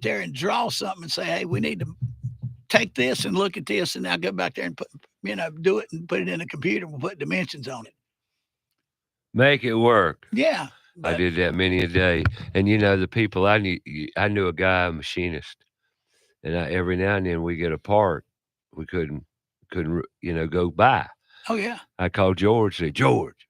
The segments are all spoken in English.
there and draw something and say, hey, we need to take this and look at this, and now go back there and put, do it and put it in a computer. We'll put dimensions on it. Make it work. Yeah. I did that many a day. And, the people I knew a guy, a machinist, and every now and then we get a part we couldn't, go buy. Oh, yeah. I called George, said, George,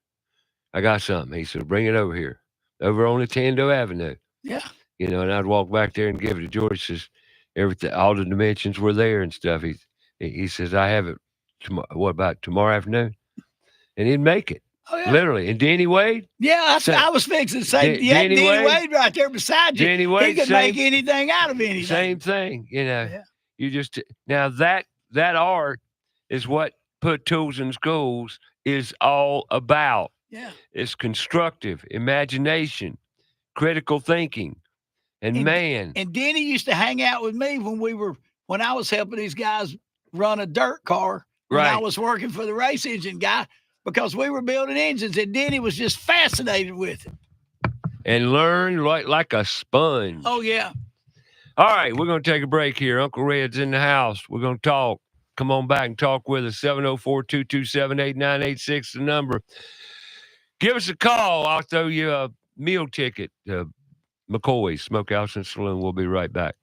I got something. He said, bring it over here, over on the Tando Avenue. Yeah. And I'd walk back there and give it to George. Says, everything, all the dimensions were there and stuff. He says, I have it. What about tomorrow afternoon? And he'd make it. Oh, yeah. Literally. And Danny Wade? Yeah, I was fixing to say, Danny Wade right there beside you. Danny Wade, he could make anything out of anything. Same thing, Yeah. You just, now that art is what Put Tools in Schools is all about. Yeah. It's constructive imagination, critical thinking, and man. And Denny used to hang out with me when I was helping these guys run a dirt car. When I was working for the race engine guy, because we were building engines, and Denny was just fascinated with it. And learn like a sponge. Oh, yeah. All right, we're going to take a break here. Uncle Red's in the house. We're going to talk. Come on back and talk with us. 704-227-8986, the number. Give us a call. I'll throw you a meal ticket to McCoy's Smokehouse and Saloon. We'll be right back.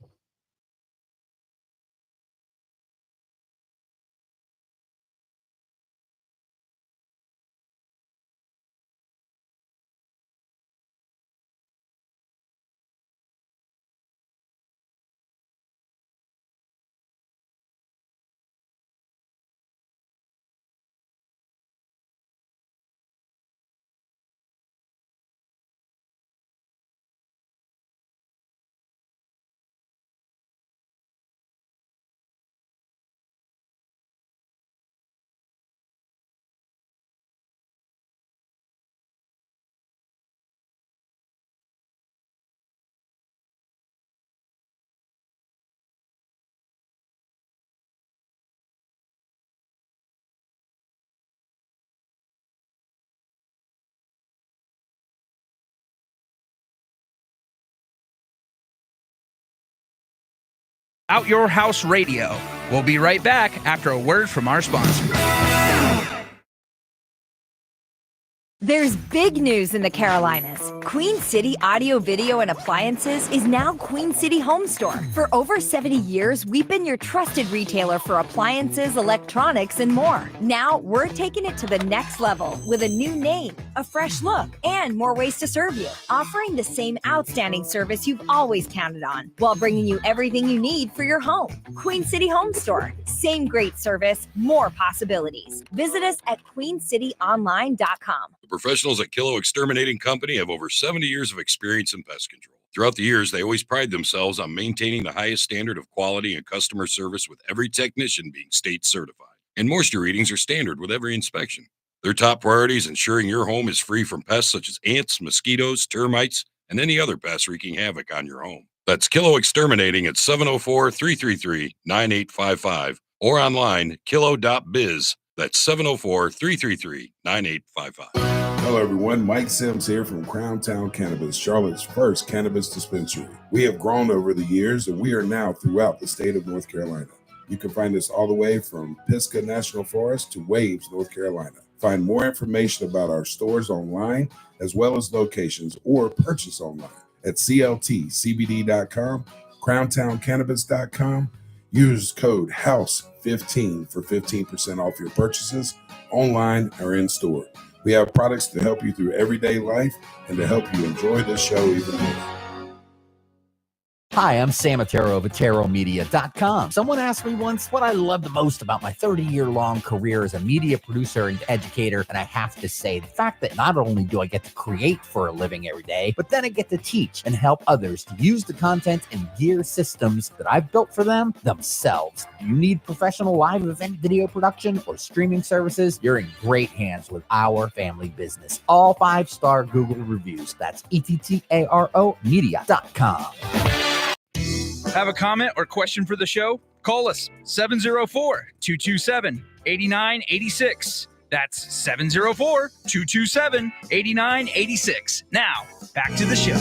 Out Your House Radio. We'll be right back after a word from our sponsor. There's big news in the Carolinas. Queen City Audio, Video, and Appliances is now Queen City Home Store. For over 70 years, we've been your trusted retailer for appliances, electronics, and more. Now, we're taking it to the next level with a new name, a fresh look, and more ways to serve you. Offering the same outstanding service you've always counted on, while bringing you everything you need for your home. Queen City Home Store. Same great service, more possibilities. Visit us at queencityonline.com. The professionals at Kilo Exterminating Company have over 70 years of experience in pest control. Throughout the years, they always pride themselves on maintaining the highest standard of quality and customer service, with every technician being state certified. And moisture readings are standard with every inspection. Their top priority is ensuring your home is free from pests such as ants, mosquitoes, termites, and any other pests wreaking havoc on your home. That's Kilo Exterminating at 704-333-9855 or online, kilo.biz. That's 704-333-9855. Hello, everyone. Mike Sims here from Crown Town Cannabis, Charlotte's first cannabis dispensary. We have grown over the years, and we are now throughout the state of North Carolina. You can find us all the way from Pisgah National Forest to Waves, North Carolina. Find more information about our stores online, as well as locations, or purchase online at cltcbd.com, crowntowncannabis.com. Use code HOUSE15 for 15% off your purchases online or in store. We have products to help you through everyday life and to help you enjoy this show even more. Hi, I'm Sam Otero of AteroMedia.com. Someone asked me once what I love the most about my 30-year-long career as a media producer and educator, and I have to say the fact that not only do I get to create for a living every day, but then I get to teach and help others to use the content and gear systems that I've built for them themselves. Do you need professional live event video production or streaming services? You're in great hands with our family business. All 5-star Google reviews. That's ETTARO Media.com. Have a comment or question for the show? Call us 704-227-8986. That's 704-227-8986. Now, back to the show.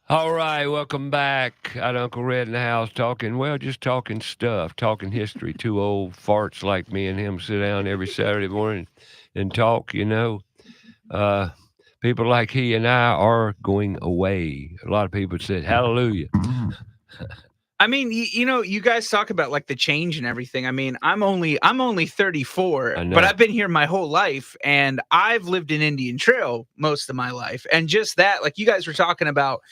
All right, welcome back. Got Uncle Red in the house just talking stuff, talking history. Two old farts like me and him sit down every Saturday morning and talk, People like he and I are going away. A lot of people said, hallelujah. I mean, you guys talk about like the change and everything. I mean, I'm only 34, but I've been here my whole life, and I've lived in Indian Trail most of my life. And just that, like you guys were talking about,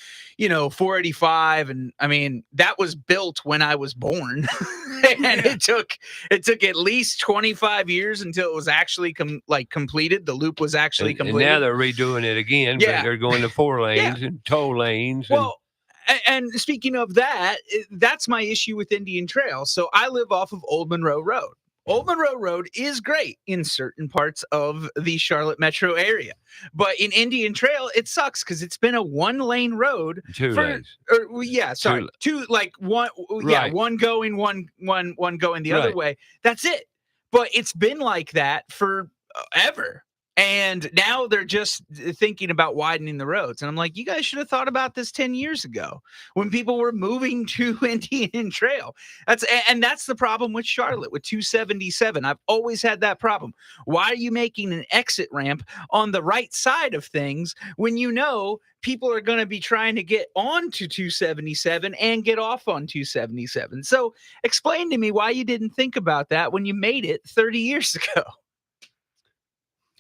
485, and I mean, that was built when I was born. And it took at least 25 years until it was actually completed. The loop was actually completed. And now they're redoing it again, but they're going to 4 lanes and toll lanes. Well, and speaking of that, that's my issue with Indian Trail. So I live off of Old Monroe Road. Old Monroe Road is great in certain parts of the Charlotte metro area. But in Indian Trail, it sucks because it's been a 1-lane road. 2 lanes. Two, like one, one going, one going the other way. That's it. But it's been like that forever. And now they're just thinking about widening the roads. And I'm like, you guys should have thought about this 10 years ago when people were moving to Indian Trail. That's the problem with Charlotte, with 277. I've always had that problem. Why are you making an exit ramp on the right side of things when people are going to be trying to get onto 277 and get off on 277? So explain to me why you didn't think about that when you made it 30 years ago.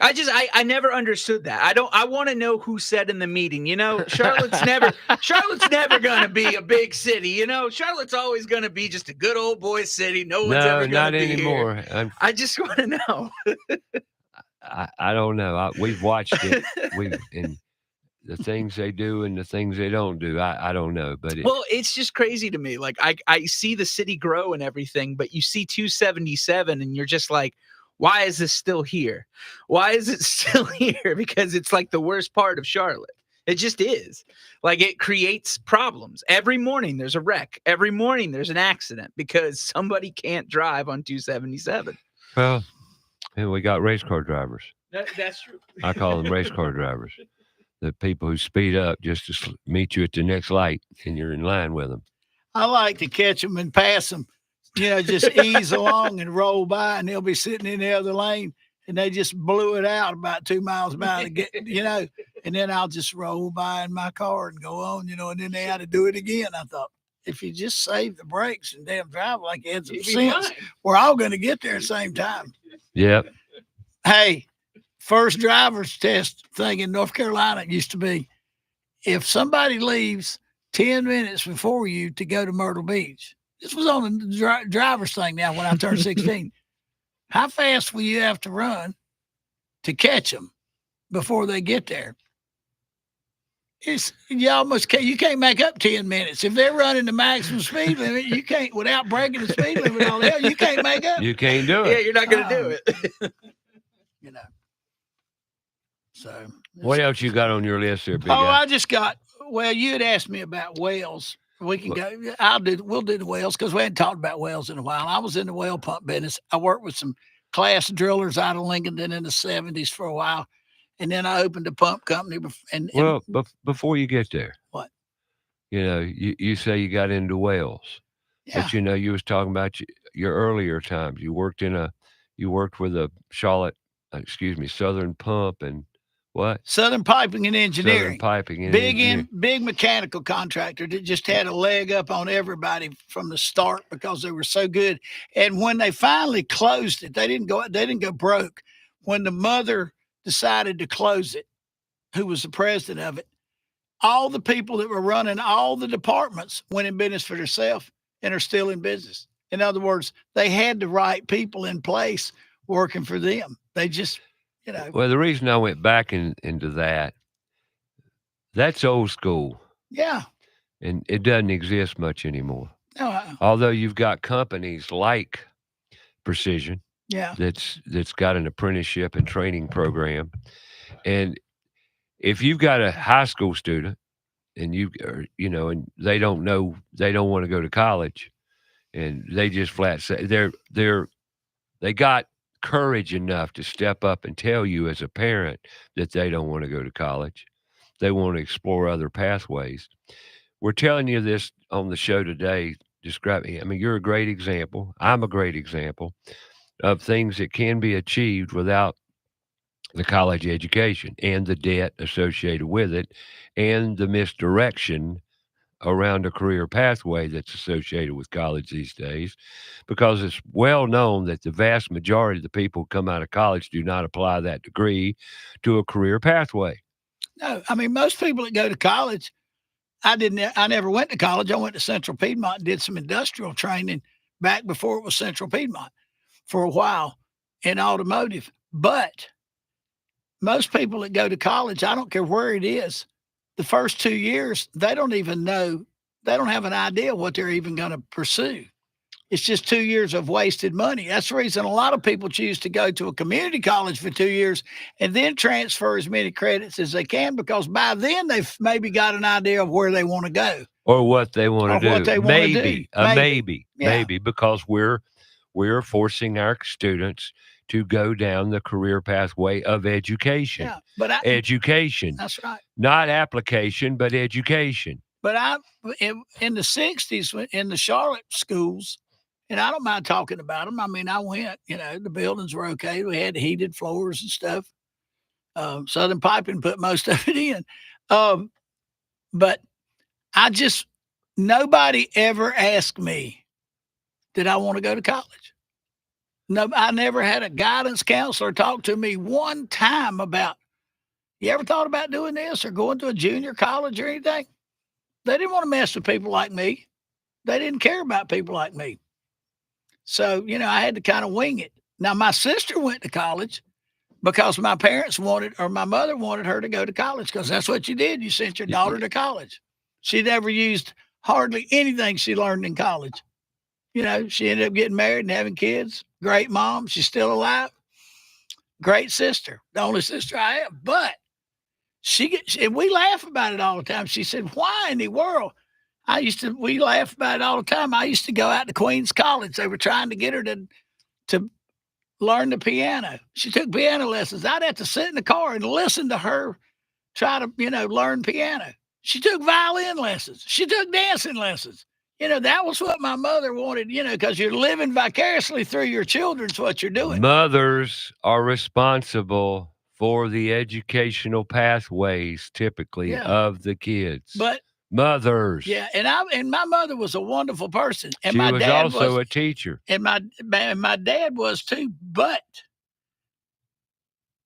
I never understood that. I want to know who said in the meeting, Charlotte's never going to be a big city. Charlotte's always going to be just a good old boy city. No one's ever going to be anymore. Here. I just want to know. I don't know. We've watched it. And the things they do and the things they don't do. I don't know, but it's just crazy to me. Like I see the city grow and everything, but you see 277 and you're just like, why is this still here? Why is it still here? Because it's like the worst part of Charlotte. It just is. Like it creates problems. Every morning there's a wreck. Every morning there's an accident because somebody can't drive on 277. Well, and we got race car drivers. That's true. I call them race car drivers. The people who speed up just to meet you at the next light and you're in line with them. I like to catch them and pass them. Just ease along and roll by, and they'll be sitting in the other lane, and they just blew it out about 2 miles by to get, and then I'll just roll by in my car and go on, and then they had to do it again. I thought, if you just save the brakes and damn drive like you had some sense, we're all going to get there at the same time. Yep. Hey, first driver's test thing in North Carolina used to be, if somebody leaves 10 minutes before you to go to Myrtle Beach, this was on the driver's thing now when I turned 16. How fast will you have to run to catch them before they get there? You can't make up 10 minutes. If they're running the maximum speed limit, you can't, without breaking the speed limit all the hell, you can't make up. You can't do it. Yeah, you're not going to do it. So what else you got on your list there, big guy? I just got, you had asked me about whales. We can go. We'll do the wells because we hadn't talked about wells in a while. I was in the well pump business. I worked with some class drillers out of Lincoln in the 70s for a while, and then I opened a pump company. Before you get there, what? You say you got into wells, but you was talking about your earlier times. You worked with a Southern Pump and. What? Southern Piping and Engineering. Southern Piping and big mechanical contractor that just had a leg up on everybody from the start because they were so good. And when they finally closed it, they didn't go broke. When the mother decided to close it, who was the president of it, all the people that were running all the departments went in business for themselves and are still in business. In other words, they had the right people in place working for them. They just Well, the reason I went back into that's old school. Yeah. And it doesn't exist much anymore. No. Although you've got companies like Precision. Yeah. That's got an apprenticeship and training program. And if you've got a high school student and and they don't want to go to college and they just flat say they got courage enough to step up and tell you as a parent that they don't want to go to college. they want to explore other pathways. We're telling you this on the show today. I mean, you're a great example. I'm a great example of things that can be achieved without the college education and the debt associated with it and the misdirection around a career pathway that's associated with college these days, because it's well known that the vast majority of the people who come out of college do not apply that degree to a career pathway. No, I mean, most people that go to college, I never went to college. I went to Central Piedmont and did some industrial training back before it was Central Piedmont for a while in automotive. But most people that go to college, I don't care where it is, the first 2 years, they don't even know, they don't have an idea what they're even going to pursue. It's just 2 years of wasted money. That's the reason a lot of people choose to go to a community college for 2 years and then transfer as many credits as they can, because by then they've maybe got an idea of where they want to go. Or what they want to do. What they want to do. Maybe, because we're forcing our students to go down the career pathway of education. Yeah, but education. That's right. Not application, but education. But in the 60s, in the Charlotte schools, and I don't mind talking about them. I mean, I went, the buildings were okay. We had heated floors and stuff. Southern Piping put most of it in. But nobody ever asked me, did I want to go to college? No, I never had a guidance counselor talk to me one time about, you ever thought about doing this or going to a junior college or anything? They didn't want to mess with people like me. They didn't care about people like me. So, I had to kind of wing it. Now, my sister went to college because my parents my mother wanted her to go to college, because that's what you did. You sent your daughter to college. She never used hardly anything she learned in college. She ended up getting married and having kids. Great mom. She's still alive. Great sister. The only sister I have. But and we laugh about it all the time. She said, why in the world? We laugh about it all the time. I used to go out to Queens College. They were trying to get her to learn the piano. She took piano lessons. I'd have to sit in the car and listen to her try to, learn piano. She took violin lessons. She took dancing lessons. That was what my mother wanted, because you're living vicariously through your children's what you're doing. Mothers are responsible for the educational pathways, typically, of the kids. But mothers. Yeah, and my mother was a wonderful person. And she my was dad also a teacher. And my dad was too, but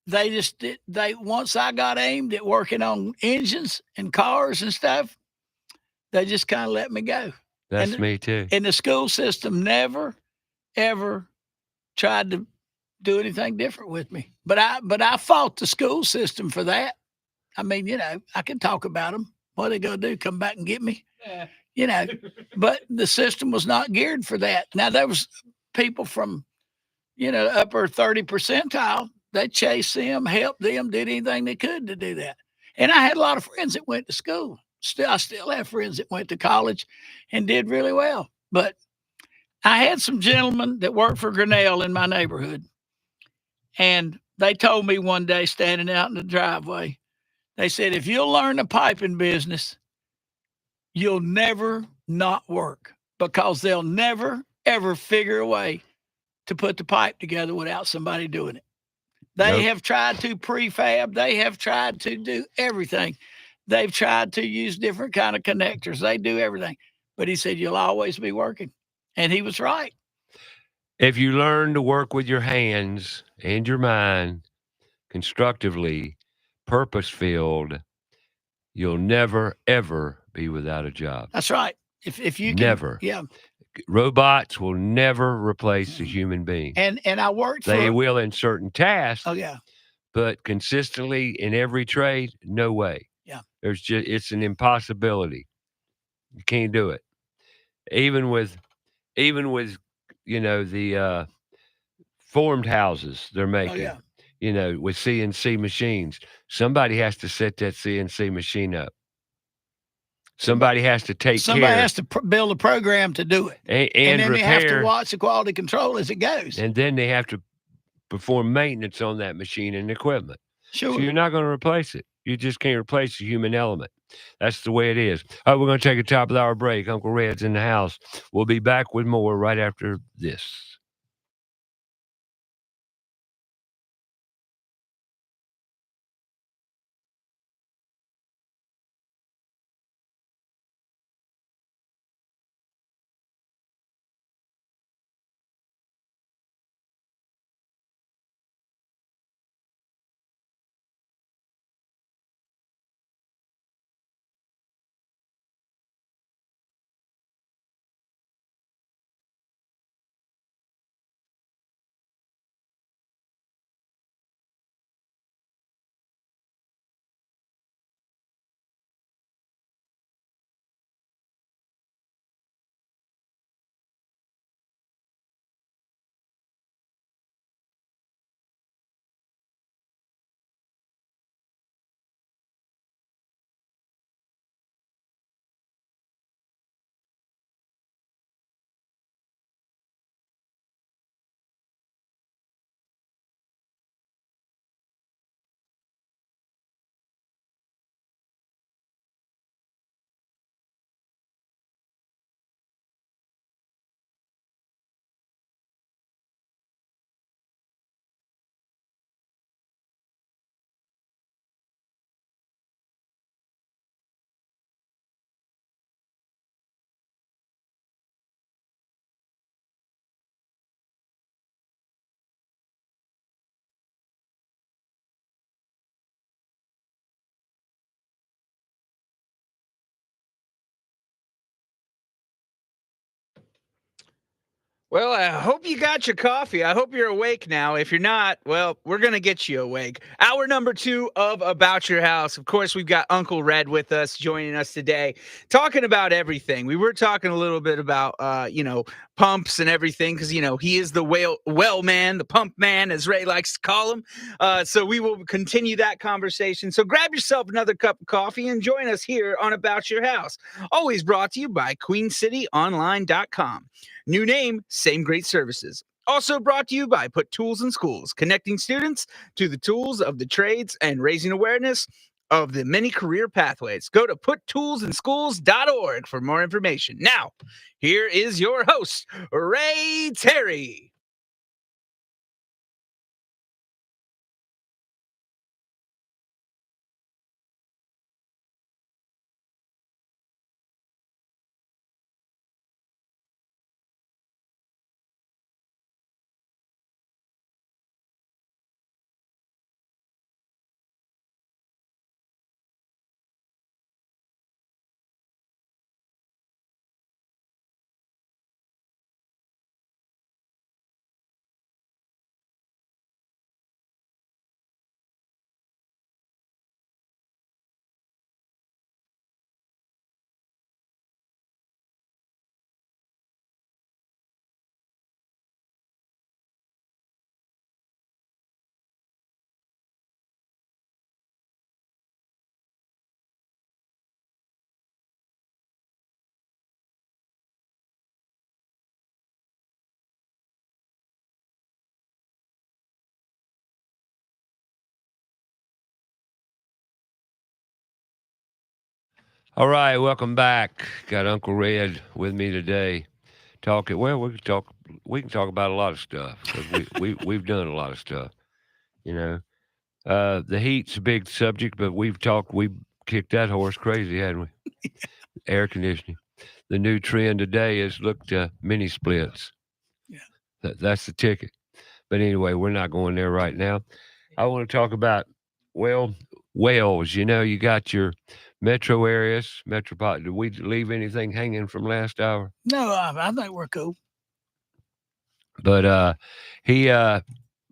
once I got aimed at working on engines and cars and stuff, they just kind of let me go. That's me too. And the school system never, ever tried to do anything different with me. But I fought the school system for that. I mean, I can talk about them. What are they going to do? Come back and get me? Yeah. But the system was not geared for that. Now, there was people from, upper 30 percentile. They chased them, helped them, did anything they could to do that. And I had a lot of friends that went to school. I still have friends that went to college and did really well. But I had some gentlemen that worked for Grinnell in my neighborhood. And they told me one day, standing out in the driveway, they said, if you'll learn the piping business, you'll never not work, because they'll never, ever figure a way to put the pipe together without somebody doing it. They have tried to prefab. They have tried to do everything. They've tried to use different kind of connectors. They do everything. But he said, you'll always be working. And he was right. If you learn to work with your hands and your mind constructively, purpose-filled, you'll never, ever be without a job. That's right. If you can, never. Yeah. Robots will never replace a human being. And I worked They will in certain tasks. Oh, yeah. But consistently in every trade, no way. Yeah. It's an impossibility. You can't do it. Even with the formed houses they're making, with CNC machines. Somebody has to set that CNC machine up. Somebody has to take care. Somebody has to build a program to do it. And then repair, they have to watch the quality control as it goes. And then they have to perform maintenance on that machine and equipment. Sure. So you're not going to replace it. You just can't replace the human element. That's the way it is. All right, we're going to take a top of the hour break. Uncle Red's in the house. We'll be back with more right after this. Well, I hope you got your coffee. I hope you're awake now. If you're not, well, we're going to get you awake. Hour number 2 of About Your House. Of course, we've got Uncle Red with us, joining us today, talking about everything. We were talking a little bit about, pumps and everything, because, he is the well man, the pump man, as Ray likes to call him. So we will continue that conversation. So grab yourself another cup of coffee and join us here on About Your House. Always brought to you by QueenCityOnline.com. New name, same great services. Also brought to you by Put Tools in Schools, connecting students to the tools of the trades and raising awareness of the many career pathways. Go to puttoolsinschools.org for more information. Now, here is your host, Ray Terry. All right, welcome back. Got Uncle Red with me today. Talking. Well, we can talk about a lot of stuff, because we've done a lot of stuff. The heat's a big subject, but we've kicked that horse crazy, hadn't we? Air conditioning. The new trend today is mini splits. Yeah, that's the ticket. But anyway, we're not going there right now. I want to talk about wells. You got your metro areas, metropolitan. Did we leave anything hanging from last hour? No, I think we're cool. But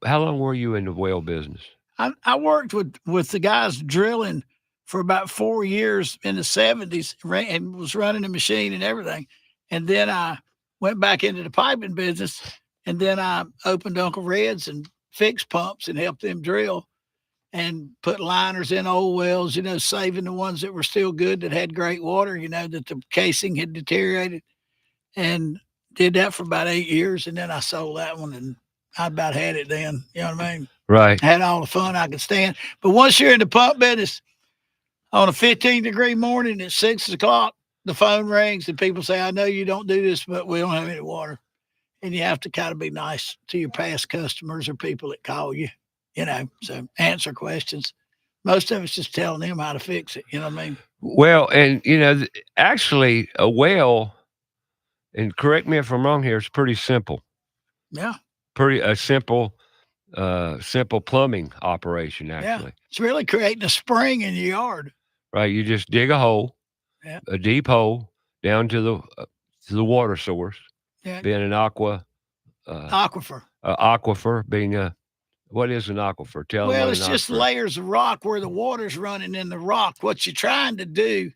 how long were you in the well business? I worked with the guys drilling for about 4 years in the 70s and was running the machine and everything. And then I went back into the piping business, and then I opened Uncle Red's and fixed pumps and helped them drill and put liners in old wells, saving the ones that were still good, that had great water, that the casing had deteriorated, and did that for about 8 years. And then I sold that one, and I about had it then. You know what I mean? Right. I had all the fun I could stand. But once you're in the pump business, On a 15-degree morning at 6 o'clock, the phone rings and people say, I know you don't do this, but we don't have any water. And you have to kind of be nice to your past customers or people that call you, so answer questions. Most of it's just telling them how to fix it. You know what I mean? Well, and, actually a well, and correct me if I'm wrong here, it's pretty simple. Yeah. Pretty simple plumbing operation, actually. Yeah. It's really creating a spring in your yard. Right. You just dig a hole, a deep hole down to the water source. Yeah. Being an aquifer. Aquifer being what is an aquifer? Well, it's just layers of rock where the water's running in the rock. What you're trying to do,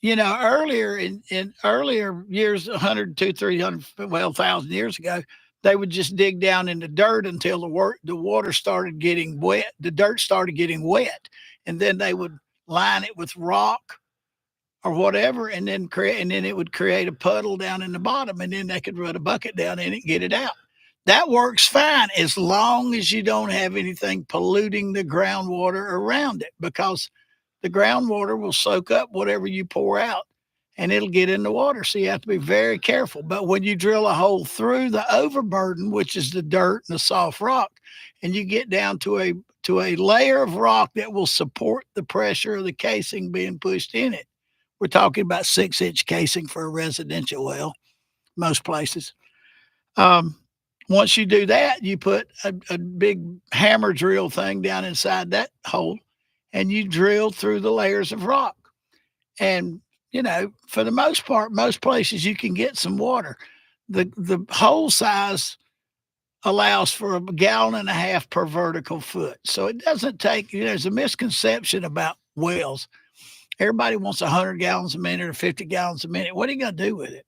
earlier in earlier years, 100, 200, 300, 1,000 years ago, they would just dig down in the dirt until the water started getting wet. The dirt started getting wet, and then they would line it with rock or whatever, and then it would create a puddle down in the bottom, and then they could run a bucket down in it and get it out. That works fine as long as you don't have anything polluting the groundwater around it, because the groundwater will soak up whatever you pour out and it'll get in the water. So you have to be very careful. But when you drill a hole through the overburden, which is the dirt and the soft rock, and you get down to a layer of rock that will support the pressure of the casing being pushed in it. We're talking about 6-inch casing for a residential well, most places. Once you do that, you put a big hammer drill thing down inside that hole, and you drill through the layers of rock. And, for the most part, most places you can get some water. The hole size allows for 1.5 gallons per vertical foot. So it doesn't take, there's a misconception about wells. Everybody wants 100 gallons a minute or 50 gallons a minute. What are you going to do with it?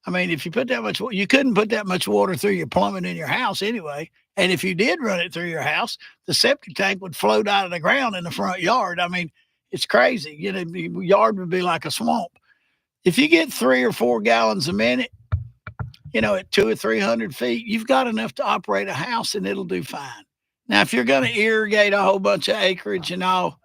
I mean, if you put that much, you couldn't put that much water through your plumbing in your house anyway. And if you did run it through your house, the septic tank would float out of the ground in the front yard. I mean, it's crazy. The yard would be like a swamp. If you get 3 or 4 gallons a minute, at 200 or 300 feet, you've got enough to operate a house and it'll do fine. Now, if you're going to irrigate a whole bunch of acreage and all,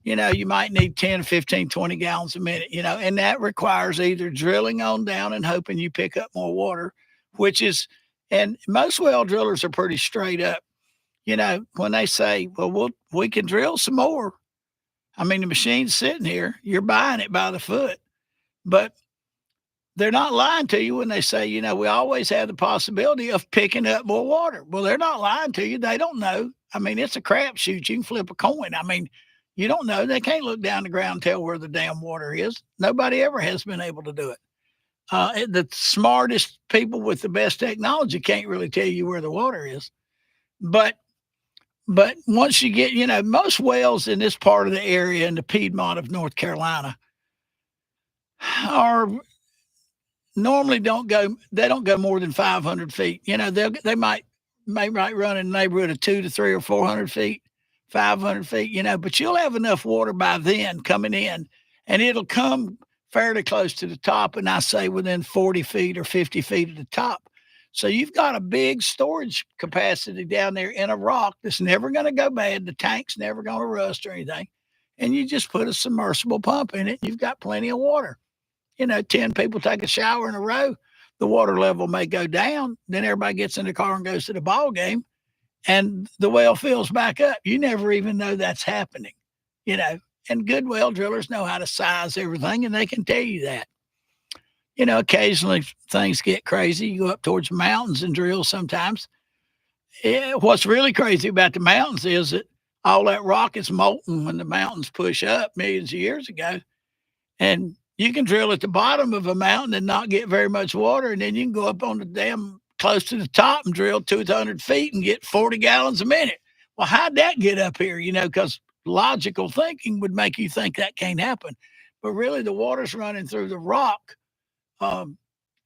you might need 10, 15, 20 gallons a minute, and that requires either drilling on down and hoping you pick up more water, and most well drillers are pretty straight up. When they say, well, we can drill some more. I mean, the machine's sitting here, you're buying it by the foot, but they're not lying to you when they say, we always have the possibility of picking up more water. Well, they're not lying to you. They don't know. I mean, it's a crapshoot. You can flip a coin. I mean, you don't know. They can't look down the ground and tell where the damn water is. Nobody ever has been able to do it. The smartest people with the best technology can't really tell you where the water is. But once you get, most wells in this part of the area in the Piedmont of North Carolina are normally don't go more than 500 feet. They might run in the neighborhood of 200 to 300 or 400 feet. 500 feet, but you'll have enough water by then coming in, and it'll come fairly close to the top. And I say within 40 feet or 50 feet of the top. So you've got a big storage capacity down there in a rock that's never going to go bad. The tank's never going to rust or anything. And you just put a submersible pump in it. And you've got plenty of water. 10 people take a shower in a row. The water level may go down. Then everybody gets in the car and goes to the ball game. And the well fills back up. You never even know that's happening, and good well drillers know how to size everything, and they can tell you that. Occasionally things get crazy. You go up towards the mountains and drill sometimes. What's really crazy about the mountains is that all that rock is molten when the mountains push up millions of years ago. And you can drill at the bottom of a mountain and not get very much water, and then you can go up on the damn close to the top and drill 200 feet and get 40 gallons a minute. Well, how'd that get up here? Because logical thinking would make you think that can't happen. But really, the water's running through the rock, and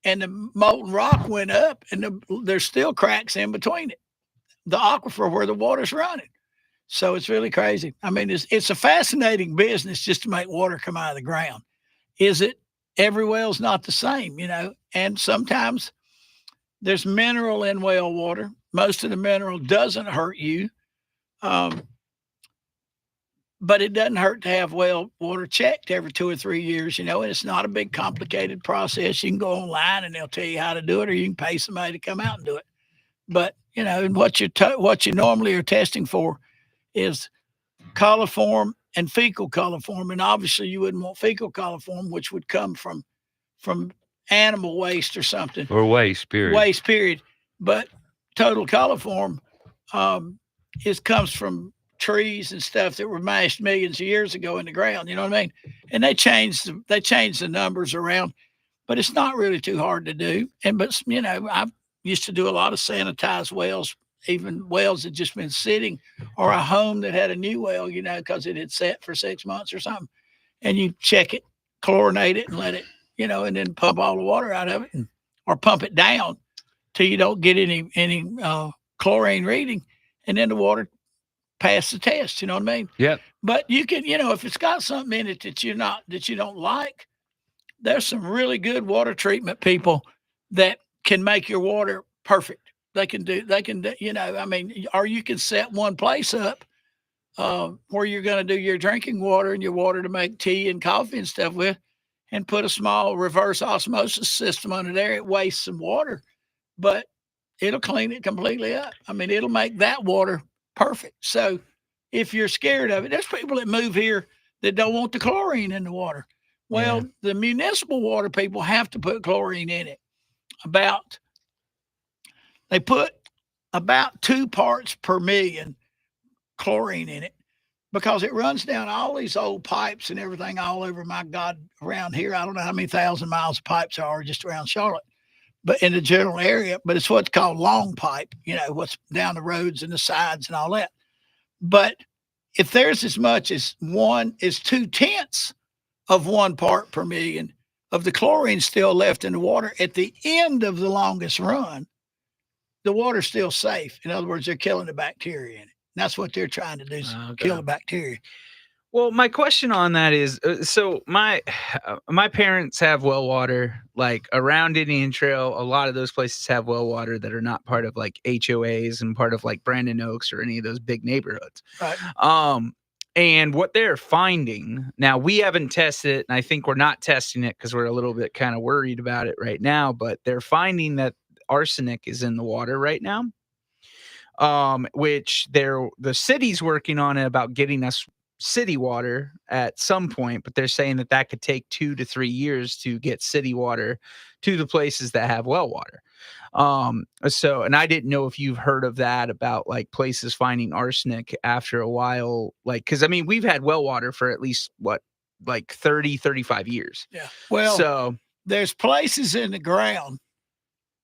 the molten rock went up, and there's still cracks in between it, the aquifer where the water's running. So it's really crazy. I mean, it's a fascinating business just to make water come out of the ground. Is it? Every well's not the same, and sometimes there's mineral in well water. Most of the mineral doesn't hurt you. but it doesn't hurt to have well water checked every 2 or 3 years, and it's not a big complicated process. You can go online and they'll tell you how to do it, or you can pay somebody to come out and do it. But, and what you normally are testing for is coliform and fecal coliform. And obviously you wouldn't want fecal coliform, which would come from animal waste or something. Or waste, period. Waste, period. But total coliform comes from trees and stuff that were mashed millions of years ago in the ground. You know what I mean? And they changed the numbers around, but it's not really too hard to do. But I used to do a lot of sanitized wells, even wells that just been sitting, or a home that had a new well, because it had sat for 6 months or something. And you check it, chlorinate it, and let it, and then pump all the water out of it, or pump it down till you don't get any chlorine reading, and then the water pass the test. You know what I mean? Yep. But you can, if it's got something in it that you don't like, there's some really good water treatment people that can make your water perfect. They can do, or you can set one place up where you're going to do your drinking water and your water to make tea and coffee and stuff with, and put a small reverse osmosis system under there. It wastes some water, but it'll clean it completely up. It'll make that water perfect. So if you're scared of it, there's people that move here that don't want the chlorine in the water. Well, the municipal water people have to put chlorine in it. They put about 2 parts per million chlorine in it, because it runs down all these old pipes and everything all over, my God, around here. I don't know how many thousand miles of pipes there are just around Charlotte, but in the general area. But it's what's called long pipe, what's down the roads and the sides and all that. But if there's as much as 2/10 of 1 part per million of the chlorine still left in the water at the end of the longest run, the water's still safe. In other words, they're killing the bacteria in it. That's what they're trying to do, is kill the bacteria. Well, my question on that is, so my parents have well water, like around Indian Trail. A lot of those places have well water that are not part of like HOAs and part of like Brandon Oaks or any of those big neighborhoods. Right. And what they're finding now, we haven't tested it, and I think we're not testing it because we're a little bit kind of worried about it right now. But they're finding that arsenic is in the water right now. Which the city's working on it about getting us city water at some point, but they're saying that could take 2 to 3 years to get city water to the places that have well water. And I didn't know if you've heard of that, about like places finding arsenic after a while, like, cause we've had well water for at least 30, 35 years. Yeah. Well, so there's places in the ground.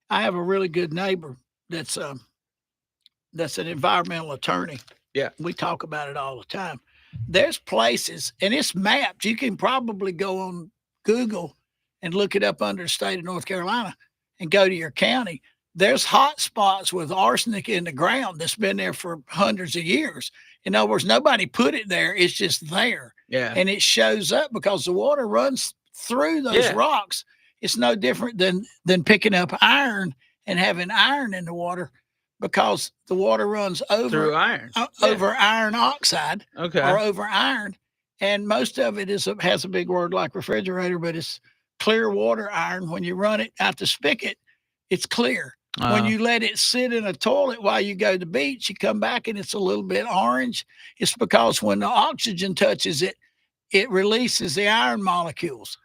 I have a really good neighbor that's an environmental attorney. Yeah. We talk about it all the time. There's places, and it's mapped. You can probably go on Google and look it up under the state of North Carolina and go to your county. There's hot spots with arsenic in the ground that's been there for hundreds of years. In other words, nobody put it there. It's just there. Yeah. And it shows up because the water runs through those rocks. It's no different than picking up iron and having iron in the water, because the water runs over iron, over iron oxide, or over iron. And most of it has a big word like refrigerator, but it's clear water iron. When you run it out the spigot, it's clear. When you let it sit in a toilet while you go to the beach, you come back and it's a little bit orange. It's because when the oxygen touches it, it releases the iron molecules,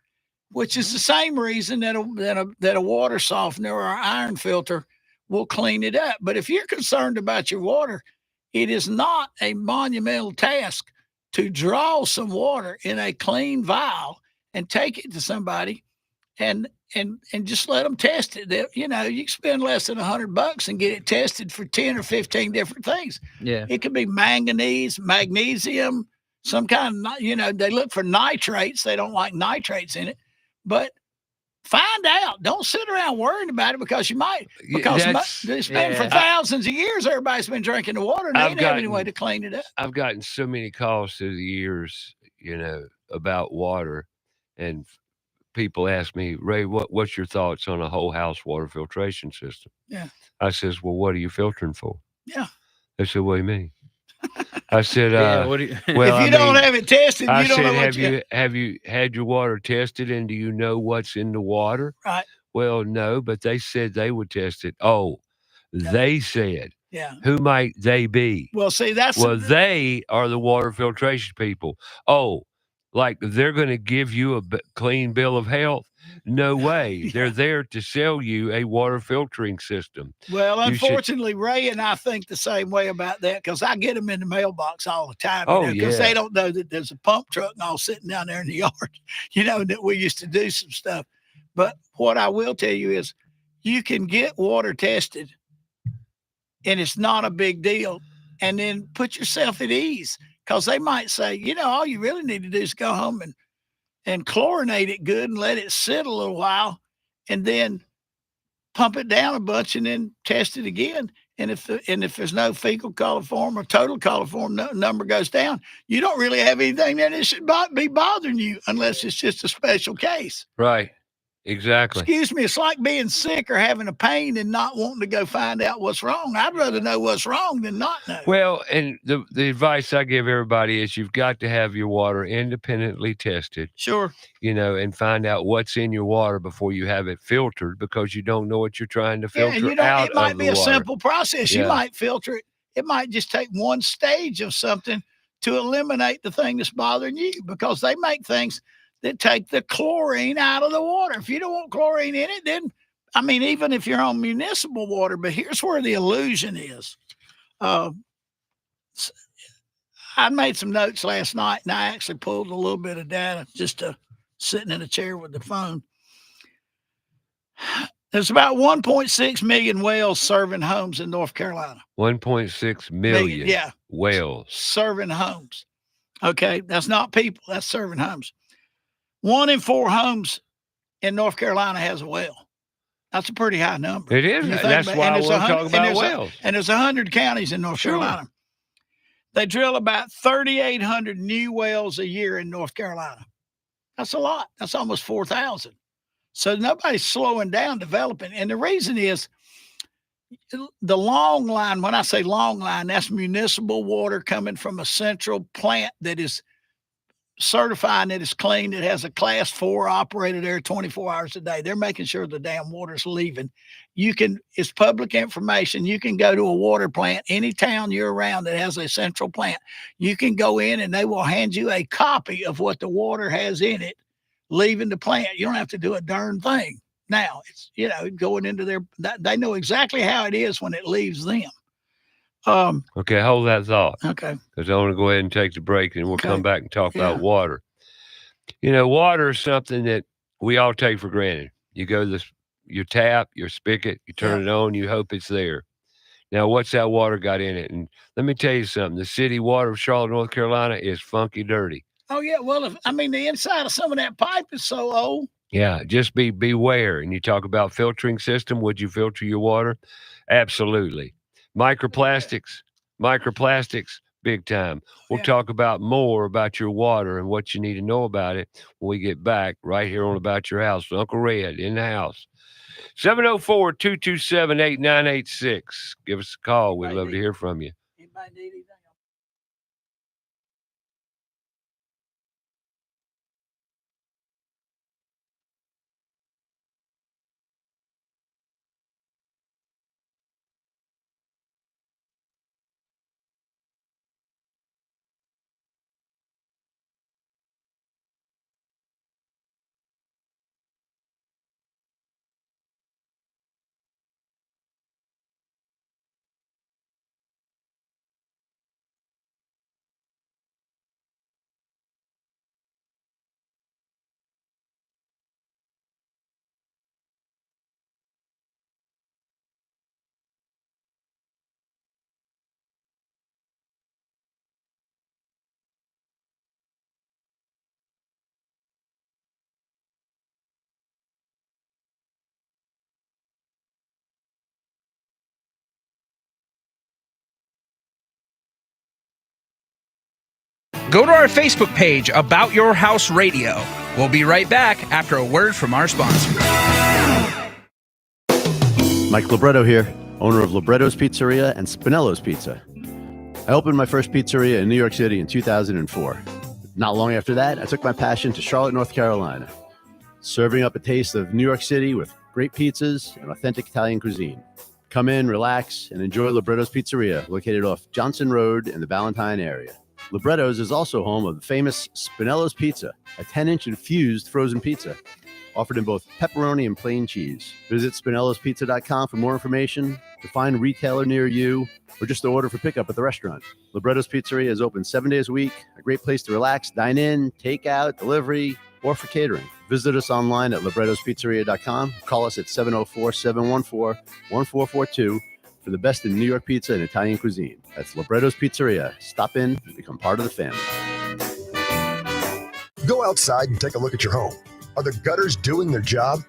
which is the same reason that a water softener or an iron filter will clean it up. But if you're concerned about your water, it is not a monumental task to draw some water in a clean vial and take it to somebody and just let them test it. You can spend less than $100 and get it tested for 10 or 15 different things. Yeah. It could be manganese, magnesium, some kind of, they look for nitrates. They don't like nitrates in it, but find out. Don't sit around worrying about it, because you might. Because it's been for thousands of years, everybody's been drinking the water, and they didn't have any way to clean it up. I've gotten so many calls through the years, about water, and people ask me, Ray, what's your thoughts on a whole house water filtration system? Yeah. I says, well, what are you filtering for? Yeah. They said, what do you mean? I said, what do you, well, if you don't have it tested, I you don't said, know what have you had your water tested, and do you know what's in the water? Right. Well, no, but they said they would test it. Oh, they said. Yeah. Who might they be? Well, see, they are the water filtration people. Oh, like they're going to give you a clean bill of health? No way. Yeah. They're there to sell you a water filtering system. Well, unfortunately, Ray and I think the same way about that, because I get them in the mailbox all the time. Because they don't know that there's a pump truck and all sitting down there in the yard, that we used to do some stuff. But what I will tell you is you can get water tested and it's not a big deal. And then put yourself at ease, because they might say, all you really need to do is go home and chlorinate it good and let it sit a little while and then pump it down a bunch and then test it again. And if there's no fecal coliform or total coliform number goes down, you don't really have anything that it should be bothering you unless it's just a special case. Right. Exactly. Excuse me. It's like being sick or having a pain and not wanting to go find out what's wrong. I'd rather know what's wrong than not know. Well, and the advice I give everybody is you've got to have your water independently tested. Sure. And find out what's in your water before you have it filtered, because you don't know what you're trying to filter out. It might be a water. simple process. You might filter it. It might just take one stage of something to eliminate the thing that's bothering you, because they make things that take the chlorine out of the water. If you don't want chlorine in it, then, even if you're on municipal water, but here's where the illusion is. I made some notes last night, and I actually pulled a little bit of data just sitting in a chair with the phone. There's about 1.6 million wells serving homes in North Carolina. 1.6 million wells. Serving homes. Okay, that's not people, that's serving homes. 1 in 4 homes in North Carolina has a well. That's a pretty high number. It is. That's why we're talking about wells. And there's 100 counties in North Carolina. They drill about 3,800 new wells a year in North Carolina. That's a lot. That's almost 4,000. So nobody's slowing down developing. And the reason is the long line. When I say long line, that's municipal water coming from a central plant that is certifying that it's clean. It has a class 4 operated there 24 hours a day. They're making sure the damn water's leaving. It's public information. You can go to a water plant, any town you're around that has a central plant. You can go in and they will hand you a copy of what the water has in it leaving the plant. You don't have to do a darn thing. Now it's, going into they know exactly how it is when it leaves them. Okay, hold that thought. Okay. Because I want to go ahead and take the break, and we'll come back and talk about water. Water is something that we all take for granted. You go to your tap, your spigot, you turn it on, you hope it's there. Now, what's that water got in it? And let me tell you something. The city water of Charlotte, North Carolina is funky dirty. Oh, yeah. Well, the inside of some of that pipe is so old. Yeah, just beware. And you talk about filtering system. Would you filter your water? Absolutely. Microplastics, big time. We'll talk about more about your water and what you need to know about it when we get back right here on About Your House. Uncle Red in the house. 704-227-8986. Give us a call. We'd love to hear from you. Anybody need anything? Go to our Facebook page, About Your House Radio. We'll be right back after a word from our sponsor. Mike Libretto here, owner of Libretto's Pizzeria and Spinello's Pizza. I opened my first pizzeria in New York City in 2004. Not long after that, I took my passion to Charlotte, North Carolina, serving up a taste of New York City with great pizzas and authentic Italian cuisine. Come in, relax, and enjoy Libretto's Pizzeria, located off Johnson Road in the Valentine area. Libretto's is also home of the famous Spinello's Pizza, a 10-inch infused frozen pizza, offered in both pepperoni and plain cheese. Visit Spinello'sPizza.com for more information, to find a retailer near you, or just to order for pickup at the restaurant. Libretto's Pizzeria is open 7 days a week, a great place to relax, dine in, take out, delivery, or for catering. Visit us online at Libretto'sPizzeria.com. Call us at 704-714-1442 for the best in New York pizza and Italian cuisine. That's Libretto's Pizzeria. Stop in and become part of the family. Go outside and take a look at your home. Are the gutters doing their job?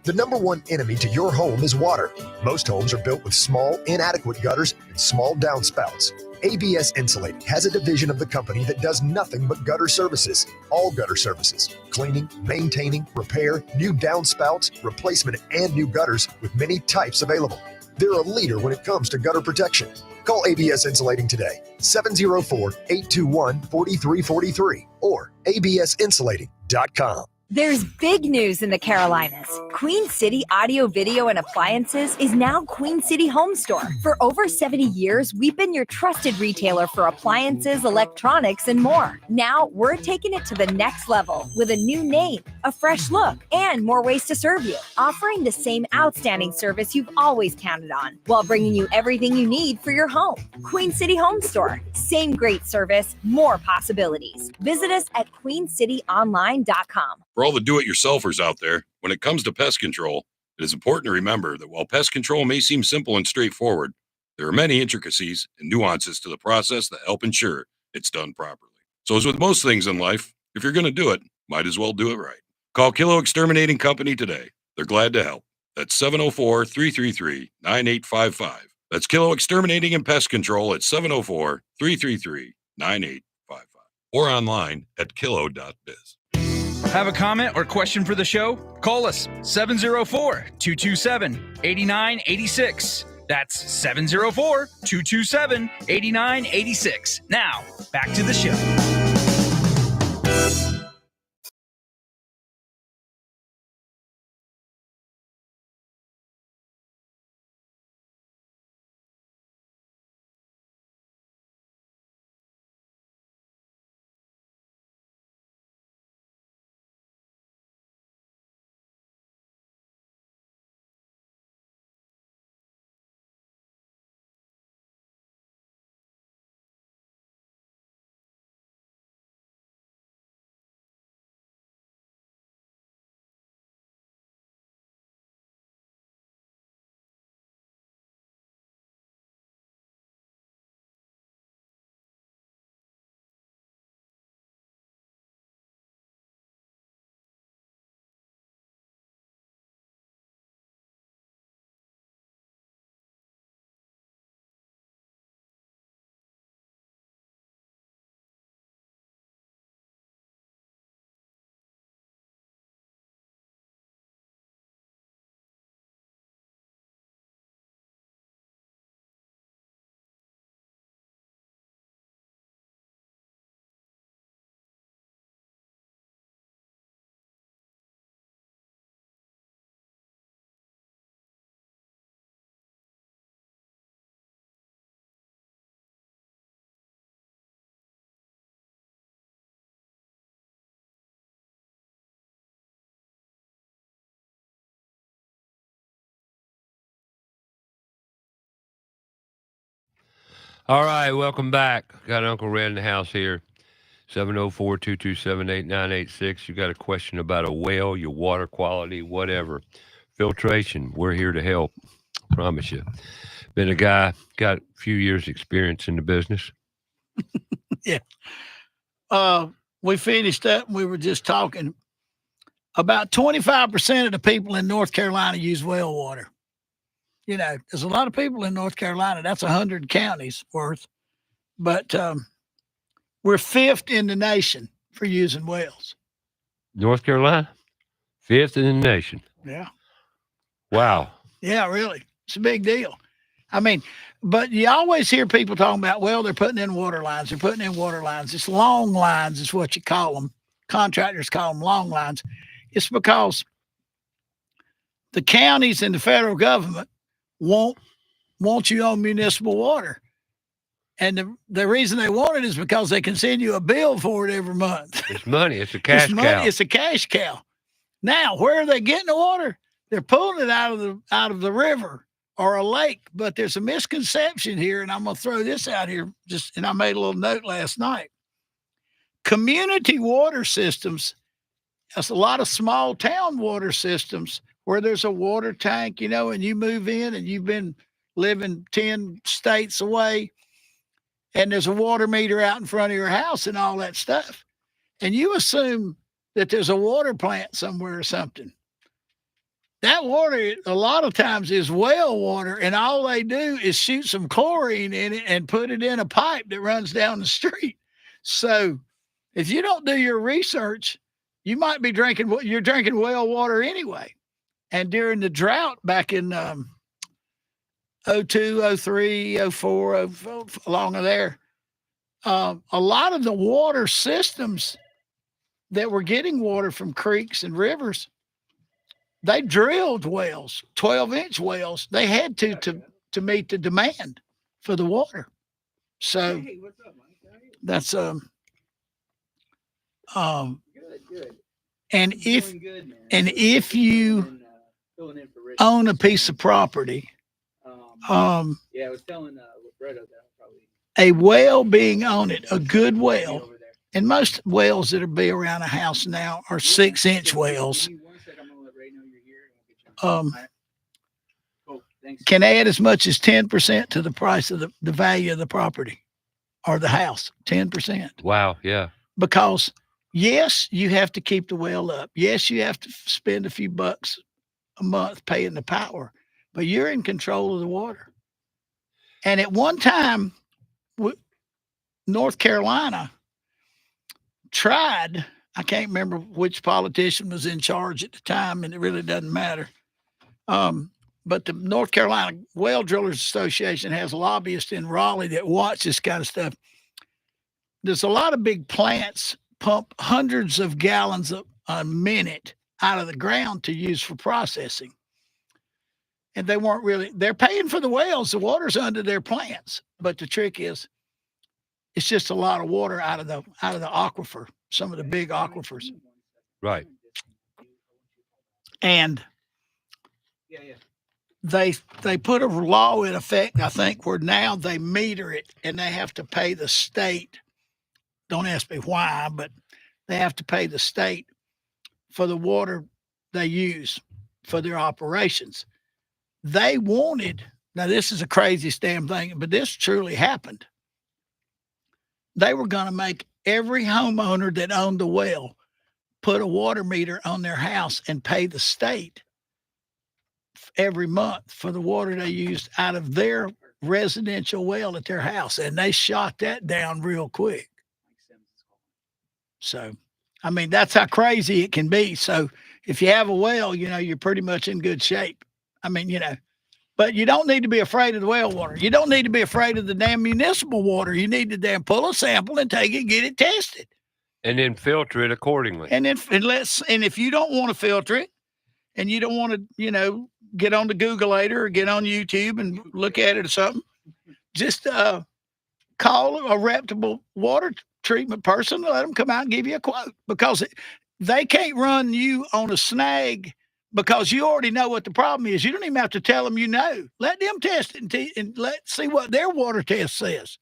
The number one enemy to your home is water. Most homes are built with small, inadequate gutters and small downspouts. ABS Insulating has a division of the company that does nothing but gutter services. All gutter services: cleaning, maintaining, repair, new downspouts, replacement, and new gutters with many types available. They're a leader when it comes to gutter protection. Call ABS Insulating today, 704-821-4343 or absinsulating.com. There's big news in the Carolinas. Queen City Audio, Video, and Appliances is now Queen City Home Store. For over 70 years, we've been your trusted retailer for appliances, electronics, and more. Now, we're taking it to the next level with a new name, a fresh look, and more ways to serve you, offering the same outstanding service you've always counted on, while bringing you everything you need for your home. Queen City Home Store. Same great service, more possibilities. Visit us at queencityonline.com. For all the do-it-yourselfers out there, when it comes to pest control, it is important to remember that while pest control may seem simple and straightforward, there are many intricacies and nuances to the process that help ensure it's done properly. So as with most things in life, if you're going to do it, might as well do it right. Call Kilo Exterminating Company today. They're glad to help. That's 704-333-9855. That's Kilo Exterminating and Pest Control at 704-333-9855. Or online at kilo.biz. Have a comment or question for the show? Call us 704-227-8986. That's 704-227-8986. Now, back to the show. All right, welcome back. Got Uncle Red in the house here. 704-227-8986. You got a question about a well, your water quality, whatever. Filtration, we're here to help. Promise you. Been a guy, got a few years experience in the business. Yeah. We finished up and we were just talking about 25% of the people in North Carolina use well water. You know, there's a lot of people in North Carolina. That's 100 counties worth. But we're fifth in the nation for using wells. North Carolina? Fifth in the nation. Yeah. Wow. Yeah, really. It's a big deal. I mean, but you always hear people talking about, well, they're putting in water lines. They're putting in water lines. It's long lines is what you call them. Contractors call them long lines. It's because the counties and the federal government want you on municipal water. And the reason they want it is because they can send you a bill for it every month. It's money. It's a cash cow. It's a cash cow. Now, where are they getting the water? They're pulling it out of the river or a lake. But there's a misconception here, and I'm going to throw this out here. And I made a little note last night. Community water systems, that's a lot of small town water systems where there's a water tank, and you move in and you've been living 10 states away, and there's a water meter out in front of your house and all that stuff. And you assume that there's a water plant somewhere or something. That water, a lot of times, is well water, and all they do is shoot some chlorine in it and put it in a pipe that runs down the street. So if you don't do your research, you might be drinking well water anyway. And during the drought back in 02, 03, 04, along there, a lot of the water systems that were getting water from creeks and rivers, they drilled wells, 12-inch wells. They had to meet the demand for the water. So that's Good. and if you own a piece of property, I was telling Roberto that probably a well being on it, a good well, and most wells that are be around a house now are 6-inch wells. Can add as much as 10% to the price of the value of the property or the house. 10%. Wow. Yeah. Because yes, you have to keep the well up. Yes, you have to spend a few bucks a month paying the power, but you're in control of the water. And at one time, North Carolina tried, I can't remember which politician was in charge at the time, and it really doesn't matter. But the North Carolina Well Drillers Association has lobbyists in Raleigh that watch this kind of stuff. There's a lot of big plants pump hundreds of gallons a minute out of the ground to use for processing. And they're paying for the wells. The water's under their plants. But the trick is, it's just a lot of water out of the aquifer, some of the big aquifers. Right. And they put a law in effect, I think, where now they meter it and they have to pay the state. Don't ask me why, but they have to pay the state for the water they use for their operations. They wanted, now this is a crazy damn thing, but this truly happened. They were going to make every homeowner that owned the well put a water meter on their house and pay the state every month for the water they used out of their residential well at their house. And they shot that down real quick. So, I mean, that's how crazy it can be. So if you have a well, you're pretty much in good shape. I mean, but you don't need to be afraid of the well water. You don't need to be afraid of the damn municipal water. You need to damn pull a sample and take it, get it tested. And then filter it accordingly. And if you don't want to filter it and you don't want to, get on the Googleator or get on YouTube and look at it or something, just call a reputable water treatment person, let them come out and give you a quote, because they can't run you on a snag because you already know what the problem is. You don't even have to tell them Let them test it and let's see what their water test says.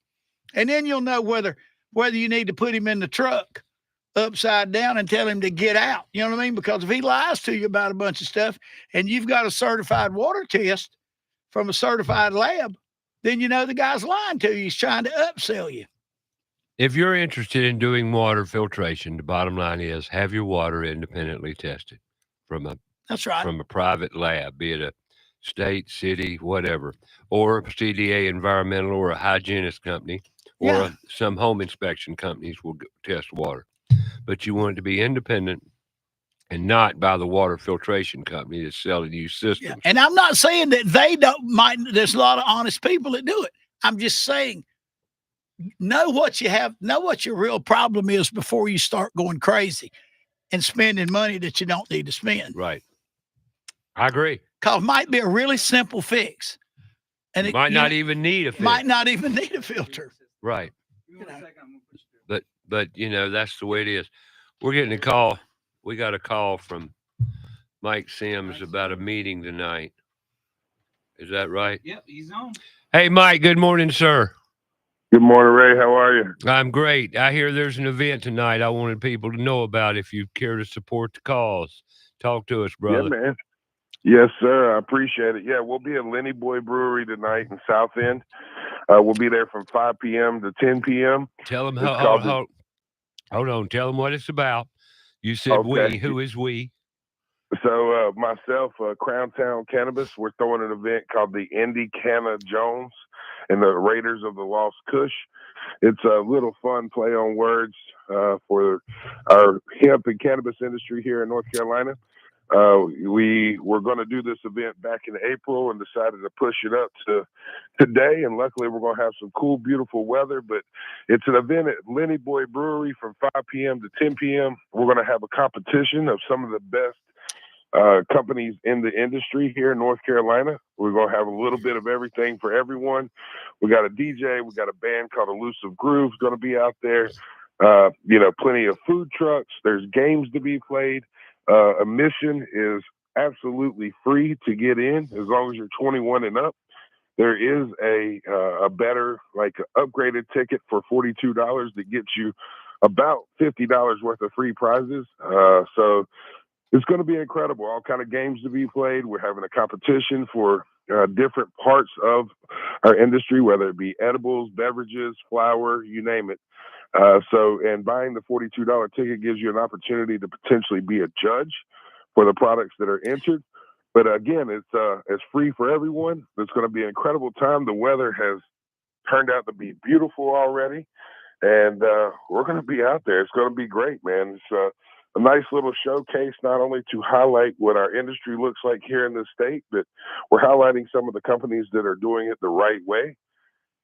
And then you'll know whether you need to put him in the truck upside down and tell him to get out. You know what I mean? Because if he lies to you about a bunch of stuff and you've got a certified water test from a certified lab, then the guy's lying to you. He's trying to upsell you. If you're interested in doing water filtration, the bottom line is have your water independently tested That's right. from a private lab, be it a state, city, whatever, or a CDA environmental or a hygienist company, or some home inspection companies will test water. But you want it to be independent and not by the water filtration company that's selling you systems. Yeah. And I'm not saying that there's a lot of honest people that do it. I'm just saying, know what your real problem is before you start going crazy and spending money that you don't need to spend. Right. I agree. Because it might be a really simple fix. And it might not even need a filter. Might not even need a filter. Right. But that's the way it is. We're getting a call. We got a call from Mike Sims about a meeting tonight. Is that right? Yep, he's on. Hey, Mike. Good morning, sir. Good morning, Ray. How are you? I'm great. I hear there's an event tonight I wanted people to know about if you care to support the cause. Talk to us, brother. Yeah, man. Yes, sir. I appreciate it. Yeah, we'll be at Lenny Boy Brewery tonight in South End. We'll be there from 5 p.m. to 10 p.m. Tell them hold on. Tell them what it's about. You said we. Who is we? So myself, Crown Town Cannabis, we're throwing an event called the Indy Canna Jones and the Raiders of the Lost Kush. It's a little fun play on words for our hemp and cannabis industry here in North Carolina. We were going to do this event back in April and decided to push it up to today. And luckily, we're going to have some cool, beautiful weather. But it's an event at Lenny Boy Brewery from 5 p.m. to 10 p.m. We're going to have a competition of some of the best companies in the industry here in North Carolina. We're going to have a little bit of everything for everyone. We got a DJ. We got a band called Elusive Grooves going to be out there. Plenty of food trucks. There's games to be played. Admission is absolutely free to get in as long as you're 21 and up. There is a better, upgraded ticket for $42 that gets you about $50 worth of free prizes. So it's going to be incredible. All kind of games to be played. We're having a competition for different parts of our industry, whether it be edibles, beverages, flour, you name it. And buying the $42 ticket gives you an opportunity to potentially be a judge for the products that are entered. But again, it's free for everyone. It's going to be an incredible time. The weather has turned out to be beautiful already, and we're going to be out there. It's going to be great, man. It's a nice little showcase, not only to highlight what our industry looks like here in the state, but we're highlighting some of the companies that are doing it the right way.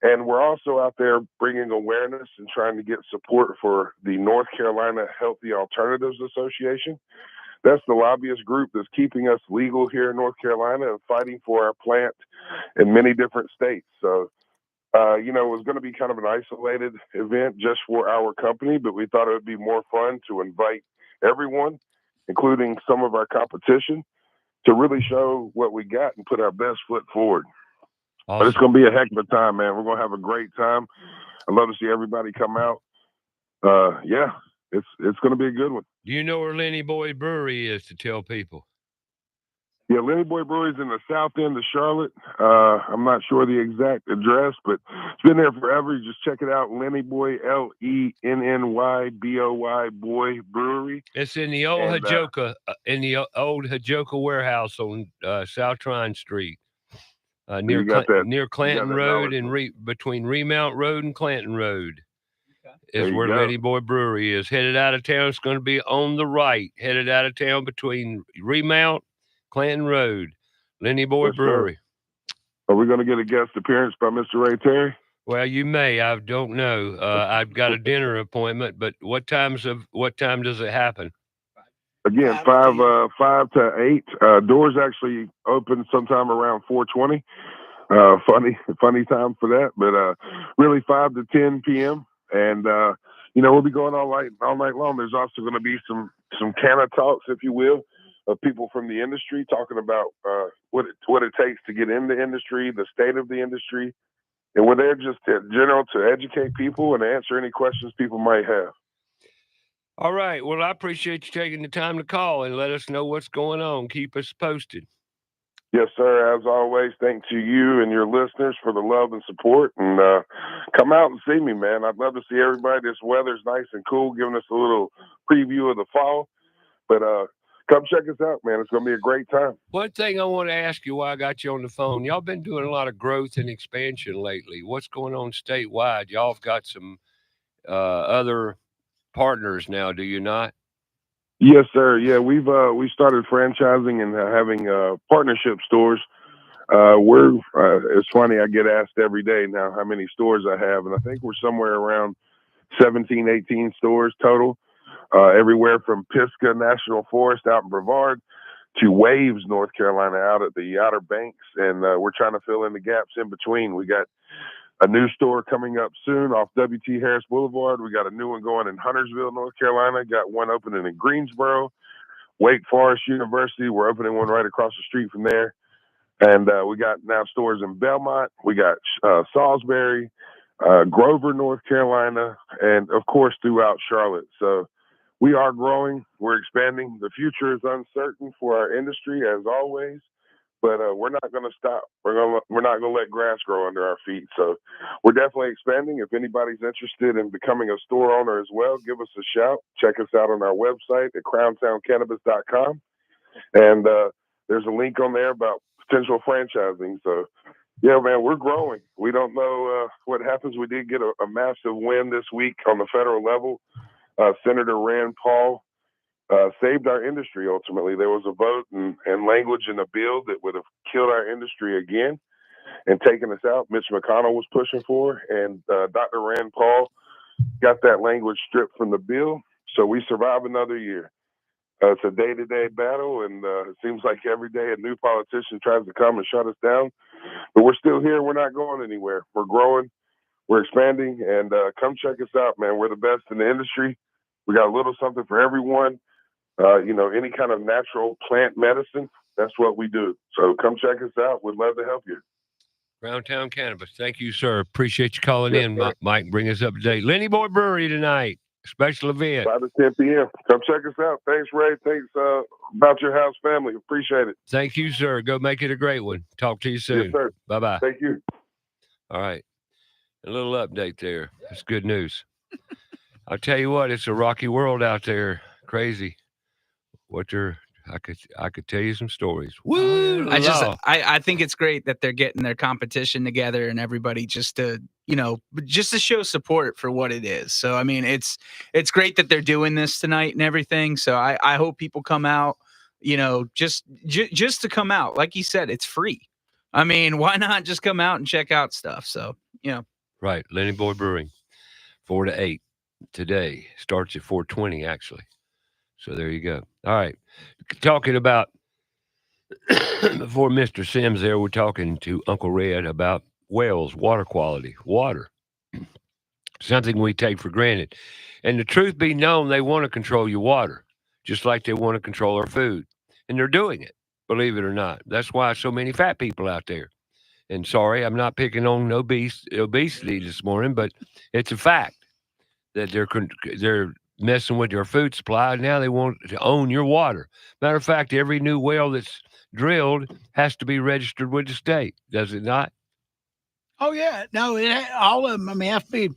And we're also out there bringing awareness and trying to get support for the North Carolina Healthy Alternatives Association. That's the lobbyist group that's keeping us legal here in North Carolina and fighting for our plant in many different states. So, it was going to be kind of an isolated event just for our company, but we thought it would be more fun to invite everyone, including some of our competition, to really show what we got and put our best foot forward. Awesome. But it's going to be a heck of a time, man. We're going to have a great time. I'd love to see everybody come out. It's going to be a good one. Do you know where Lenny Boy Brewery is to tell people? Yeah, Lenny Boy Brewery is in the south end of Charlotte. I'm not sure the exact address, but it's been there forever. You just check it out. Lenny Boy, LENNYBOY Boy Brewery. It's in the old Hajoka warehouse on South Trine Street. Near Clanton Road and between Remount Road and Clanton Road is where Lenny Boy Brewery is. Headed out of town, it's going to be on the right. Headed out of town between Remount, Clanton Road, Lenny Boy Brewery. Sir. Are we going to get a guest appearance by Mr. Ray Terry? Well, you may. I don't know. I've got a dinner appointment, but what time does it happen? Again, 5 to 8. Doors actually open sometime around 4:20. Funny time for that, but really 5 to 10 p.m. And we'll be going all night long. There's also going to be some canna talks, if you will, of people from the industry talking about what it takes to get in the industry, the state of the industry, and we're there just in general to educate people and answer any questions people might have. All right. Well, I appreciate you taking the time to call and let us know what's going on. Keep us posted. Yes, sir. As always, thanks to you and your listeners for the love and support. And come out and see me, man. I'd love to see everybody. This weather's nice and cool, giving us a little preview of the fall. But come check us out, man. It's going to be a great time. One thing I want to ask you while I got you on the phone, y'all been doing a lot of growth and expansion lately. What's going on statewide? Y'all have got some other partners now, do you not? Yes, sir. Yeah, we started franchising and having partnership stores. It's funny, I get asked every day now how many stores I have, and I think we're somewhere around 17, 18 stores total. Everywhere from Pisgah National Forest out in Brevard to Waves, North Carolina, out at the Outer Banks, and we're trying to fill in the gaps in between. We got a new store coming up soon off W.T. Harris Boulevard. We got a new one going in Huntersville, North Carolina. Got one opening in Greensboro. Wake Forest University, we're opening one right across the street from there. And we got now stores in Belmont. We got Salisbury, Grover, North Carolina, and, of course, throughout Charlotte. So we are growing. We're expanding. The future is uncertain for our industry, as always. But we're not going to stop. We're not going to let grass grow under our feet. So we're definitely expanding. If anybody's interested in becoming a store owner as well, give us a shout. Check us out on our website at crowntowncannabis.com. And there's a link on there about potential franchising. So, yeah, man, we're growing. We don't know what happens. We did get a massive win this week on the federal level. Senator Rand Paul saved our industry. Ultimately, there was a vote and language in a bill that would have killed our industry again and taken us out. Mitch McConnell was pushing for, and Dr. Rand Paul got that language stripped from the bill. So we survive another year. It's a day-to-day battle, and it seems like every day a new politician tries to come and shut us down. But we're still here. We're not going anywhere. We're growing. We're expanding, and come check us out, man. We're the best in the industry. We got a little something for everyone. Any kind of natural plant medicine, that's what we do. So come check us out. We'd love to help you. Crowntown Cannabis. Thank you, sir. Appreciate you calling Yes, in, sir. Mike. Bring us up to date. Lenny Boy Brewery tonight. Special event. 5 to 10 p.m. Come check us out. Thanks, Ray. Thanks about your house family. Appreciate it. Thank you, sir. Go make it a great one. Talk to you soon. Yes, sir. Bye-bye. Thank you. All right. A little update there. That's good news. I'll tell you what, it's a rocky world out there. Crazy. I could tell you some stories. Woo! I think it's great that they're getting their competition together and everybody just to show support for what it is. So I mean, it's great that they're doing this tonight and everything. So I hope people come out, just to come out. Like you said, it's free. I mean, why not just come out and check out stuff? So, Right. Lenny Boy Brewing, 4 to 8 today. Starts at 4:20 actually. So there you go. All right. Talking about, before Mr. Sims there, we're talking to Uncle Red about wells, water quality, water. Something we take for granted. And the truth be known, they want to control your water, just like they want to control our food. And they're doing it, believe it or not. That's why so many fat people out there. And sorry, I'm not picking on obesity this morning, but it's a fact that they're messing with your food supply. Now they want to own your water. Matter of fact, every new well that's drilled has to be registered with the state, does it not? Oh, yeah. No, all of them. I mean, have to be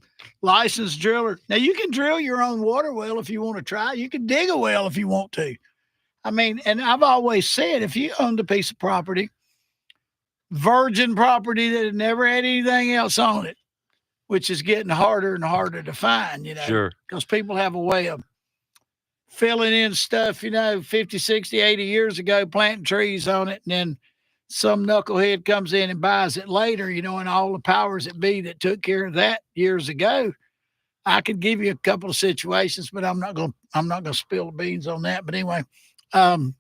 licensed driller. Now, you can drill your own water well if you want to try. You can dig a well if you want to. I mean, and I've always said, if you owned a piece of property, virgin property that had never had anything else on it, which is getting harder and harder to find, Sure. Because people have a way of filling in stuff, 50, 60, 80 years ago, planting trees on it, and then some knucklehead comes in and buys it later, and all the powers that be that took care of that years ago. I could give you a couple of situations, but I'm not gonna spill the beans on that. But anyway, then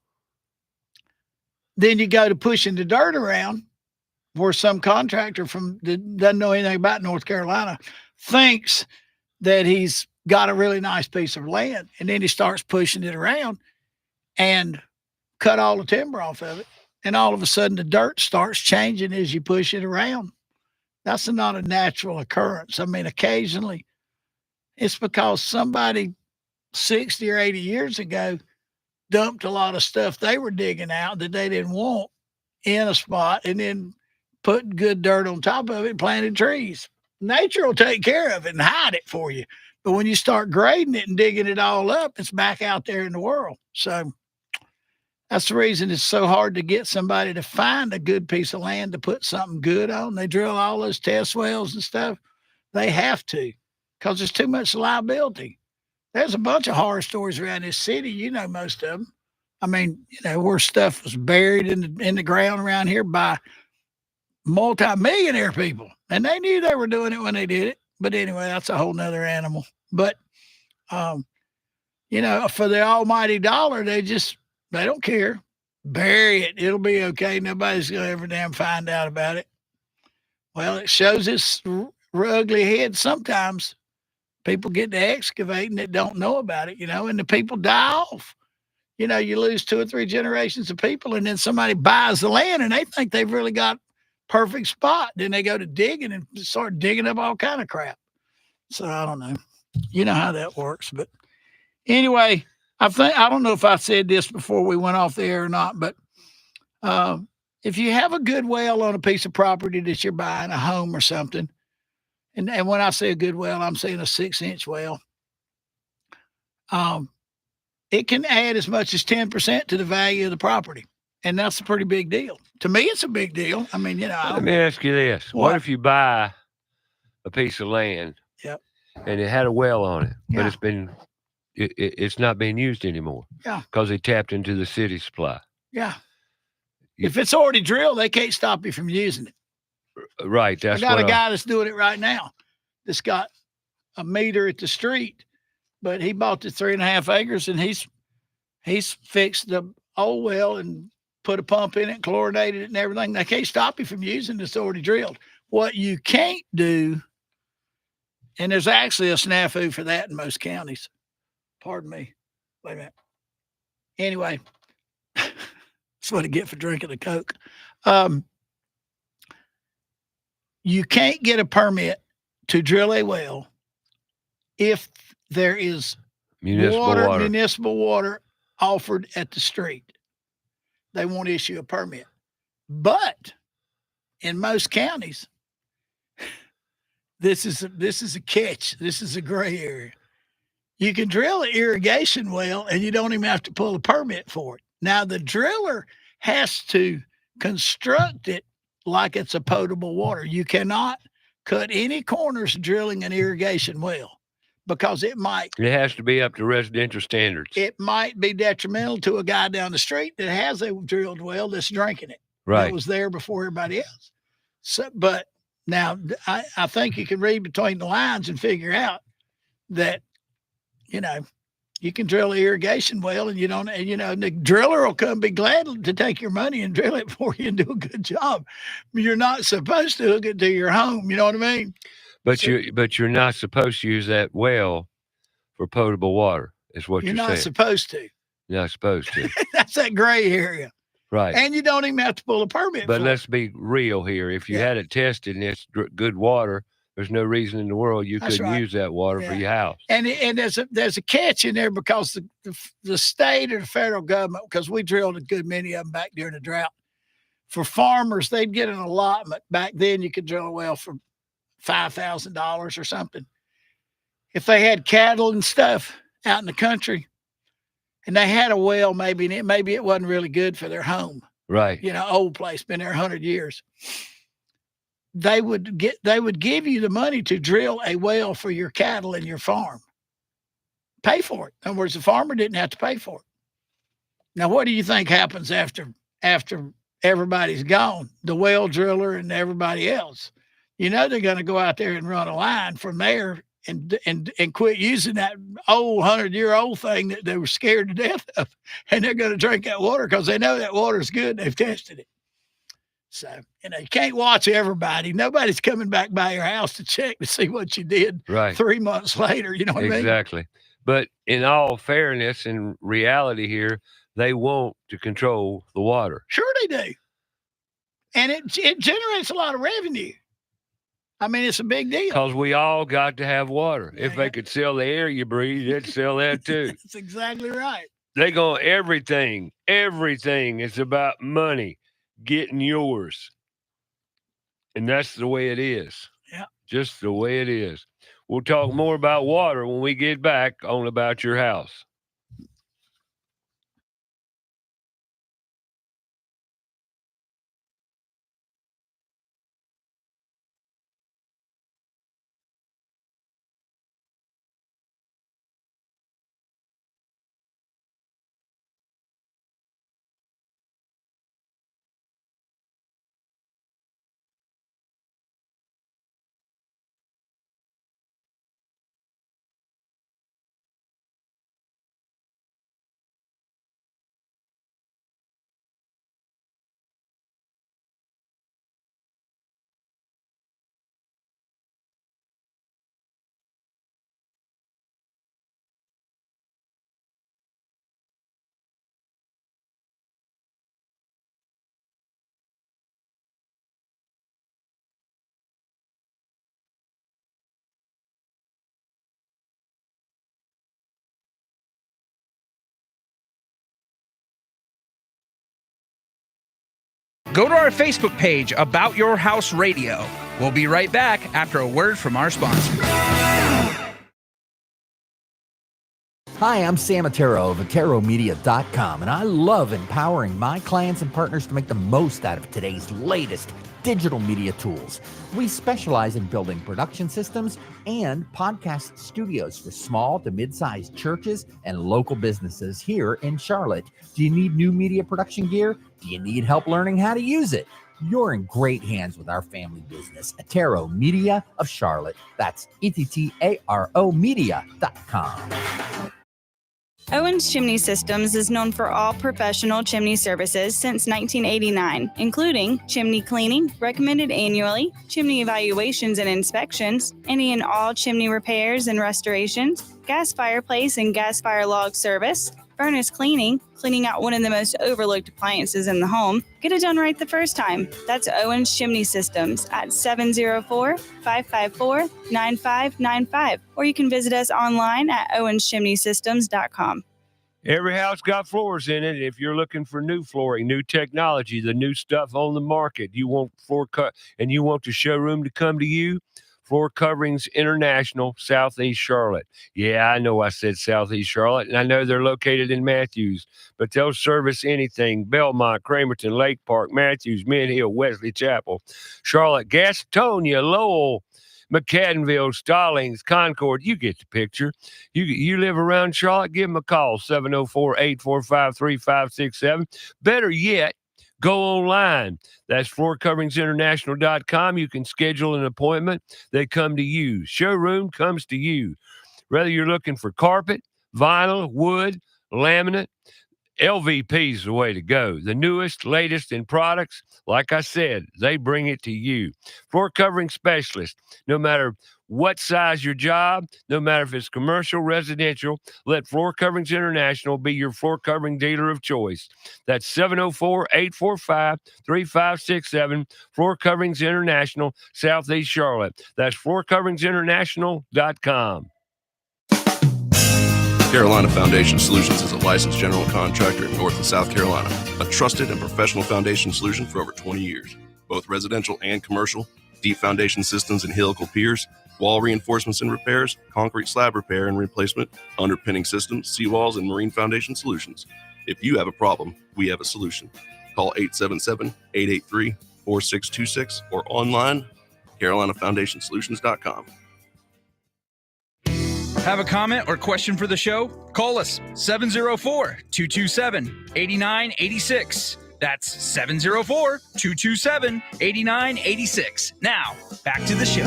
you go to pushing the dirt around, where some contractor that doesn't know anything about North Carolina thinks that he's got a really nice piece of land, and then he starts pushing it around and cut all the timber off of it. And all of a sudden the dirt starts changing as you push it around. That's not a natural occurrence. I mean, occasionally it's because somebody 60 or 80 years ago dumped a lot of stuff they were digging out that they didn't want in a spot, and then put good dirt on top of it and planted trees. Nature will take care of it and hide it for you. But when you start grading it and digging it all up, it's back out there in the world. So that's the reason it's so hard to get somebody to find a good piece of land to put something good on. They drill all those test wells and stuff. They have to, because there's too much liability. There's a bunch of horror stories around this city. You know most of them. I mean, where stuff was buried in the ground around here by multi-millionaire people, and they knew they were doing it when they did it. But anyway, that's a whole nother animal. But for the almighty dollar, they don't care. Bury it. It'll be okay. Nobody's gonna ever damn find out about it. Well, it shows its ugly head sometimes. People get to excavating that don't know about it, and the people die off. You lose 2 or 3 generations of people, and then somebody buys the land and they think they've really got perfect spot. Then they go to digging and start digging up all kind of crap. So I don't know. You know how that works. But anyway, I don't know if I said this before we went off the air or not, but if you have a good well on a piece of property that you're buying, a home or something, and when I say a good well, I'm saying a 6-inch well, it can add as much as 10% to the value of the property. And that's a pretty big deal. To me, it's a big deal. I mean, Let me ask you this. What if you buy a piece of land and it had a well on it, but it's not being used anymore? Yeah. Because they tapped into the city supply. Yeah. If it's already drilled, they can't stop you from using it. Right. I got a guy that's doing it right now. That's got a meter at the street, but he bought the 3.5 acres and he's fixed the old well and put a pump in it, chlorinated it and everything. They can't stop you from using it. It's already drilled. What you can't do, and there's actually a snafu for that in most counties. Pardon me. Wait a minute. Anyway, that's what I get for drinking a Coke. You can't get a permit to drill a well if there is municipal water offered at the street. They won't issue a permit. But in most counties, this is a catch. This is a gray area. You can drill an irrigation well and you don't even have to pull a permit for it. Now, the driller has to construct it like it's a potable water. You cannot cut any corners drilling an irrigation well because it has to be up to residential standards. It might be detrimental to a guy down the street that has a drilled well that's drinking it. Right. That was there before everybody else. So, but now I think you can read between the lines and figure out that, you can drill an irrigation well and the driller will come be glad to take your money and drill it for you and do a good job. You're not supposed to hook it to your home. You know what I mean? But you're not supposed to use that well for potable water, is what you're saying. You're not supposed to. You're not supposed to. That's that gray area. Right. And you don't even have to pull a permit. But let's be real here. If you had it tested and it's good water, there's no reason in the world you couldn't use that water for your house. And there's a catch in there because the state or the federal government, because we drilled a good many of them back during the drought. For farmers, they'd get an allotment. Back then, you could drill a well for $5,000 or something. If they had cattle and stuff out in the country, and they had a well, maybe it wasn't really good for their home. Right. Old place, been there 100 years. They would give you the money to drill a well for your cattle and your farm. Pay for it. In other words, the farmer didn't have to pay for it. Now, what do you think happens after everybody's gone? The well driller and everybody else. They're going to go out there and run a line from there and quit using that old 100-year-old thing that they were scared to death of. And they're going to drink that water because they know that water is good. They've tested it. So, you can't watch everybody. Nobody's coming back by your house to check to see what you did 3 months later. You know what I mean? Exactly. But in all fairness and reality here, they want to control the water. Sure they do. And it generates a lot of revenue. I mean, it's a big deal. Because we all got to have water. If they could sell the air you breathe, they'd sell that too. That's exactly right. They go everything is about money. Getting yours. And that's the way it is. Yeah. Just the way it is. We'll talk more about water when we get back on About Your House. go to our Facebook page, About Your House Radio. We'll be right back after a word from our sponsor. Hi, I'm Sam Otero of AteroMedia.com, and I love empowering my clients and partners to make the most out of today's latest digital media tools. We specialize in building production systems and podcast studios for small to mid-sized churches and local businesses here in Charlotte. Do you need new media production gear? Do you need help learning how to use it? You're in great hands with our family business, Atero Media of Charlotte. That's ETTARO Media.com. Owens Chimney Systems is known for all professional chimney services since 1989, including chimney cleaning, recommended annually, chimney evaluations and inspections, any and all chimney repairs and restorations, gas fireplace and gas fire log service, furnace cleaning, cleaning out one of the most overlooked appliances in the home. Get it done right the first time. That's Owens Chimney Systems at 704-554-9595. Or you can visit us online at owenschimneysystems.com. Every house got floors in it. If you're looking for new flooring, new technology, the new stuff on the market, you want floor cut and you want the showroom to come to you, Floor Coverings International, Southeast Charlotte. Yeah, I know I said Southeast Charlotte, and I know they're located in Matthews, but they'll service anything: Belmont, Cramerton, Lake Park, Matthews, Mint Hill, Wesley Chapel, Charlotte, Gastonia, Lowell, McCaddenville, Stallings, Concord. You get the picture. You live around Charlotte, give them a call, 704-845-3567. Better yet, go online. That's floorcoveringsinternational.com. You can schedule an appointment. They come to you. Showroom comes to you. Whether you're looking for carpet, vinyl, wood, laminate, LVP is the way to go. The newest, latest in products, like I said, they bring it to you. Floor covering specialist, no matter what size your job, no matter if it's commercial, residential, let Floor Coverings International be your floor covering dealer of choice. That's 704-845-3567, Floor Coverings International, Southeast Charlotte. That's floorcoveringsinternational.com. Carolina Foundation Solutions is a licensed general contractor in North and South Carolina, a trusted and professional foundation solution for over 20 years. Both residential and commercial, deep foundation systems and helical piers, wall reinforcements and repairs, concrete slab repair and replacement, underpinning systems, seawalls, and marine foundation solutions. If you have a problem, we have a solution. Call 877-883-4626 or online, CarolinaFoundationSolutions.com. Have a comment or question for the show? Call us 704-227-8986. That's 704-227-8986. Now, back to the show.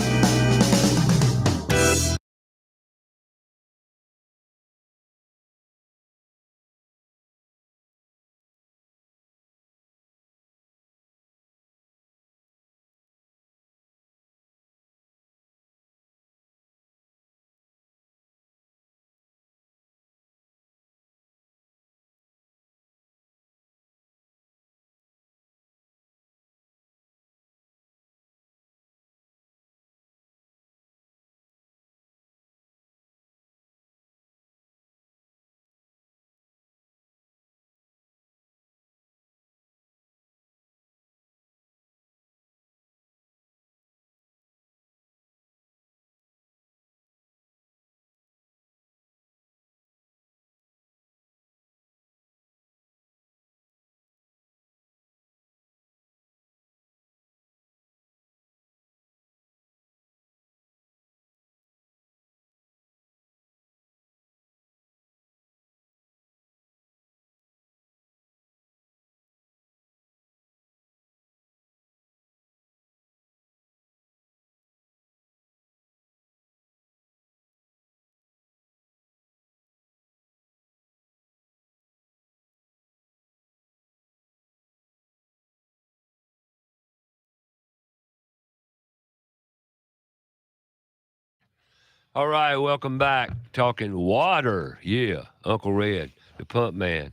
All right, welcome back. Talking water. Yeah, Uncle Red, the pump man.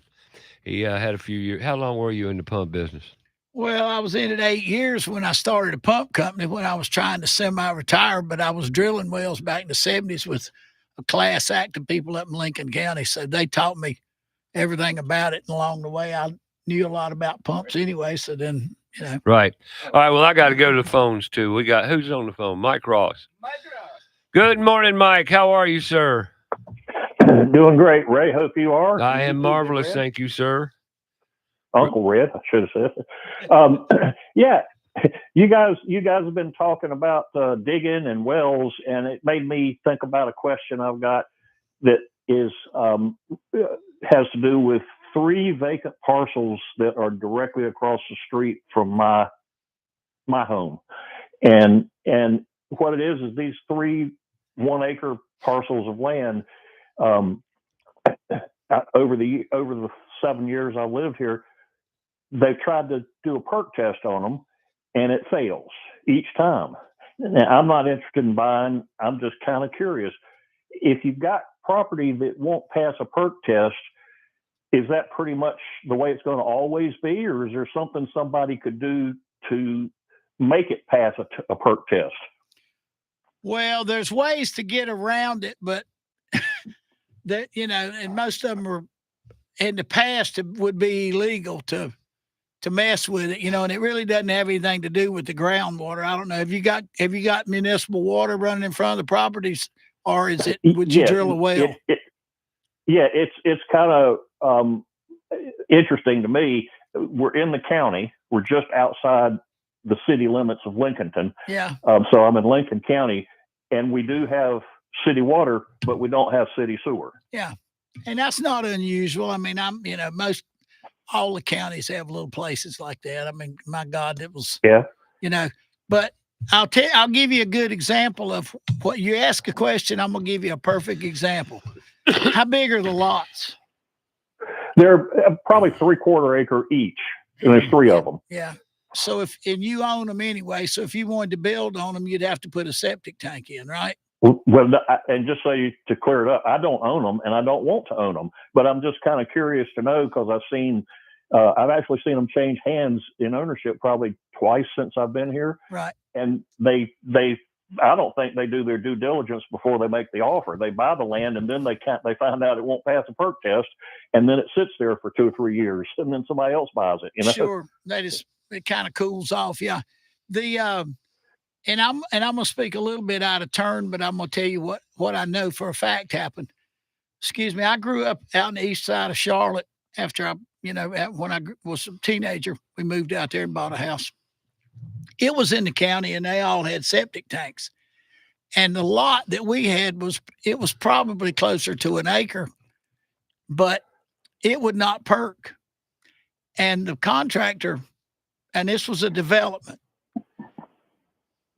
He had a few years. How long were you in the pump business? Well, I was in it 8 years when I started a pump company when I was trying to semi-retire, but I was drilling wells back in the 70s with a class act of people up in Lincoln County. So they taught me everything about it. And along the way, I knew a lot about pumps anyway. So then, you know. Right. All right. Well, I got to go to the phones too. We got who's on the phone? Mike Ross. Good morning, Mike. How are you, sir? Doing great, Ray. Hope you are. I am marvelous. Thank you, sir. Uncle Red, I should have said. Yeah, you guys have been talking about digging and wells, and it made me think about a question I've got that is has to do with 3 vacant parcels that are directly across the street from my home, and what it is these 3 1-acre parcels of land. Over the 7 years I lived here, they've tried to do a perk test on them, and it fails each time. Now, I'm not interested in buying. I'm just kind of curious. If you've got property that won't pass a perk test, is that pretty much the way it's going to always be, or is there something somebody could do to make it pass a perk test? Well, there's ways to get around it, but that, you know, and most of them are in the past, it would be illegal to mess with it, you know, and it really doesn't have anything to do with the groundwater. I don't know. Have you got municipal water running in front of the properties, or is it, would you drill a well? It's kind of interesting to me. We're in the county. We're just outside the city limits of Lincolnton. Yeah. So I'm in Lincoln County, and we do have city water, but we don't have city sewer. Yeah. And that's not unusual. I mean, all the counties have little places like that. I mean, my God, it was, you know, but I'll give you a good example of what you ask a question. I'm going to give you a perfect example. How big are the lots? They're probably 3/4 acre each, and there's 3 of them. Yeah. So and you own them anyway. So if you wanted to build on them, you'd have to put a septic tank in, right? Well, and just to clear it up, I don't own them, and I don't want to own them. But I'm just kind of curious to know, because I've actually seen them change hands in ownership probably twice since I've been here. Right. And I don't think they do their due diligence before they make the offer. They buy the land, and then they find out it won't pass a perk test, and then it sits there for 2 or 3 years, and then somebody else buys it. You know? Sure. It kind of cools off. Yeah. And I'm gonna speak a little bit out of turn, but I'm gonna tell you what I know for a fact happened. Excuse me. I grew up out in the east side of Charlotte. After when I was a teenager, we moved out there and bought a house. It was in the county, and they all had septic tanks. And the lot that we had was probably closer to 1 acre, but it would not perk. And the contractor, and this was a development,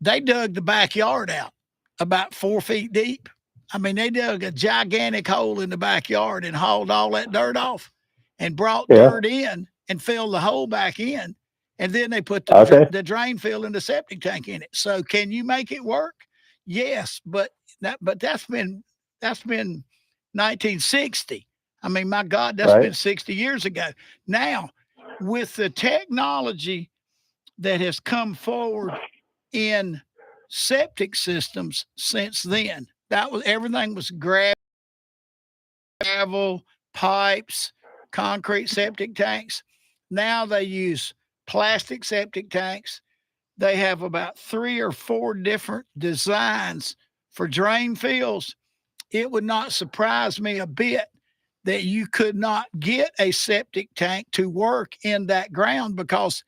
they dug the backyard out about 4 feet deep. I mean, they dug a gigantic hole in the backyard and hauled all that dirt off and brought dirt in and filled the hole back in. And then they put the drain field and the septic tank in it. So can you make it work? Yes, but that's been 1960. I mean, my God, that's been 60 years ago. Now, with the technology that has come forward in septic systems since then, everything was gravel, pipes, concrete septic tanks. Now they use plastic septic tanks. They have about 3 or 4 different designs for drain fields. It would not surprise me a bit that you could not get a septic tank to work in that ground, because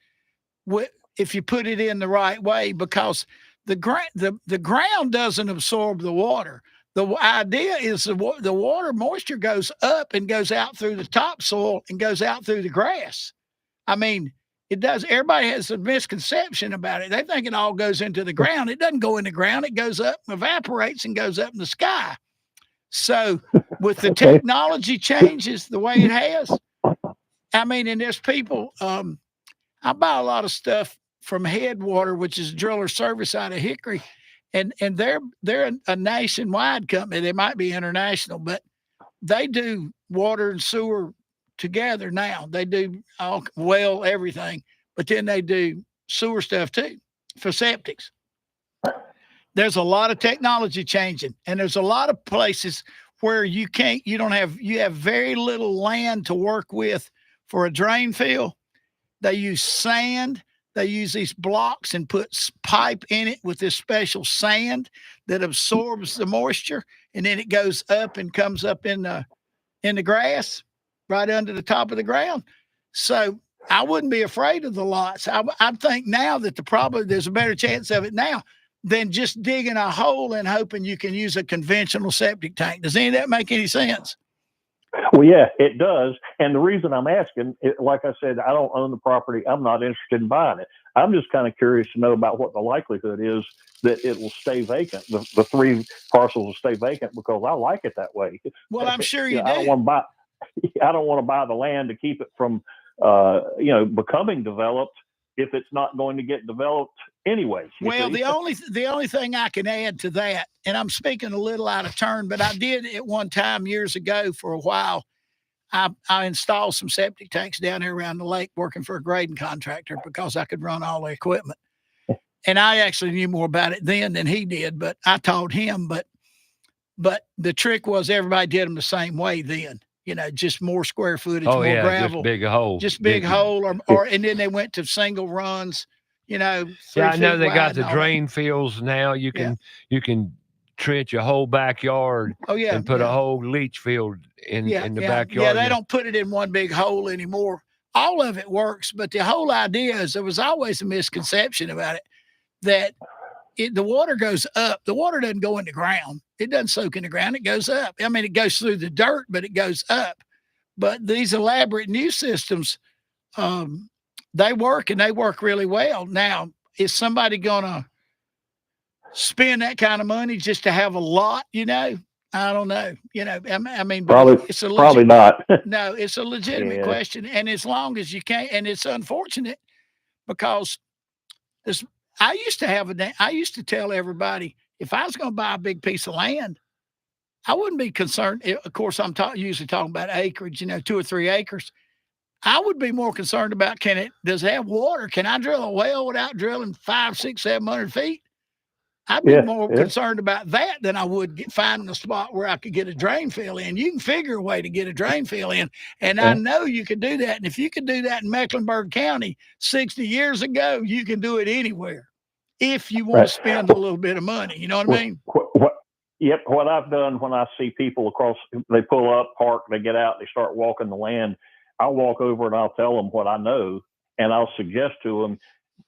if you put it in the right way, because the ground doesn't absorb the water. The idea is the water moisture goes up and goes out through the topsoil and goes out through the grass. I mean, it does. Everybody has a misconception about it. They think it all goes into the ground. It doesn't go in the ground. It goes up, evaporates, and goes up in the sky. So with the technology changes the way it has, I mean, and there's people, I buy a lot of stuff from Headwater, which is driller service out of Hickory. And they're a nationwide company. They might be international, but they do water and sewer together now. They do everything, but then they do sewer stuff too for septics. There's a lot of technology changing, and there's a lot of places where you have very little land to work with for a drain field. They use sand. They use these blocks and put pipe in it with this special sand that absorbs the moisture, and then it goes up and comes up in the grass right under the top of the ground. So I wouldn't be afraid of the lots. I think now that there's a better chance of it now than just digging a hole and hoping you can use a conventional septic tank. Does any of that make any sense? Well, yeah, it does. And the reason I'm asking, like I said, I don't own the property. I'm not interested in buying it. I'm just kind of curious to know about what the likelihood is that it will stay vacant. The 3 parcels will stay vacant because I like it that way. Well, I'm sure you do. I don't want to buy the land to keep it from, becoming developed if it's not going to get developed anyways. Well, the only thing I can add to that, and I'm speaking a little out of turn, but I did at one time years ago for a while. I installed some septic tanks down here around the lake working for a grading contractor because I could run all the equipment. And I actually knew more about it then than he did, but I taught him. But the trick was everybody did them the same way then. Just more square footage, more gravel, just big hole, and then they went to single runs. 3 I know they got feet the wide drain fields now. You can trench a whole backyard. And put a whole leach field in the backyard. Yeah, they don't put it in one big hole anymore. All of it works, but the whole idea is there was always a misconception about it that the water goes up. The water doesn't go in the ground. It doesn't soak in the ground. It goes up. I mean, it goes through the dirt, but it goes up. But these elaborate new systems, they work, and they work really well. Now, is somebody going to spend that kind of money just to have a lot? I don't know. I mean, probably not. No, it's a legitimate question. And as long as you can't, and it's unfortunate because I used to tell everybody, if I was going to buy a big piece of land, I wouldn't be concerned. Of course, I'm usually talking about acreage, 2 or 3 acres. I would be more concerned about, does it have water? Can I drill a well without drilling 500, 600, 700 feet? I'd be more concerned about that than I would finding a spot where I could get a drain field in. You can figure a way to get a drain field in. And I know you can do that. And if you could do that in Mecklenburg County 60 years ago, you can do it anywhere if you want to spend a little bit of money. You know what I mean? What I've done when I see people they pull up, park, they get out, they start walking the land, I'll walk over and I'll tell them what I know. And I'll suggest to them,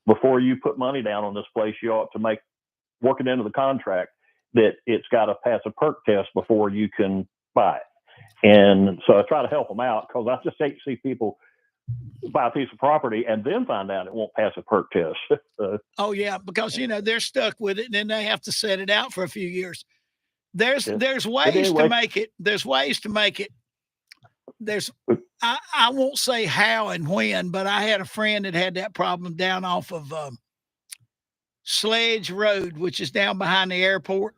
before you put money down on this place, you ought to work it into the contract that it's got to pass a perk test before you can buy it. And so I try to help them out because I just hate to see people buy a piece of property and then find out it won't pass a perk test. Oh yeah, because they're stuck with it, and then they have to set it out for a few years. There's ways to make it. There's ways to make it. I won't say how and when, but I had a friend that had that problem down off of Sledge Road, which is down behind the airport.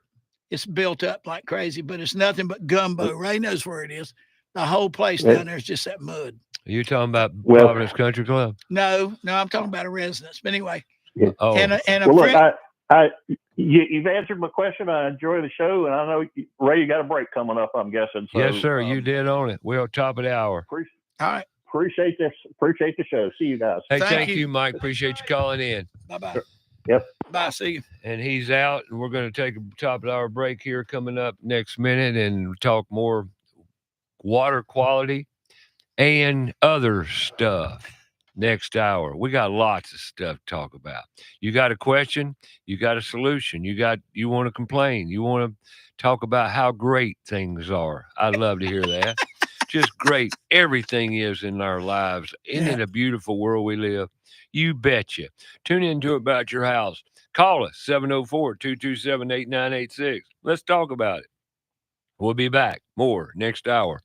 It's built up like crazy, but it's nothing but gumbo. Ray knows where it is. The whole place down there is just that mud. Are you talking about Providence Country Club? No, I'm talking about a residence. But anyway, you've answered my question. I enjoy the show, and I know Ray, you got a break coming up, I'm guessing. So, yes, sir. You did on it. We're on top of the hour. All right. Appreciate this. Appreciate the show. See you guys. Hey, thank you, Mike. Appreciate you calling in. Bye-bye. Sure. Yep. Bye. See you. And he's out, and we're going to take a top of the hour break here coming up next minute and talk more water quality and other stuff next hour. We got lots of stuff to talk about. You got a question, you got a solution, you want to complain, you want to talk about how great things are. I'd love to hear that. Just great. Everything is in our lives. Isn't it a beautiful world we live? You betcha. Tune into About Your House. Call us, 704-227-8986. Let's talk about it. We'll be back. More next hour.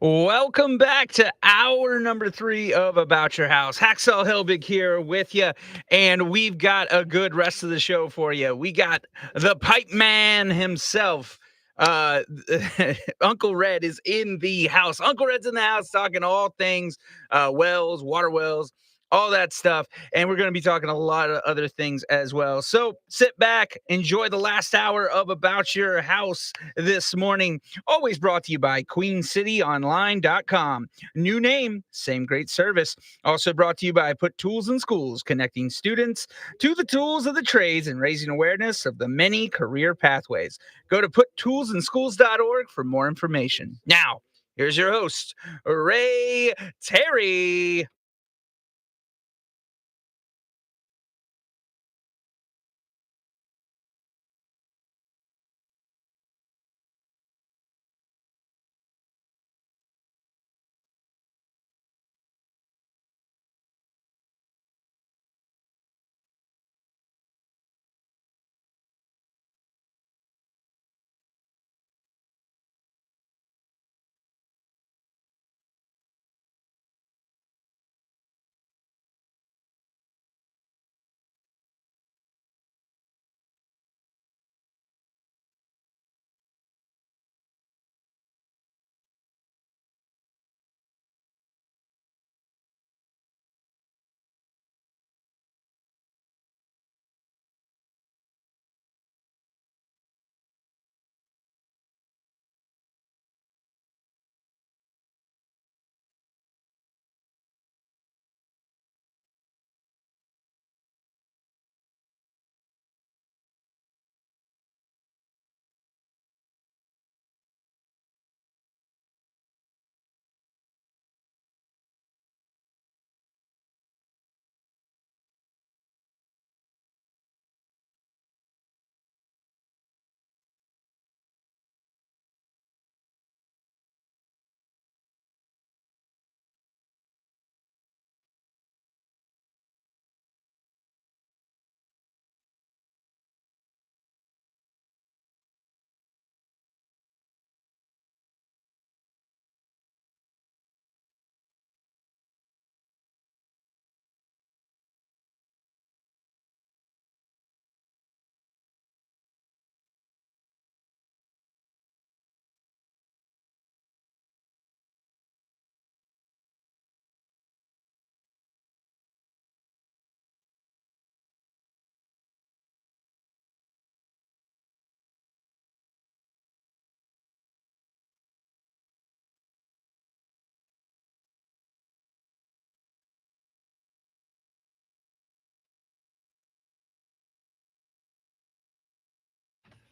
Welcome back to hour number 3 of About Your House. Hacksaw Helbig here with you, and we've got a good rest of the show for you. We got the pipe man himself. Uncle Red is in the house. Uncle Red's in the house talking all things wells, water wells, all that stuff. And we're going to be talking a lot of other things as well. So sit back, enjoy the last hour of About Your House this morning. Always brought to you by QueenCityOnline.com. New name, same great service. Also brought to you by Put Tools in Schools, connecting students to the tools of the trades and raising awareness of the many career pathways. Go to PutToolsInSchools.org for more information. Now, here's your host, Ray Terry.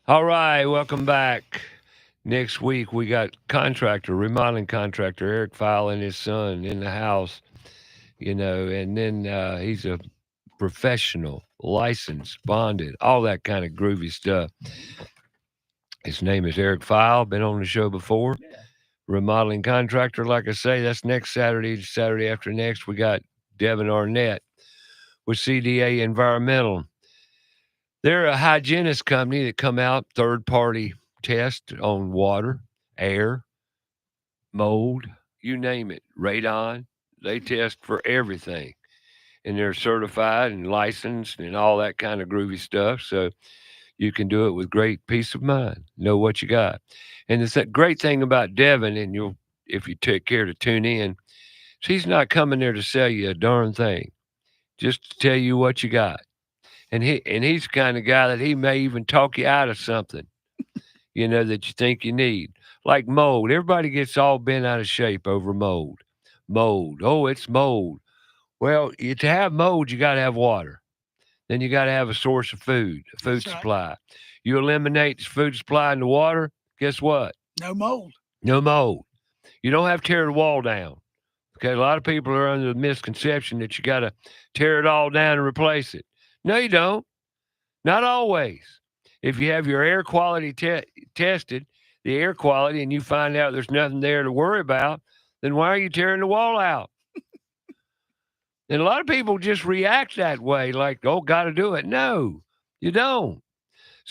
All right, welcome back. Next week, we got remodeling contractor, Eric File and his son in the house, and then he's a professional, licensed, bonded, all that kind of groovy stuff. His name is Eric File, been on the show before. Yeah. Remodeling contractor, like I say, that's next Saturday after next. We got Devin Arnett with CDA Environmental. They're a hygienist company that come out, third-party test on water, air, mold, you name it, radon. They test for everything. And they're certified and licensed and all that kind of groovy stuff. So you can do it with great peace of mind, know what you got. And it's that great thing about Devin, and if you take care to tune in, he's not coming there to sell you a darn thing, just to tell you what you got. And he's the kind of guy that he may even talk you out of something, that you think you need. Like mold. Everybody gets all bent out of shape over mold. Mold. Oh, it's mold. Well, to have mold, you got to have water. Then you got to have a source of food, a food supply. You eliminate the food supply and the water, guess what? No mold. No mold. You don't have to tear the wall down. Okay, a lot of people are under the misconception that you got to tear it all down and replace it. No, you don't. Not always. If you have your air quality tested, the air quality, and you find out there's nothing there to worry about, then why are you tearing the wall out? And a lot of people just react that way, like, oh, got to do it. No, you don't.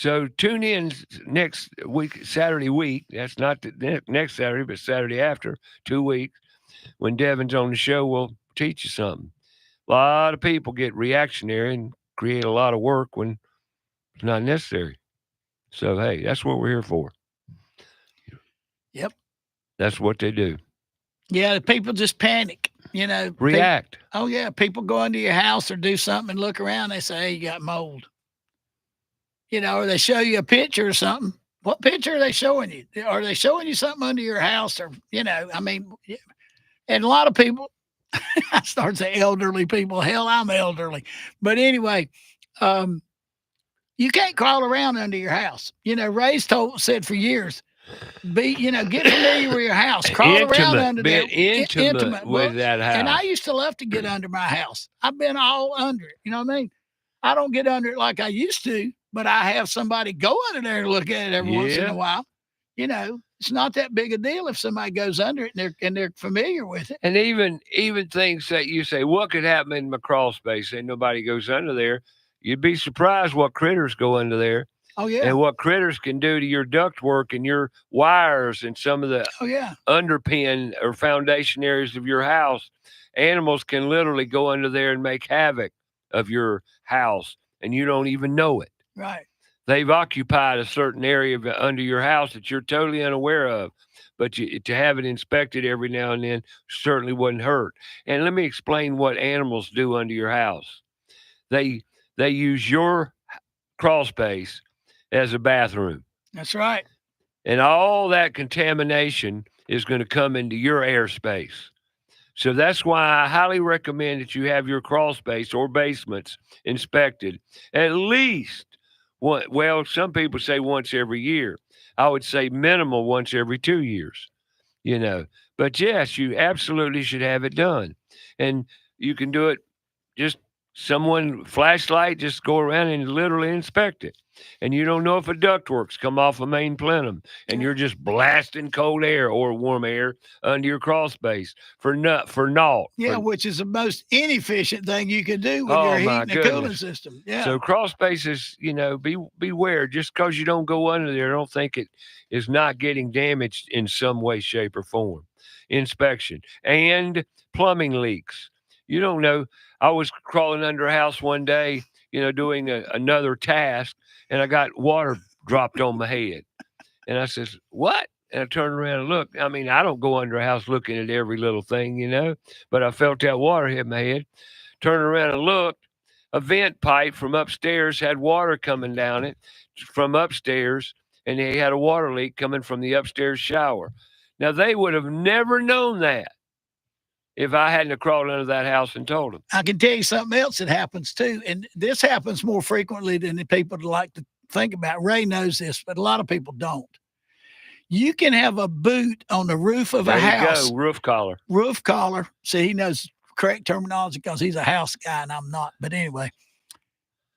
So tune in next week, Saturday week. That's not the next Saturday, but Saturday after, 2 weeks. When Devin's on the show, we'll teach you something. A lot of people get reactionary and create a lot of work when it's not necessary. So, hey, that's what we're here for. Yep. That's what they do. Yeah, the people just panic, React. Oh, yeah. People go into your house or do something and look around. They say, hey, you got mold. Or they show you a picture or something. What picture are they showing you? Are they showing you something under your house? Or, and a lot of people, I start saying elderly people. Hell, I'm elderly. But anyway, you can't crawl around under your house. Ray's said for years, get familiar with your house. Crawl around under there. Intimate with that house. And I used to love to get under my house. I've been all under it. You know what I mean? I don't get under it like I used to, but I have somebody go under there and look at it every once in a while. It's not that big a deal if somebody goes under it and they're familiar with it. And even things that you say, what could happen in my crawl space? And nobody goes under there. You'd be surprised what critters go under there. Oh, yeah. And what critters can do to your ductwork and your wires and some of the underpin or foundation areas of your house. Animals can literally go under there and make havoc of your house, and you don't even know it. Right. They've occupied a certain area under your house that you're totally unaware of, but to have it inspected every now and then certainly wouldn't hurt. And let me explain what animals do under your house. They use your crawl space as a bathroom. That's right. And all that contamination is going to come into your airspace. So that's why I highly recommend that you have your crawl space or basements inspected at least some people say once every year. I would say minimal once every 2 years, But yes, you absolutely should have it done. And you can do it just flashlight, just go around and literally inspect it. And you don't know if a ductwork's come off a main plenum and you're just blasting cold air or warm air under your crawl spaise for naught. Yeah, which is the most inefficient thing you can do with your heating and cooling system. Yeah. So crawl spaces, beware. Just because you don't go under there, don't think it is not getting damaged in some way, shape, or form. Inspection and plumbing leaks. You don't know. I was crawling under a house one day, doing another task, and I got water dropped on my head. And I says, what? And I turned around and looked. I mean, I don't go under a house looking at every little thing, but I felt that water hit my head. Turned around and looked. A vent pipe from upstairs had water coming down it from upstairs, and they had a water leak coming from the upstairs shower. Now, they would have never known that if I hadn't crawled under that house and told them. I can tell you something else that happens too. And this happens more frequently than the people like to think about. Ray knows this, but a lot of people don't. You can have a boot on the roof of a house. Roof collar. Roof collar. See, he knows correct terminology because he's a house guy and I'm not. But anyway,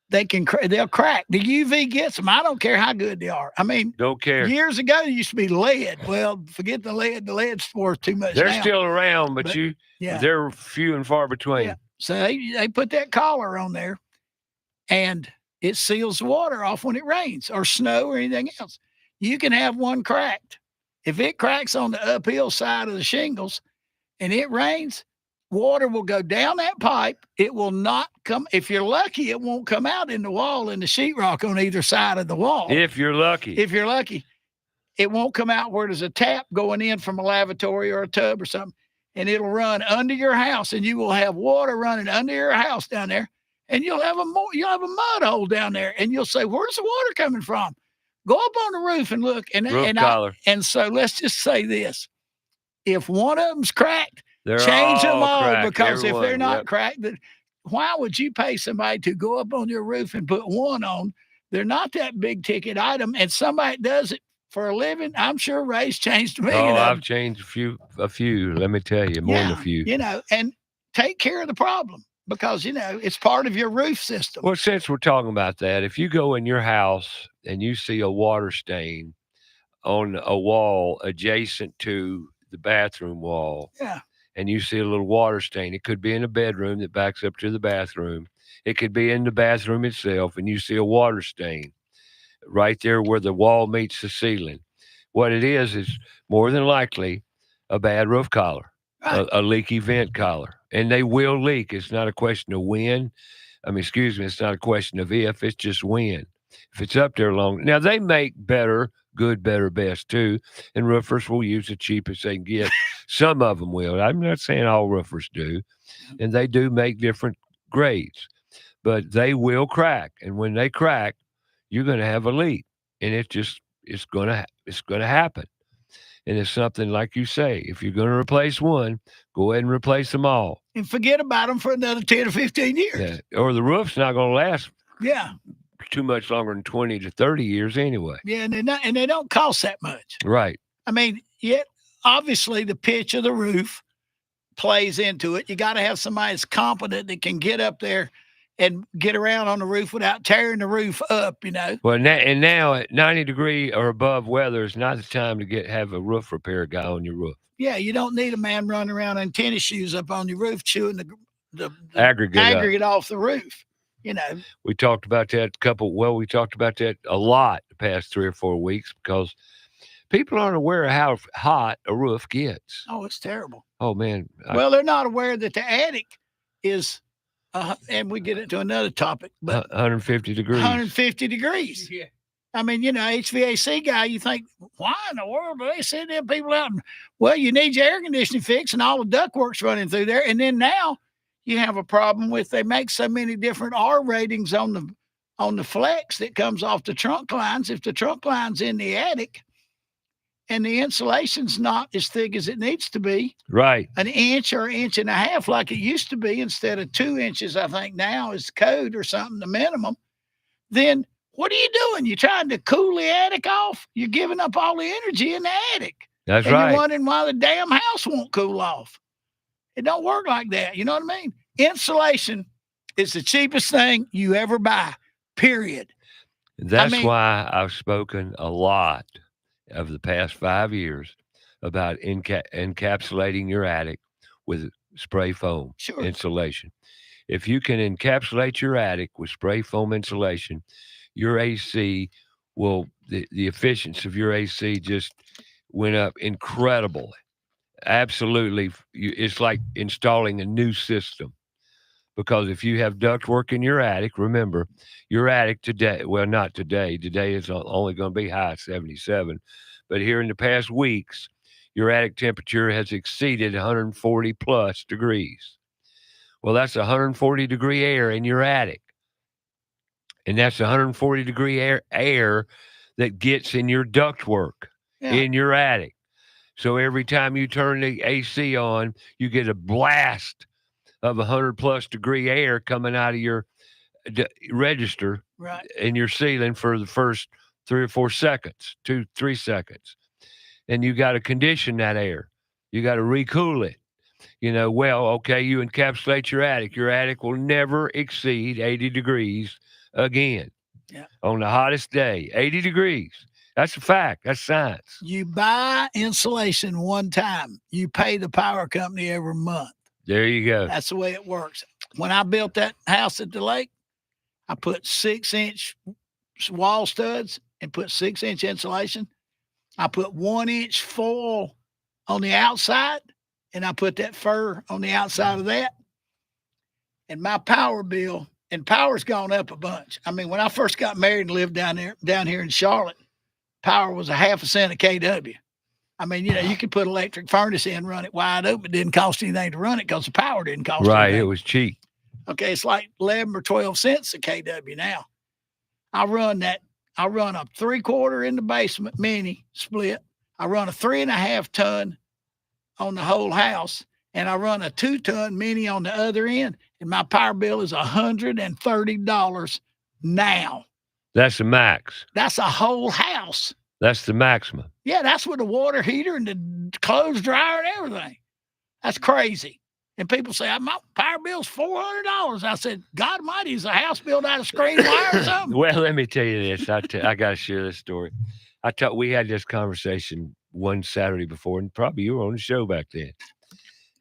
they'll crack. The UV gets them. I don't care how good they are. I mean, don't care. Years ago, it used to be lead. Well, forget the lead. The lead's worth too much. They're now. still around, but they're few and far between. Yeah. So they put that collar on there, and it seals water off when it rains or snow or anything else. You can have one cracked. If it cracks on the uphill side of the shingles and it rains, water will go down that pipe. It will not come. If you're lucky, it won't come out in the wall in the sheetrock on either side of the wall. If you're lucky. It won't come out where there's a tap going in from a lavatory or a tub or something, and it'll run under your house, and you will have water running under your house down there, and you'll have a mud hole down there, and you'll say, "Where's the water coming from?" Go up on the roof and look. And so let's just say this: if one of them's cracked, change them all, because if they're not cracked, why would you pay somebody to go up on your roof and put one on? They're not that big ticket item, and somebody does it for a living. I'm sure Ray's changed a million. I've changed a few. Let me tell you, more than a few. And take care of the problem because it's part of your roof system. Well, since we're talking about that, if you go in your house and you see a water stain on a wall adjacent to the bathroom wall, and you see a little water stain, it could be in a bedroom that backs up to the bathroom. It could be in the bathroom itself, and you see a water stain. right there where the wall meets the ceiling. What it is more than likely a bad roof collar, Right. a leaky vent collar, and they will leak. It's not a question of when. It's not a question of if, it's just when. If it's up there long. Now, they make better, good, better, best too, and roofers will use the cheapest they can get. Some of them will. I'm not saying all roofers do, and they do make different grades, but they will crack. And when they crack, you're going to have a leak, and it's going to happen. And it's something like you say, if you're going to replace one, go ahead and replace them all. And forget about them for another 10 or 15 years. Yeah. Or the roof's not going to last Yeah. too much longer than 20 to 30 years anyway. Yeah, and they don't cost that much. Right. I mean, yet obviously the pitch of the roof plays into it. You got to have somebody that's competent that can get up there and get around on the roof without tearing the roof up, you know. Well, now at 90-degree or above weather is not the time to have a roof repair guy on your roof. Yeah, you don't need a man running around in tennis shoes up on your roof chewing the aggregate off the roof, you know. We talked about that we talked about that a lot the past 3 or 4 weeks because people aren't aware of how hot a roof gets. Oh, it's terrible. Oh, man. Well, they're not aware that the attic is and we get into another topic, but 150 degrees. 150 degrees. Yeah. I mean, you know, HVAC guy, you think, why in the world do they send them people out? Well, you need your air conditioning fixed and all the ductwork's running through there. And then now you have a problem with they make so many different R ratings on the flex that comes off the trunk lines. If the trunk line's in the attic and the insulation's not as thick as it needs to be, right, an inch or an inch and a half like it used to be instead of 2 inches, I think now is code or something, the minimum, then what are you doing? You're trying to cool the attic off? You're giving up all the energy in the attic. That's and right. You're wondering why the damn house won't cool off. It don't work like that. You know what I mean? Insulation is the cheapest thing you ever buy, period. That's why I've spoken a lot of the past 5 years about encapsulating your attic with spray foam insulation. If you can encapsulate your attic with spray foam insulation, your AC the efficiency of your AC just went up incredibly. Absolutely. It's like installing a new system. Because if you have ductwork in your attic, remember, your attic today, well, not today. Today is only going to be high 77. But here in the past weeks, your attic temperature has exceeded 140 plus degrees. Well, that's 140 degree air in your attic. And that's 140 degree air that gets in your ductwork in your attic. So every time you turn the AC on, you get a blast of 100 plus degree air coming out of your register in your ceiling for the first 3 or 4 seconds, 2-3 seconds. And you got to condition that air. You got to recool it. You know, you encapsulate your attic. Your attic will never exceed 80 degrees again. Yeah. On the hottest day, 80 degrees. That's a fact. That's science. You buy insulation one time. You pay the power company every month. There you go. That's the way it works. When I built that house at the lake, I put 6-inch wall studs and put 6-inch insulation. I put 1-inch foil on the outside, and I put that fur on the outside of that. And my power bill, and power's gone up a bunch. I mean, when I first got married and lived down here in Charlotte, power was a half a cent a kW. I mean, you know, you could put electric furnace in, run it wide open. It didn't cost anything to run it because the power didn't cost anything. Right, it was cheap. Okay, it's like 11 or 12 cents a kW now. I run a 3/4 in the basement mini split. I run a 3.5 ton on the whole house, and I run a 2-ton mini on the other end. And my power bill is $130 now. That's the max. That's a whole house. That's the maximum. Yeah, that's with the water heater and the clothes dryer and everything. That's crazy. And people say, my power bill's $400. I said, God almighty, is a house built out of screen wire or something? Well, let me tell you this. I got to share this story. We had this conversation one Saturday before, and probably you were on the show back then.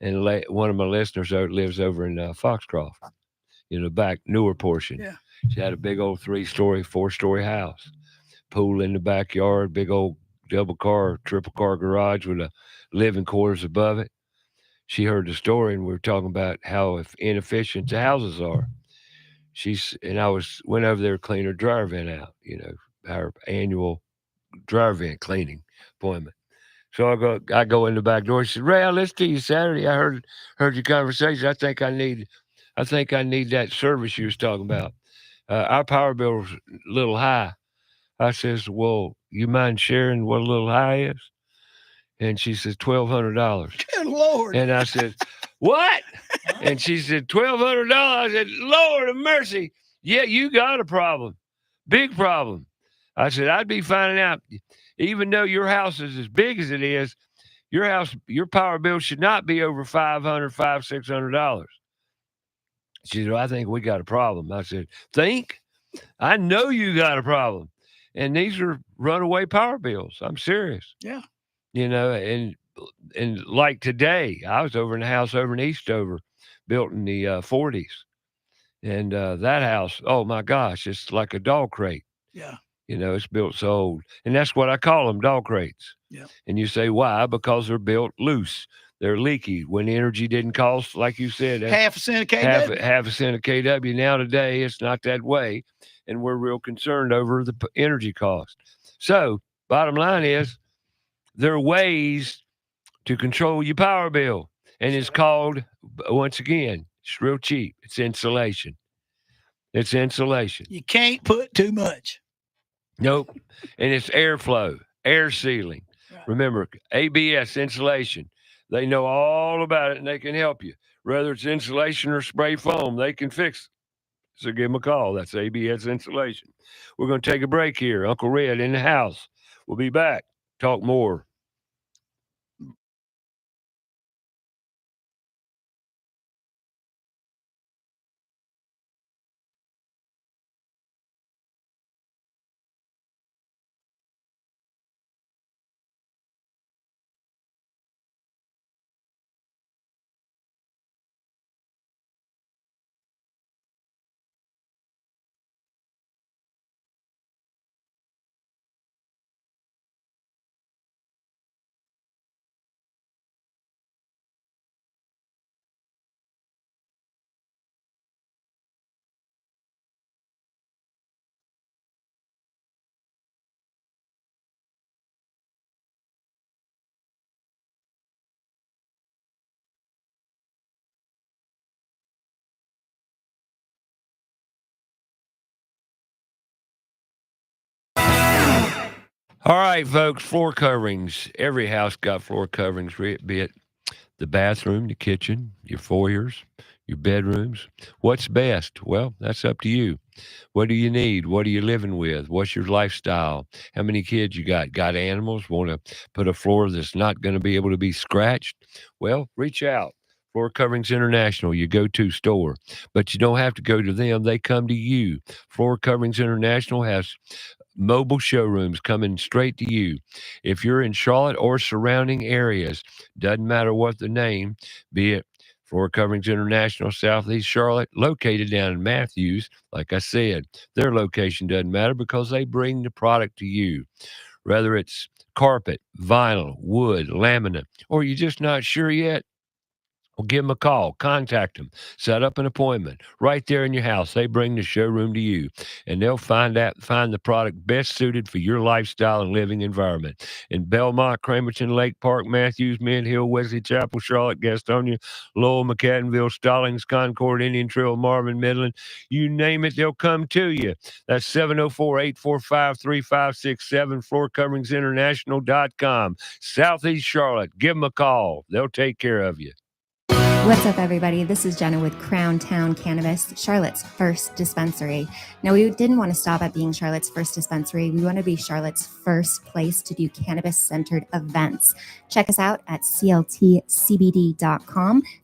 And one of my listeners lives over in Foxcroft, in the back newer portion. Yeah. She had a big old 3-story, 4-story house. pool in the backyard, big old double car, triple car garage with a living quarters above it. She heard the story, and we were talking about how inefficient the houses are. I went over there to clean her dryer vent out, our annual dryer vent cleaning appointment. So I go in the back door. She said, "Ray, I'll listen to you Saturday. I heard your conversation. I think I need that service you was talking about. Our power bill's a little high." I says, "Well, you mind sharing what a little high is?" And she says, $1,200. Good Lord. And I said, "What?" And she said, $1,200. I said, "Lord of mercy. Yeah, you got a problem. Big problem." I said, "I'd be finding out, even though your house is as big as it is, your power bill should not be over $600. She said, "I think we got a problem." I said, "Think? I know you got a problem. And these are runaway power bills. I'm serious." Yeah. And like today, I was over in a house over in Eastover, built in the 40s. And that house, oh my gosh, it's like a dog crate. Yeah. It's built so old. And that's what I call them, dog crates. Yeah. And you say, why? Because they're built loose. They're leaky. When energy didn't cost, like you said, half a cent a kW. Half a cent a kW. Now today, it's not that way. And we're real concerned over the energy cost. So bottom line is, there are ways to control your power bill. And it's called, once again, it's real cheap. It's insulation. It's insulation. You can't put too much. Nope. And it's airflow, air sealing. Right. Remember, ABS insulation. They know all about it, and they can help you. Whether it's insulation or spray foam, they can fix it. So give them a call. That's ABS insulation. We're going to take a break here. Uncle Red in the house. We'll be back. Talk more. All right, folks, floor coverings. Every house got floor coverings, be it the bathroom, the kitchen, your foyers, your bedrooms. What's best? Well, that's up to you. What do you need? What are you living with? What's your lifestyle? How many kids you got? Got animals? Want to put a floor that's not going to be able to be scratched? Well, reach out. Floor Coverings International, your go-to store. But you don't have to go to them. They come to you. Floor Coverings International has mobile showrooms coming straight to you. If you're in Charlotte or surrounding areas, doesn't matter what the name, be it Floor Coverings International, Southeast Charlotte, located down in Matthews. Like I said, their location doesn't matter because they bring the product to you. Whether it's carpet, vinyl, wood, laminate, or you're just not sure yet, well, give them a call, contact them, set up an appointment right there in your house. They bring the showroom to you, and they'll find the product best suited for your lifestyle and living environment. In Belmont, Cramerton, Lake Park, Matthews, Mint Hill, Wesley Chapel, Charlotte, Gastonia, Lowell, McAdenville, Stallings, Concord, Indian Trail, Marvin, Midland, you name it, they'll come to you. That's 704-845-3567, floorcoveringsinternational.com. Southeast Charlotte, give them a call. They'll take care of you. What's up, everybody? This is Jenna with Crown Town Cannabis, Charlotte's first dispensary. Now, we didn't want to stop at being Charlotte's first dispensary. We want to be Charlotte's first place to do cannabis-centered events. Check us out at cltcbd.com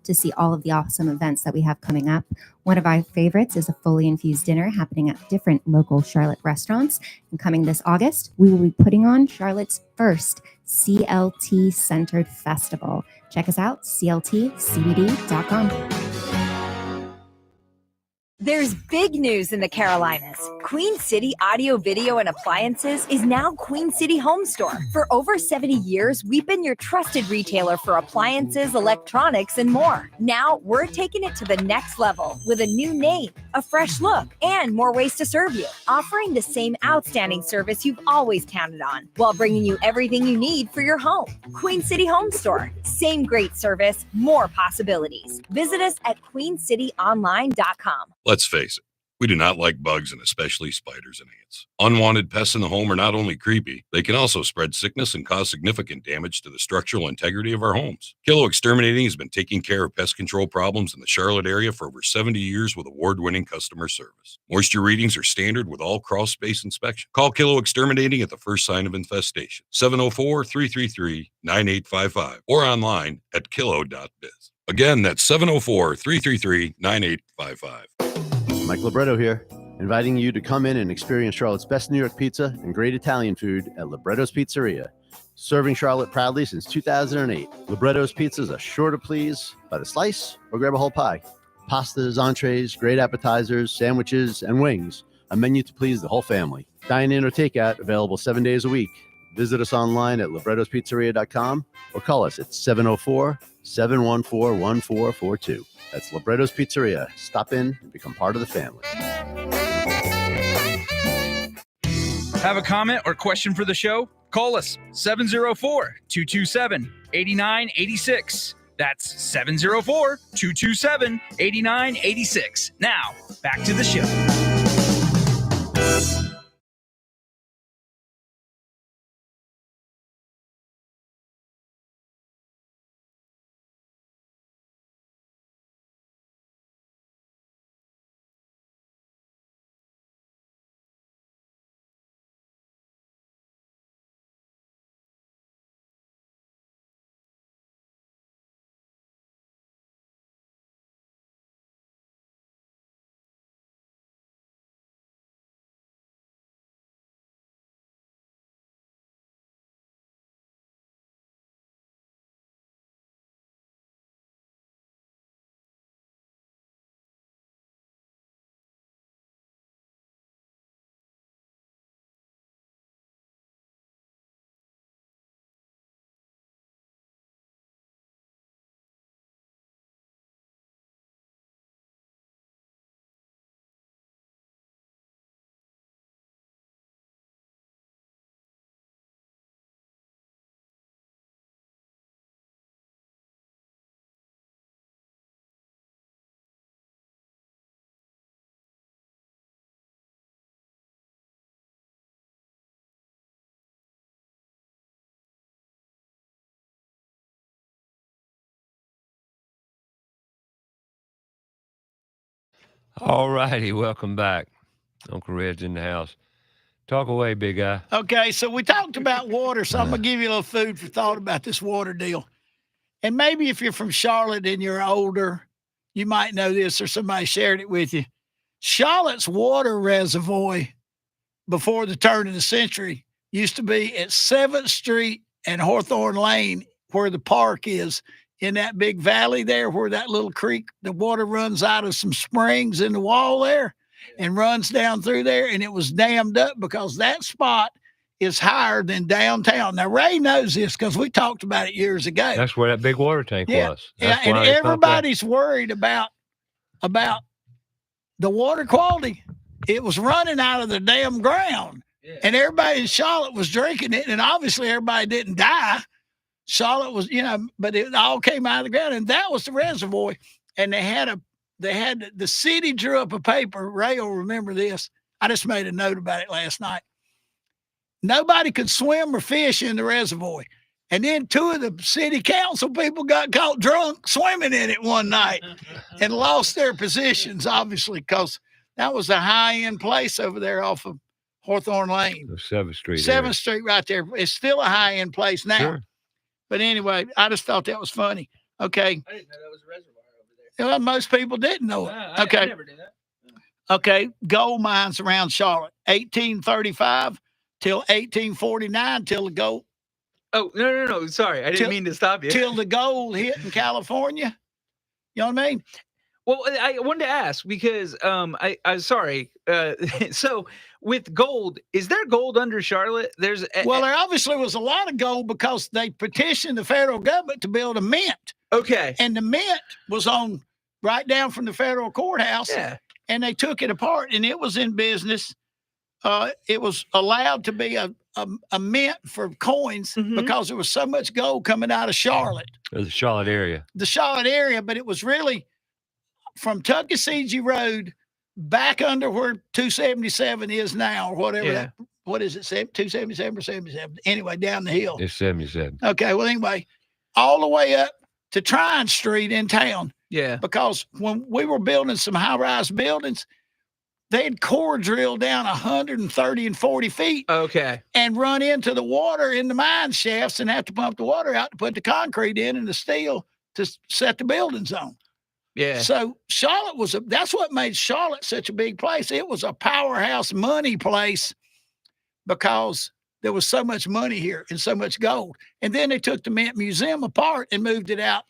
to see all of the awesome events that we have coming up. One of our favorites is a fully infused dinner happening at different local Charlotte restaurants. And coming this August, we will be putting on Charlotte's first CLT-centered festival. Check us out, cltcbd.com. There's big news in the Carolinas. Queen City Audio, Video, and Appliances is now Queen City Home Store. For over 70 years, we've been your trusted retailer for appliances, electronics, and more. Now, we're taking it to the next level with a new name, a fresh look, and more ways to serve you, offering the same outstanding service you've always counted on, while bringing you everything you need for your home. Queen City Home Store. Same great service, more possibilities. Visit us at queencityonline.com. Let's face it, we do not like bugs and especially spiders and ants. Unwanted pests in the home are not only creepy, they can also spread sickness and cause significant damage to the structural integrity of our homes. Kilo Exterminating has been taking care of pest control problems in the Charlotte area for over 70 years with award-winning customer service. Moisture readings are standard with all crawl space inspection. Call Kilo Exterminating at the first sign of infestation, 704-333-9855, or online at kilo.biz. Again, that's 704-333-9855. Mike Libretto here, inviting you to come in and experience Charlotte's best New York pizza and great Italian food at Libretto's Pizzeria. Serving Charlotte proudly since 2008, Libretto's pizzas are sure to please by the slice or grab a whole pie. Pastas, entrees, great appetizers, sandwiches, and wings. A menu to please the whole family. Dine in or takeout, available 7 days a week. Visit us online at librettospizzeria.com or call us at 704-714-1442. That's Libretto's Pizzeria. Stop in and become part of the family. Have a comment or question for the show? Call us 704-227-8986. That's 704-227-8986. Now, back to the show. All righty, welcome back. Uncle Red's in the house. Talk away, big guy. Okay, so we talked about water, so I'm going to give you a little food for thought about this water deal. And maybe if you're from Charlotte and you're older, you might know this or somebody shared it with you. Charlotte's water reservoir before the turn of the century used to be at 7th Street and Hawthorne Lane, where the park is, in that big valley there where that little creek, the water runs out of some springs in the wall there and runs down through there. And it was dammed up because that spot is higher than downtown. Now, Ray knows this because we talked about it years ago. That's where that big water tank was. Yeah, and everybody's worried about the water quality. It was running out of the damn ground. Yeah. And everybody in Charlotte was drinking it. And obviously everybody didn't die. Charlotte was, but it all came out of the ground, and that was the reservoir. And the city drew up a paper. Ray will remember this. I just made a note about it last night. Nobody could swim or fish in the reservoir. And then 2 of the city council people got caught drunk swimming in it one night and lost their positions, obviously, because that was a high-end place over there off of Hawthorne Lane. 7th Street. 7th Street right there. It's still a high-end place now. Sure. But anyway, I just thought that was funny. Okay. I didn't know that was a reservoir over there. Well, most people didn't know it. Okay. I never did that. Okay. Gold mines around Charlotte, 1835 till 1849 till the gold. Oh, no. Sorry. I didn't mean to stop you. Till the gold hit in California. You know what I mean? Well, I wanted to ask because I'm sorry. So with gold, is there gold under Charlotte? There obviously was a lot of gold because they petitioned the federal government to build a mint. Okay. And the mint was on right down from the federal courthouse. Yeah. And they took it apart, and it was in business. It was allowed to be a mint for coins because there was so much gold coming out of Charlotte. The Charlotte area. The Charlotte area, but it was really from Tuckasegee Road back under where 277 is now, or whatever. Yeah. What is it, 277 or 77? Anyway, down the hill. It's 77. Okay, well, anyway, all the way up to Trine Street in town. Yeah. Because when we were building some high-rise buildings, they'd core drill down 130 and 40 feet. Okay. And run into the water in the mine shafts and have to pump the water out to put the concrete in and the steel to set the buildings on. Yeah. So Charlotte that's what made Charlotte such a big place. It was a powerhouse money place because there was so much money here and so much gold. And then they took the Mint Museum apart and moved it out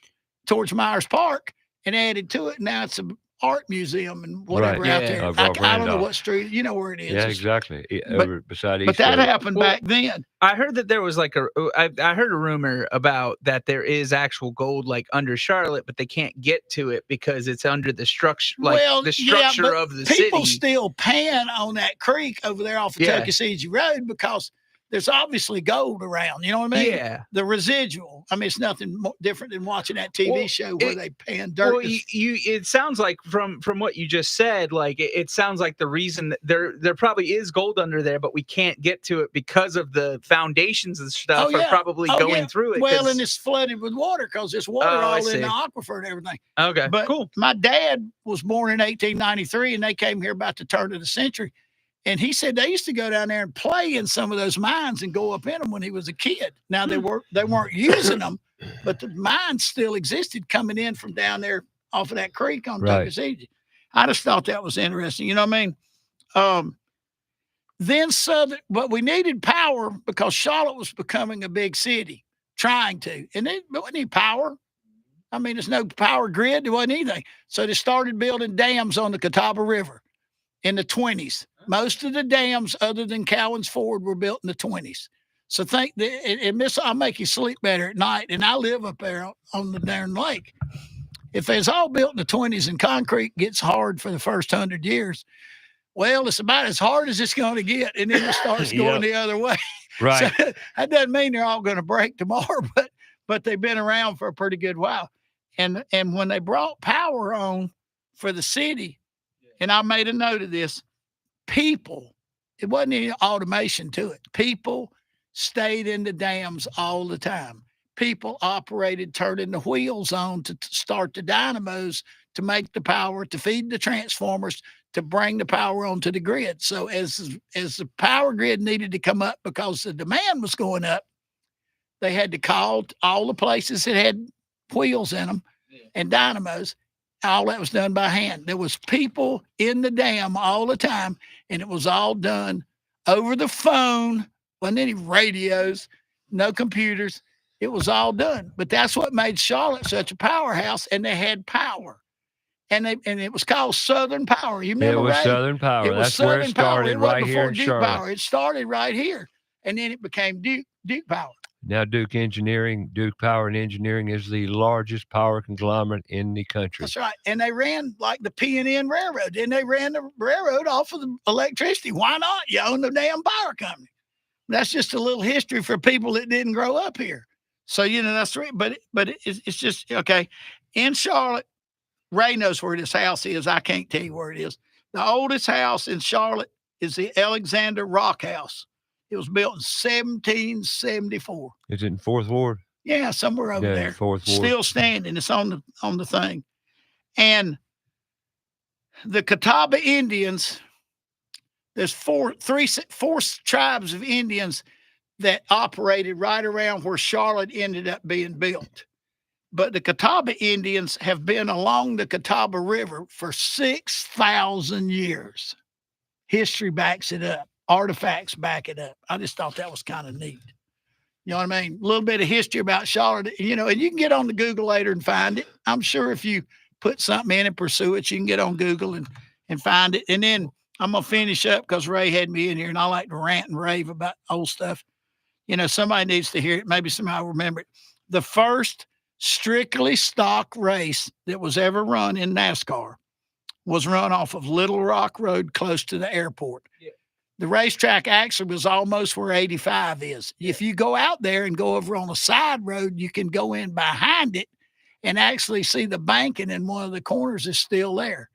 towards Myers Park and added to it. And now it's a art museum and whatever out there. I don't know what street. You know where it is. Yeah, exactly. Over beside East. But that happened back then. I heard that there was like I heard a rumor about that there is actual gold like under Charlotte, but they can't get to it because it's under the structure, the structure of the city. People still pan on that creek over there off of Tuckasegee Road because there's obviously gold around. You know what I mean? Yeah. The residual. I mean, it's nothing different than watching that TV show where they pan dirt. Well, it sounds like from what you just said, like it sounds like the reason that there probably is gold under there, but we can't get to it because of the foundations and stuff are probably going through it. Well, and it's flooded with water because there's water all in the aquifer and everything. Okay, but cool. My dad was born in 1893, and they came here about the turn of the century. And he said they used to go down there and play in some of those mines and go up in them when he was a kid. Now they weren't using them, but the mines still existed coming in from down there off of that creek on Tuckasegee. I just thought that was interesting. You know what I mean? Then but we needed power because Charlotte was becoming a big city, trying to, and they didn't need power. I mean, there's no power grid. There wasn't anything. So they started building dams on the Catawba River in the 20s. Most of the dams other than Cowan's Ford were built in the 20s. So I'll make you sleep better at night. And I live up there on the darn lake. If it's all built in the 20s and concrete gets hard for the first 100 years, well, it's about as hard as it's going to get. And then it starts going the other way. Right. So that doesn't mean they're all going to break tomorrow, but they've been around for a pretty good while. And when they brought power on for the city, and I made a note of this, people, it wasn't any automation to it. People stayed in the dams all the time. People operated, turning the wheels on to start the dynamos to make the power, to feed the transformers, to bring the power onto the grid. So as the power grid needed to come up because the demand was going up, they had to call all the places that had wheels in them and dynamos. All that was done by hand. There was people in the dam all the time, and it was all done over the phone. Wasn't any radios, no computers. It was all done. But that's what made Charlotte such a powerhouse, and they had power. And it was called Southern Power. You remember? It was Southern Power. That's where it started, right here in Charlotte. Power. It started right here, and then it became Duke Power. Now Duke Power and Engineering is the largest power conglomerate in the country. That's right. And they ran like the P&N Railroad. And they ran the railroad off of the electricity. Why not? You own the damn power company. That's just a little history for people that didn't grow up here. So, that's right. But it's just, okay. In Charlotte, Ray knows where this house is. I can't tell you where it is. The oldest house in Charlotte is the Alexander Rock House. It was built in 1774. Is it in 4th Ward? Yeah, somewhere over there. 4th Ward. Still standing. It's on the thing. And the Catawba Indians, there's four tribes of Indians that operated right around where Charlotte ended up being built. But the Catawba Indians have been along the Catawba River for 6,000 years. History backs it up. Artifacts back it up. I just thought that was kind of neat. You know what I mean? A little bit of history about Charlotte, and you can get on the Google later and find it. I'm sure if you put something in and pursue it, you can get on Google and find it. And then I'm going to finish up because Ray had me in here and I like to rant and rave about old stuff. You know, somebody needs to hear it. Maybe somebody will remember it. The first strictly stock race that was ever run in NASCAR was run off of Little Rock Road close to the airport. Yeah. The racetrack actually was almost where 85 is. If you go out there and go over on a side road, you can go in behind it and actually see the banking in one of the corners is still there.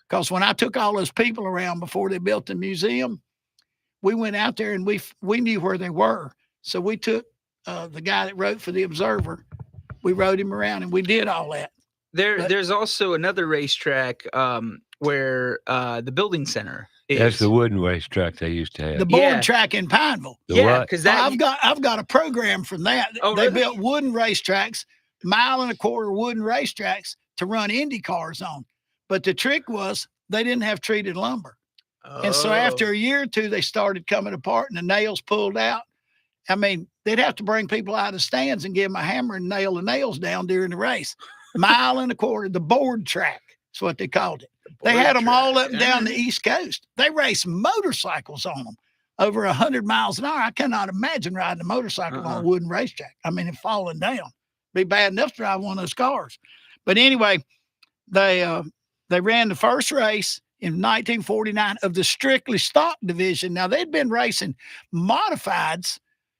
Because when I took all those people around before they built the museum, we went out there and we knew where they were. So we took the guy that wrote for the Observer, we rode him around and we did all that. There's also another racetrack where the building center is. That's the wooden racetrack they used to have. The board track in Pineville. Because I've got a program from that. Oh, they really? built wooden racetracks, 1.25 miles wooden racetracks to run Indy cars on. But the trick was they didn't have treated lumber. And so after a year or two, they started coming apart and the nails pulled out. I mean, they'd have to bring people out of the stands and give them a hammer and nail the nails down during the race. 1.25 miles, the board track is what they called it. They had them all up and down the East Coast. They raced motorcycles on them over 100 miles an hour. I cannot imagine riding a motorcycle on a wooden racetrack. I mean, and falling down. Be bad enough to drive one of those cars. But anyway, they ran the first race in 1949 of the strictly stock division. Now, they'd been racing modifieds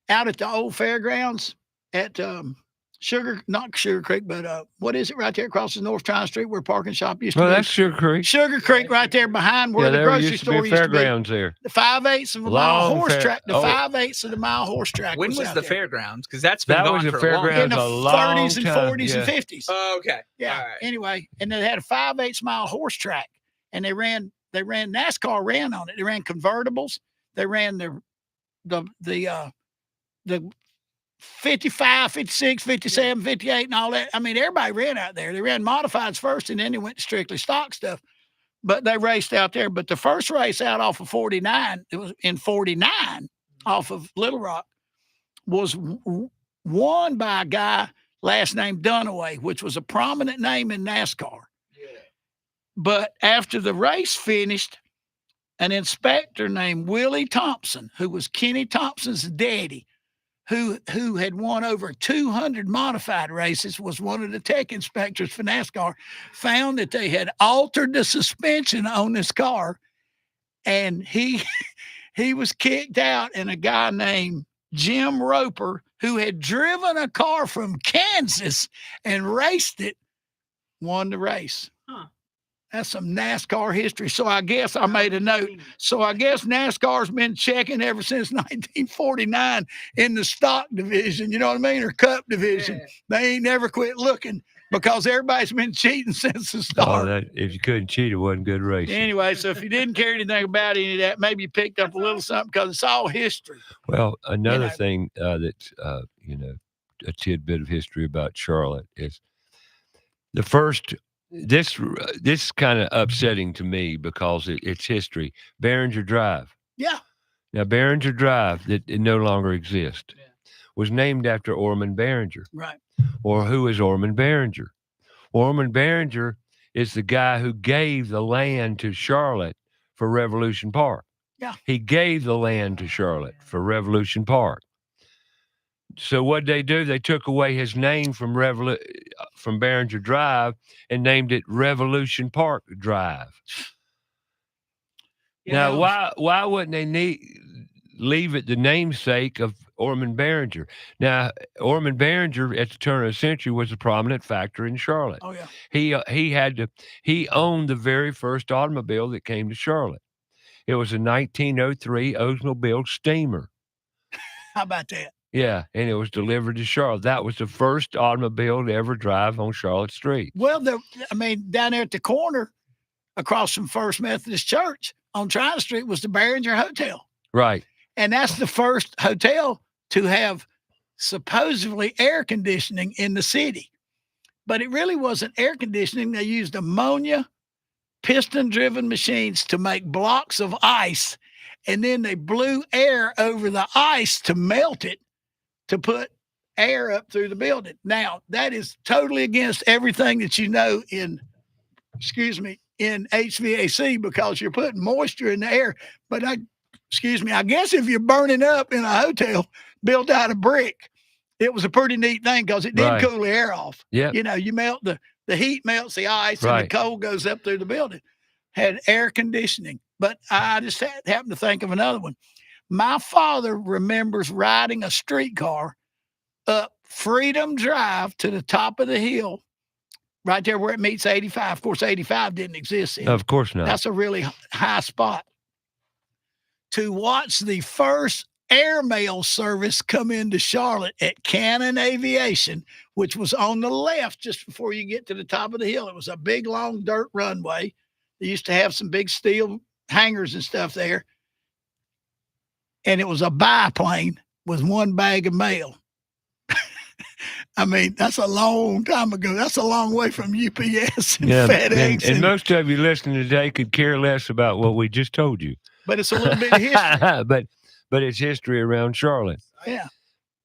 out at the old fairgrounds at not Sugar Creek, but what is it right there across the North Tryon Street where Parking Shop used to be? Well, that's Sugar Creek. Sugar Creek right there behind where the grocery store used to be. Fairgrounds there. The 5/8 of a mile horse track. The 5/8 of the mile horse track. When was the there. fairgrounds? Because that's been going for in the a long time. 30s and 40s and 50s. Oh, okay. Yeah. All right. Anyway, and they had a 5/8 mile horse track, and they ran NASCAR ran on it. They ran convertibles. They ran the 55, 56, 57, 58, and all that. I mean, everybody ran out there. They ran modifieds first, and then they went to strictly stock stuff. But they raced out there. But the first race out off of 49, it was in 49 off of Little Rock, was won by a guy last name Dunaway, which was a prominent name in NASCAR. Yeah. But after the race finished, an inspector named Willie Thompson, who was Kenny Thompson's daddy, who had won over 200 modified races, was one of the tech inspectors for NASCAR, found that they had altered the suspension on this car, and he was kicked out, and a guy named Jim Roper, who had driven a car from Kansas and raced it, won the race. Huh. That's some NASCAR history. So I guess I made a note. So I guess NASCAR's been checking ever since 1949 in the stock division, you know what I mean? Or cup division. Yeah. They ain't never quit looking because everybody's been cheating since the start. If you couldn't cheat, it wasn't good racing. Anyway, so if you didn't care anything about any of that, maybe you picked up a little something because it's all history. Well, another thing that's, a tidbit of history about Charlotte is the first. This is kind of upsetting to me because it's history. Behringer Drive. Yeah. Now, Behringer Drive, that it no longer exists, was named after Ormond Behringer. Right. Or who is Ormond Behringer? Ormond Behringer is the guy who gave the land to Charlotte for Revolution Park. Yeah. He gave the land to Charlotte for Revolution Park. So what they do, they took away his name from Behringer Drive and named it Revolution Park Drive. Yeah. Now, why wouldn't they leave it the namesake of Ormond Behringer? Now, Ormond Behringer at the turn of the century was a prominent factor in Charlotte. Oh yeah. He owned the very first automobile that came to Charlotte. It was a 1903 Oldsmobile steamer. How about that? Yeah, and it was delivered to Charlotte. That was the first automobile to ever drive on Charlotte Street. Well, down there at the corner, across from First Methodist Church on Tryon Street, was the Behringer Hotel. Right. And that's the first hotel to have supposedly air conditioning in the city. But it really wasn't air conditioning. They used ammonia piston-driven machines to make blocks of ice, and then they blew air over the ice to melt it, to put air up through the building. Now, that is totally against everything that you know in excuse me, in HVAC because you're putting moisture in the air. But I guess if you're burning up in a hotel built out of brick, it was a pretty neat thing because it did cool the air off. Yeah. You know, you melt the heat melts the ice and the cold goes up through the building. Had air conditioning. But I just happened to think of another one. My father remembers riding a streetcar up Freedom Drive to the top of the hill, right there where it meets 85. Of course, 85 didn't exist then. Of course not. That's a really high spot. To watch the first airmail service come into Charlotte at Cannon Aviation, which was on the left just before you get to the top of the hill. It was a big, long dirt runway. They used to have some big steel hangars and stuff there. And it was a biplane with one bag of mail. I mean, that's a long time ago. That's a long way from UPS and FedEx. And most of you listening today could care less about what we just told you. But it's a little bit of history. but it's history around Charlotte. Yeah.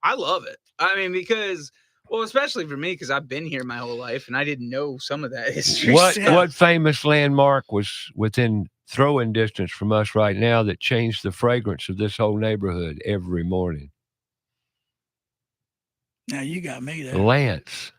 I love it. I mean, because, well, especially for me, because I've been here my whole life and I didn't know some of that history. What famous landmark was within throwing distance from us right now that changed the fragrance of this whole neighborhood every morning? Now you got me there. Lance.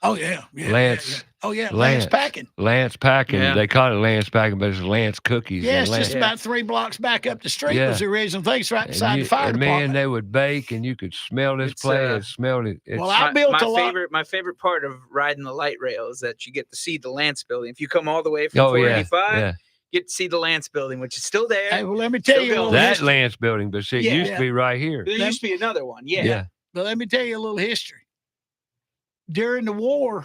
Oh, yeah. Lance. Oh, yeah. Lance Packing. Lance Packing. Yeah. They call it Lance Packing, but it's Lance Cookies. Yeah, it's just about 3 blocks back up the street was the original thing. It's right beside the fire department. Man, they would bake, and you could smell this place. Smell it. Well, I built a lot. My favorite part of riding the light rail is that you get to see the Lance building. If you come all the way from 485, you get to see the Lance building, which is still there. Hey, well, let me tell you that Lance building, but see, it used to be right here. There used to be another one. Yeah. But let me tell you a little history. During the war,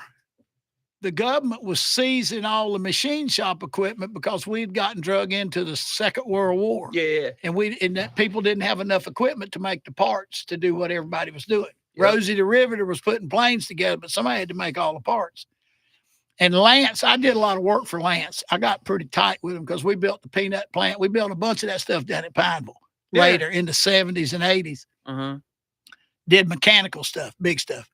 the government was seizing all the machine shop equipment because we'd gotten drug into the Second World War. Yeah. And that people didn't have enough equipment to make the parts to do what everybody was doing. Rosie the Riveter was putting planes together, but somebody had to make all the parts. And Lance, I did a lot of work for Lance. I got pretty tight with him because we built the peanut plant. We built a bunch of that stuff down at Pineville later in the 70s and 80s. Did mechanical stuff, big stuff.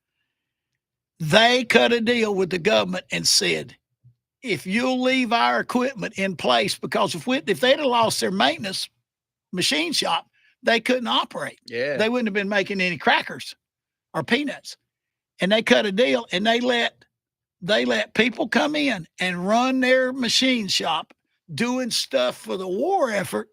They cut a deal with the government and said, if you'll leave our equipment in place, because if they'd have lost their maintenance machine shop, they couldn't operate. Yeah. They wouldn't have been making any crackers or peanuts. And they cut a deal and they let people come in and run their machine shop doing stuff for the war effort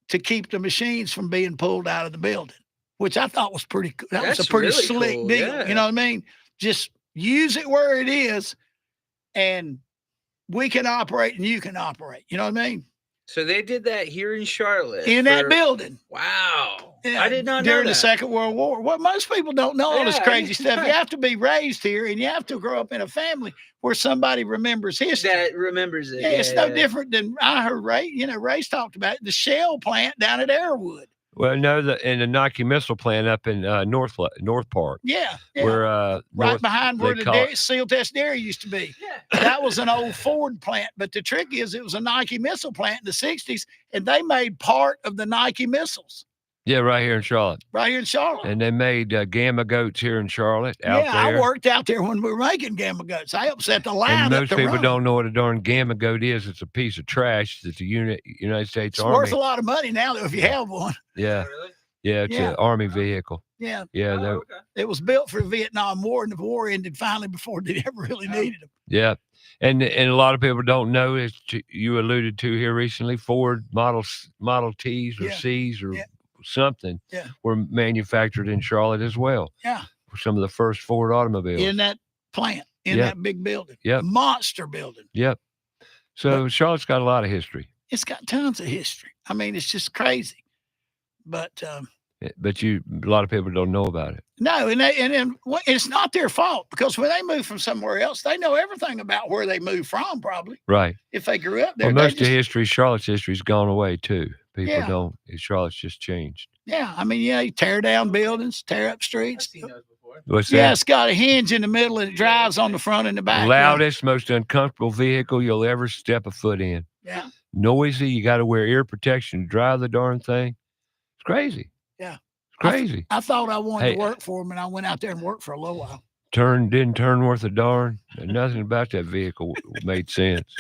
to keep the machines from being pulled out of the building, which I thought was pretty cool. That was a pretty really slick cool. deal. Yeah. You know what I mean? Just use it where it is and we can operate and you can operate. You know what I mean? So they did that here in Charlotte. In that building. Wow. Yeah, I did not know during that. the Second World War. Well, most people don't know all this crazy stuff. You have to be raised here and you have to grow up in a family where somebody remembers history. That remembers it. Yeah, it's no different than I heard Ray. You know, Ray's talked about the Shell plant down at Airwood. Well, no, in the Nike missile plant up in North Park. Yeah. Where right behind where the SEAL Test Dairy used to be. Yeah. That was an old Ford plant. But the trick is it was a Nike missile plant in the 60s, and they made part of the Nike missiles. Yeah, right here in Charlotte. Right here in Charlotte. And they made Gamma Goats here in Charlotte. Out there. I worked out there when we were making Gamma Goats. I upset the line. And most people don't know what a darn Gamma Goat is. It's a piece of trash that the United States Army. It's worth a lot of money now, though, if you have one. Yeah. Really? Yeah, it's an Army vehicle. Yeah. Yeah. It was built for the Vietnam War, and the war ended finally before they ever really needed them. Yeah. And a lot of people don't know, as you alluded to here recently, Ford Model Ts or Cs or something were manufactured in Charlotte as well. Yeah. For some of the first Ford automobiles. In that plant, in that big building. Yep. Monster building. Yep. So Charlotte's got a lot of history. It's got tons of history. I mean, it's just crazy. But a lot of people don't know about it. No, and it's not their fault because when they move from somewhere else, they know everything about where they moved from, probably. Right. If they grew up there. Well, most of Charlotte's history's gone away too. People don't. Charlotte's just changed. Yeah, I mean, you tear down buildings, tear up streets. What's that? Yeah, it's got a hinge in the middle and it drives on the front and the back. Loudest, most uncomfortable vehicle you'll ever step a foot in. Yeah. Noisy. You got to wear ear protection to drive the darn thing. It's crazy. Yeah. It's crazy. I thought I wanted to work for them, and I went out there and worked for a little while. didn't turn worth a darn. And nothing about that vehicle made sense.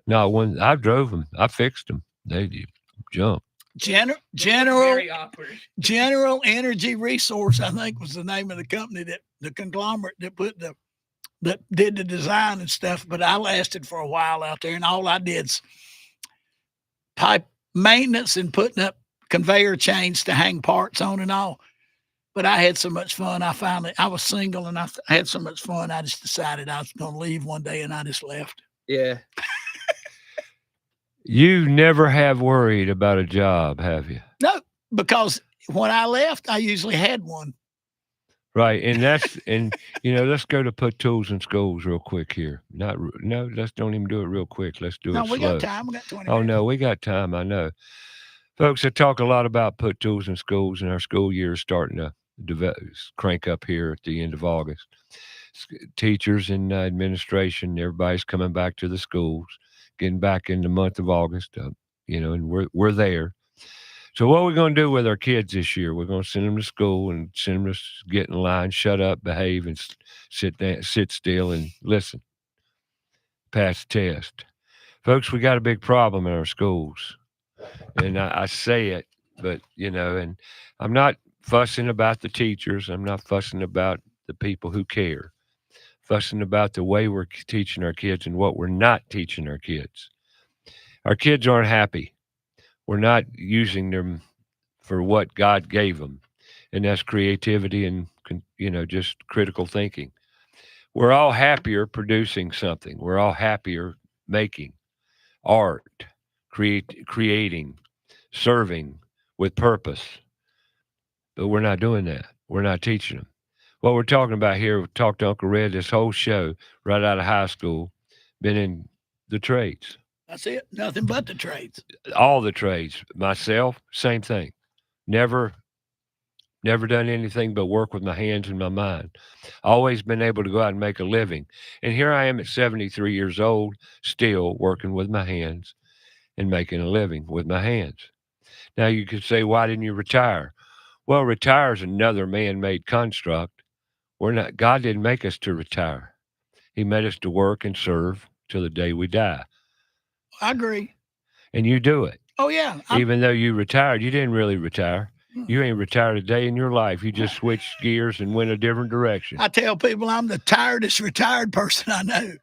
Not one. I drove them. I fixed them. They jump. General Energy Resource, I think, was the name of the company that the conglomerate that did the design and stuff. But I lasted for a while out there, and all I did's pipe maintenance and putting up conveyor chains to hang parts on and all. But I had so much fun. I was single and I had so much fun. I just decided I was going to leave one day, and I just left. Yeah. You never have worried about a job, have you? No, because when I left, I usually had one. Right, and let's go to put tools in schools real quick here. Let's don't even do it real quick. Let's do it slow. No, we got time. We got 20 minutes. Oh no, we got time. I know, folks. I talk a lot about put tools in schools, and our school year is starting to crank up here at the end of August. Teachers and administration, everybody's coming back to the schools, getting back in the month of August. And we're there. So what are we going to do with our kids this year? We're going to send them to school and send them to get in line, shut up, behave, and sit still and listen. Pass the test. Folks, we got a big problem in our schools. And I say it, but, and I'm not fussing about the teachers. I'm not fussing about the people who care. Fussing about the way we're teaching our kids and what we're not teaching our kids. Our kids aren't happy. We're not using them for what God gave them, and that's creativity and, just critical thinking. We're all happier producing something. We're all happier making art, creating, serving with purpose. But we're not doing that. We're not teaching them. What we're talking about here, we talked to Uncle Red this whole show, right out of high school, been in the trades. That's it. Nothing but the trades. All the trades. Myself, same thing. Never done anything but work with my hands and my mind. Always been able to go out and make a living. And here I am at 73 years old, still working with my hands and making a living with my hands. Now you could say, why didn't you retire? Well, retire is another man-made construct. God didn't make us to retire. He made us to work and serve till the day we die. I agree. And you do it. Oh, yeah. Even though you retired, you didn't really retire. You ain't retired a day in your life. You just switched gears and went a different direction. I tell people I'm the tiredest retired person I know.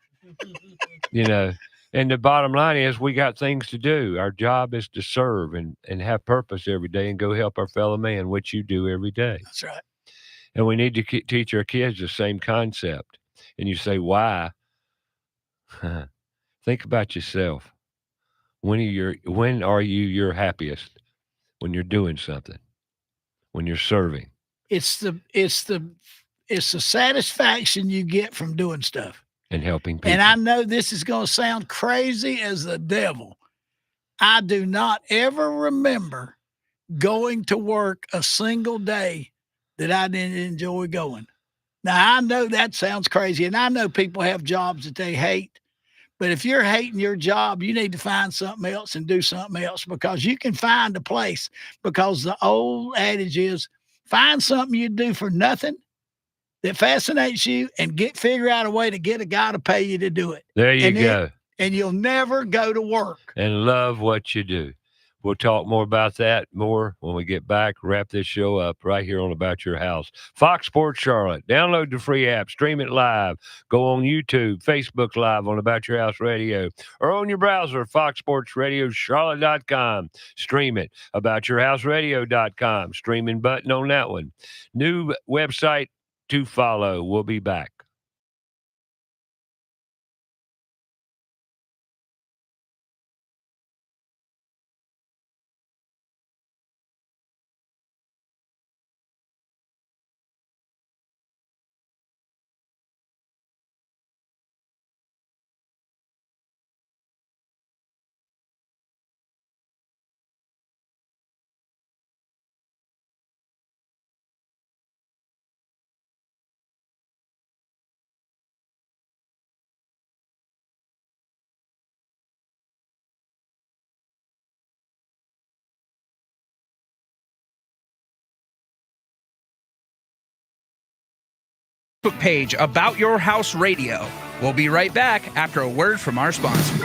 And the bottom line is we got things to do. Our job is to serve and have purpose every day and go help our fellow man, which you do every day. That's right. And we need to teach our kids the same concept. And you say, why? Think about yourself. When are you your happiest? When you're doing something, when you're serving. It's the satisfaction you get from doing stuff and helping people. And I know this is going to sound crazy as the devil. I do not ever remember going to work a single day that I didn't enjoy going. Now, I know that sounds crazy, and I know people have jobs that they hate. But if you're hating your job, you need to find something else and do something else, because you can find a place. Because the old adage is, find something you do for nothing that fascinates you and figure out a way to get a guy to pay you to do it. There you go. And you'll never go to work. And love what you do. We'll talk more about that when we get back. Wrap this show up right here on About Your House. Fox Sports Charlotte. Download the free app. Stream it live. Go on YouTube, Facebook Live on About Your House Radio, or on your browser, foxsportsradiocharlotte.com. Stream it. AboutYourHouseRadio.com. Streaming button on that one. New website to follow. We'll be back. Page About Your House Radio. We'll be right back after a word from our sponsor.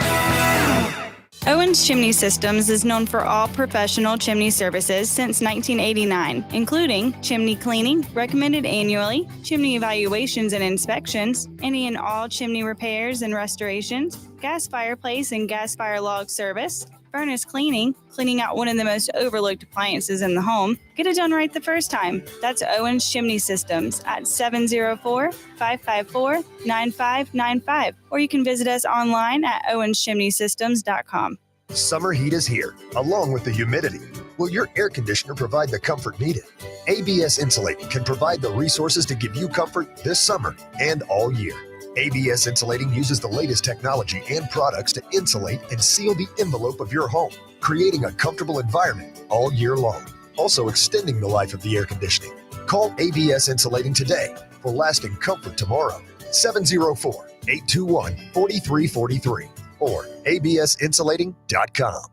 Owens Chimney Systems is known for all professional chimney services since 1989, including chimney cleaning, recommended annually, chimney evaluations and inspections, any and all chimney repairs and restorations, gas fireplace and gas fire log service, furnace cleaning, cleaning out one of the most overlooked appliances in the home. Get it done right the first time. That's Owens Chimney Systems at 704-554-9595. Or you can visit us online at owenschimneysystems.com. Summer heat is here, along with the humidity. Will your air conditioner provide the comfort needed? ABS Insulating can provide the resources to give you comfort this summer and all year. ABS Insulating uses the latest technology and products to insulate and seal the envelope of your home, creating a comfortable environment all year long, also extending the life of the air conditioning. Call ABS Insulating today for lasting comfort tomorrow. 704-821-4343 or absinsulating.com.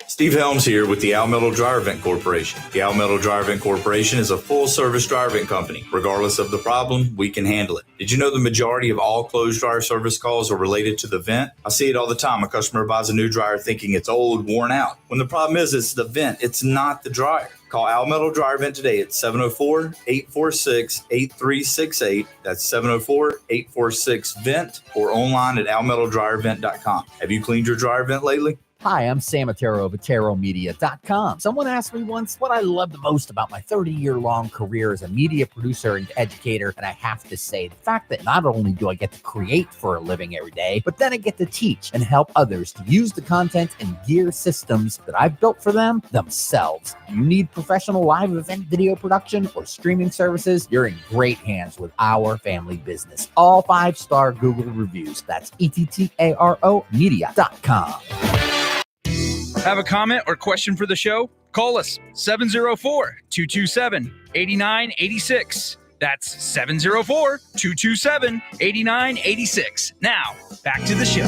Steve Helms here with the Al Metal Dryer Vent Corporation. The Al Metal Dryer Vent Corporation is a full-service dryer vent company. Regardless of the problem, we can handle it. Did you know the majority of all clothes dryer service calls are related to the vent? I see it all the time. A customer buys a new dryer thinking it's old, worn out, when the problem is it's the vent. It's not the dryer. Call Al Metal Dryer Vent today at 704-846-8368. That's 704-846-VENT or online at almetaldryervent.com. Have you cleaned your dryer vent lately? Hi, I'm Sam Otero of AteroMedia.com. Someone asked me once what I love the most about my 30-year-long career as a media producer and educator, and I have to say the fact that not only do I get to create for a living every day, but then I get to teach and help others to use the content and gear systems that I've built for them themselves. Do you need professional live event video production or streaming services? You're in great hands with our family business. All 5-star Google reviews. That's ETTARO media.com. Have a comment or question for the show? Call us 704-227-8986. That's 704-227-8986. Now, back to the show.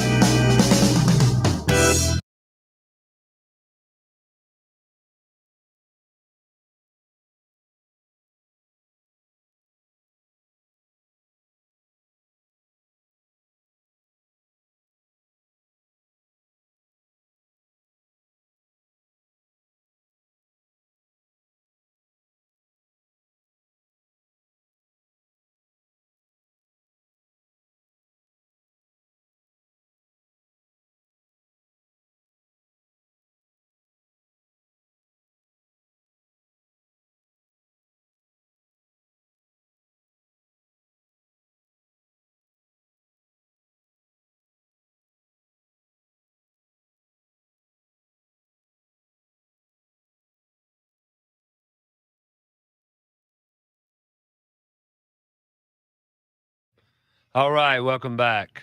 All right, welcome back.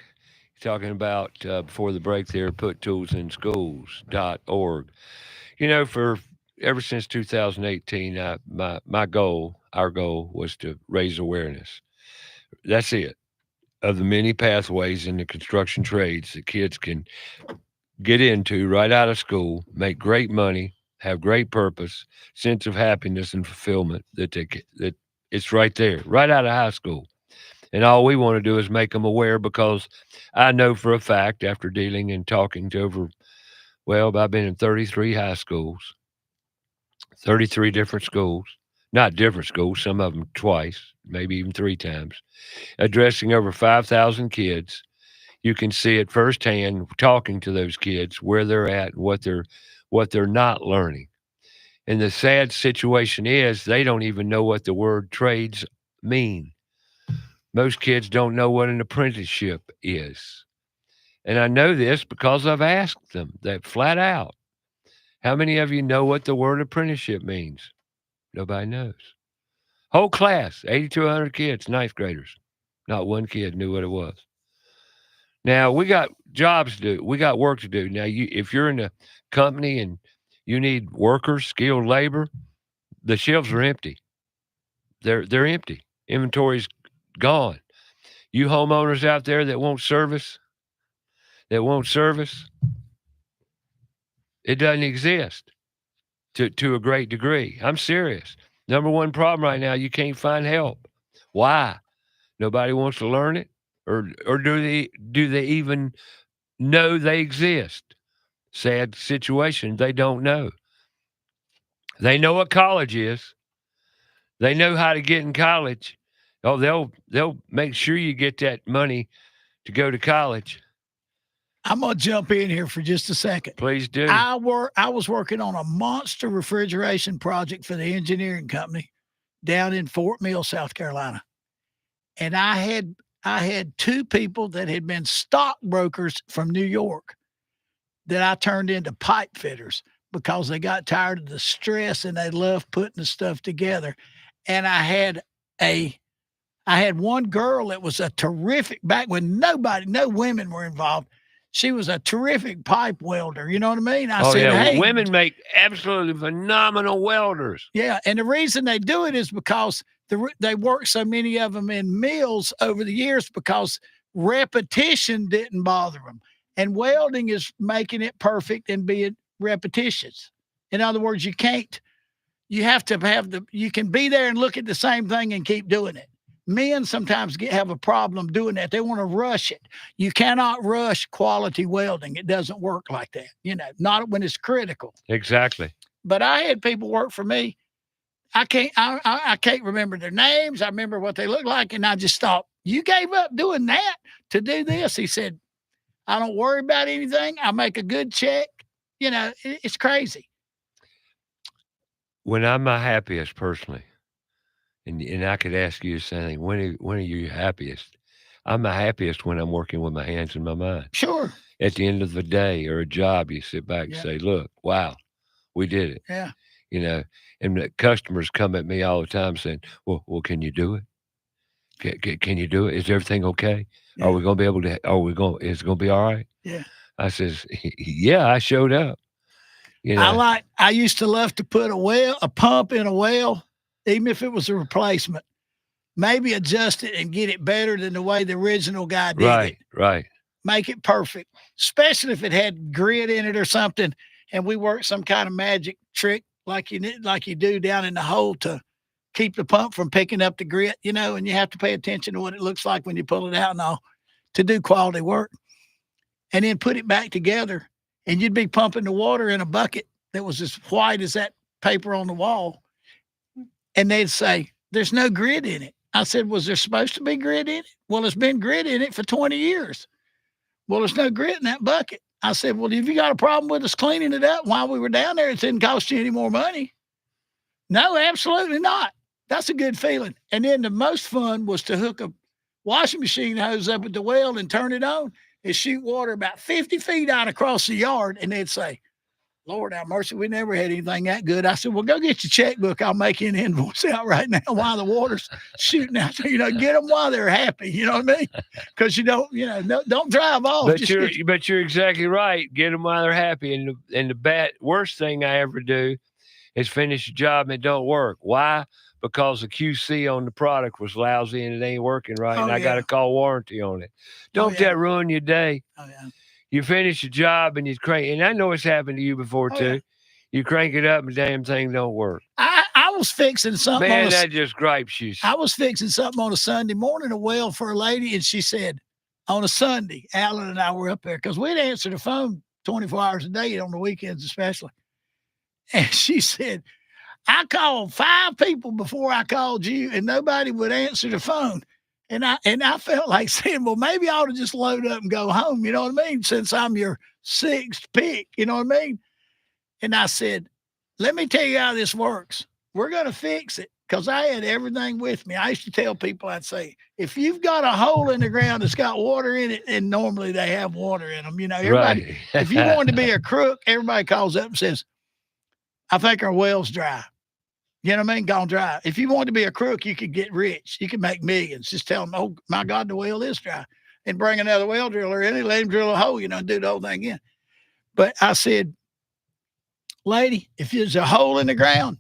Talking about before the break there, puttoolsinschools.org. You know, for ever since 2018, my goal, our goal, was to raise awareness. That's it, of the many pathways in the construction trades that kids can get into right out of school, make great money, have great purpose, sense of happiness and fulfillment. That it's right there, right out of high school. And all we want to do is make them aware, because I know for a fact, after dealing and talking to I've been in 33 high schools, 33 different schools, not different schools, some of them twice, maybe even 3 times, addressing over 5,000 kids. You can see it firsthand, talking to those kids, where they're at, what they're not learning. And the sad situation is they don't even know what the word trades mean. Most kids don't know what an apprenticeship is. And I know this because I've asked them that flat out. How many of you know what the word apprenticeship means? Nobody knows. Whole class, 8,200 kids, 9th graders. Not one kid knew what it was. Now, we got jobs to do. We got work to do. Now, if you're in a company and you need workers, skilled labor, the shelves are empty. They're empty. Inventory's gone. You homeowners out there that won't service, it doesn't exist to a great degree. I'm serious. Number one problem right now, you can't find help. Why? Nobody wants to learn it, or do they even know they exist? Sad situation. They don't know. They know what college is. They know how to get in college. Oh, they'll make sure you get that money to go to college. I'm gonna jump in here for just a second. Please do. I was working on a monster refrigeration project for the engineering company down in Fort Mill, South Carolina. And I had two people that had been stockbrokers from New York that I turned into pipe fitters because they got tired of the stress and they loved putting the stuff together. And I had one girl that was a terrific, back when no women were involved. She was a terrific pipe welder. You know what I mean? I said, hey, women make absolutely phenomenal welders. Yeah. And the reason they do it is because they work so many of them in mills over the years because repetition didn't bother them. And welding is making it perfect and being repetitious. In other words, you have to you can be there and look at the same thing and keep doing it. Men sometimes have a problem doing that. They want to rush it. You cannot rush quality welding. It doesn't work like that. Not when it's critical. Exactly. But I had people work for me. I can't remember their names. I remember what they looked like. And I just thought, you gave up doing that to do this? He said, I don't worry about anything. I make a good check. It's crazy. When I'm my happiest personally, and I could ask you the same thing, when are you happiest? I'm my happiest when I'm working with my hands and my mind. Sure. At the end of the day or a job, you sit back and say, look, wow, we did it. Yeah. And the customers come at me all the time saying, well, can you do it? Can you do it? Is everything okay? Yeah. Are we going to be able to, is it going to be all right? Yeah. I says, yeah, I showed up. I used to love to put a pump in a well, even if it was a replacement, maybe adjust it and get it better than the way the original guy did it. Right. Make it perfect, especially if it had grit in it or something. And we worked some kind of magic trick like you do down in the hole to keep the pump from picking up the grit, and you have to pay attention to what it looks like when you pull it out and all to do quality work. And then put it back together, and you'd be pumping the water in a bucket that was as white as that paper on the wall. And they'd say, there's no grit in it. I said, was there supposed to be grit in it? Well, there's been grit in it for 20 years. Well, there's no grit in that bucket. I said, well, if you got a problem with us cleaning it up while we were down there, it didn't cost you any more money. No, absolutely not. That's a good feeling. And then the most fun was to hook a washing machine hose up at the well and turn it on and shoot water about 50 feet out across the yard. And they'd say, Lord have mercy, we never had anything that good. I said, well, go get your checkbook. I'll make you an invoice out right now while the water's shooting out. Get them while they're happy. You know what I mean? Because don't drive off. But you're exactly right. Get them while they're happy. And the worst thing I ever do is finish a job and it don't work. Why? Because the QC on the product was lousy and it ain't working right. And I got to call warranty on it. Don't that ruin your day? Oh, yeah. You finish a job and you crank, and I know it's happened to you before too. Yeah. You crank it up and the damn thing don't work. I was fixing something. Man, that just gripes you. I was fixing something on a Sunday morning, a well for a lady, and she said, on a Sunday, Alan and I were up there because we'd answer the phone 24 hours a day on the weekends especially. And she said, I called 5 people before I called you, and nobody would answer the phone. And I felt like saying, well, maybe I ought to just load up and go home. You know what I mean? Since I'm your 6th pick, you know what I mean? And I said, let me tell you how this works. We're going to fix it because I had everything with me. I used to tell people, I'd say, if you've got a hole in the ground that's got water in it, and normally they have water in them, everybody, right. If you wanted to be a crook, everybody calls up and says, I think our well's dry. You know what I mean? Gone dry. If you want to be a crook, you could get rich. You could make millions. Just tell them, oh, my God, the well is dry. And bring another well driller in and let him drill a hole, and do the whole thing again. But I said, lady, if there's a hole in the ground,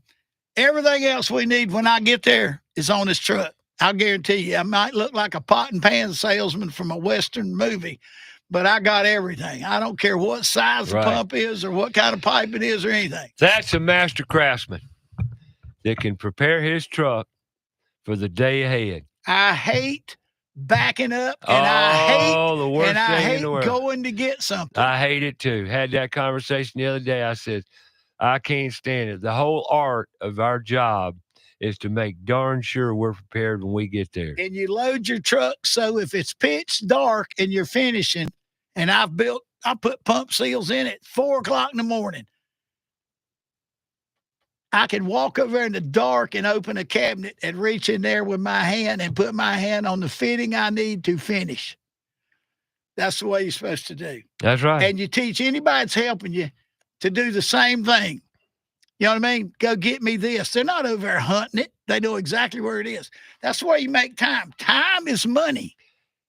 everything else we need when I get there is on this truck. I'll guarantee you, I might look like a pot and pan salesman from a Western movie, but I got everything. I don't care what size the pump is or what kind of pipe it is or anything. That's a master craftsman that can prepare his truck for the day ahead. I hate backing up, and I the worst thing hate in the world. going to get something. I hate it too. Had that conversation the other day. I said, I can't stand it. The whole art of our job is to make darn sure we're prepared when we get there. And you load your truck so if it's pitch dark and you're finishing, and I put pump seals in at 4:00 in the morning. I can walk over there in the dark and open a cabinet and reach in there with my hand and put my hand on the fitting I need to finish. That's the way you're supposed to do. That's right. And you teach anybody that's helping you to do the same thing. You know what I mean? Go get me this. They're not over there hunting it. They know exactly where it is. That's where you make time. Time is money.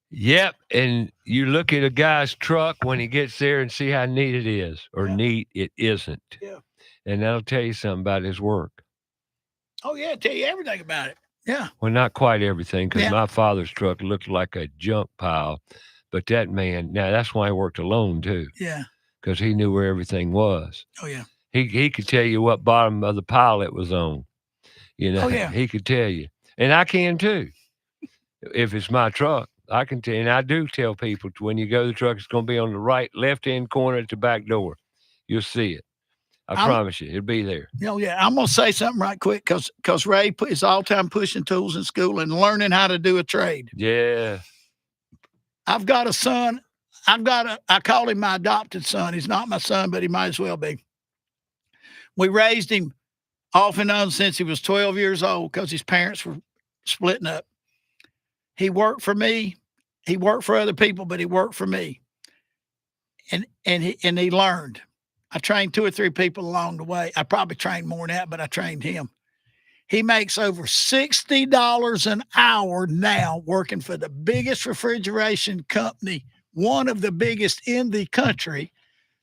Yep. And you look at a guy's truck when he gets there and see how neat it is or neat it isn't. Yeah. And that'll tell you something about his work. Oh, yeah. Tell you everything about it. Yeah. Well, not quite everything, because my father's truck looked like a junk pile. But that man, now that's why he worked alone, too. Yeah. Because he knew where everything was. Oh, yeah. He could tell you what bottom of the pile it was on. You know, Oh, yeah. He could tell you. And I can, too. If it's my truck, I can tell. And I do tell people, when you go to the truck, it's going to be on the left-hand corner at the back door. You'll see it. I promise you, it'll be there. Oh, yeah. I'm going to say something right quick because Ray is all time pushing tools in school and learning how to do a trade. Yeah. I've got a son. I call him my adopted son. He's not my son, but he might as well be. We raised him off and on since he was 12 years old because his parents were splitting up. He worked for me. He worked for other people, but he worked for me. And he learned. I trained 2 or 3 people along the way. I probably trained more than that, but I trained him. He makes over $60 an hour now working for the biggest refrigeration company, one of the biggest in the country.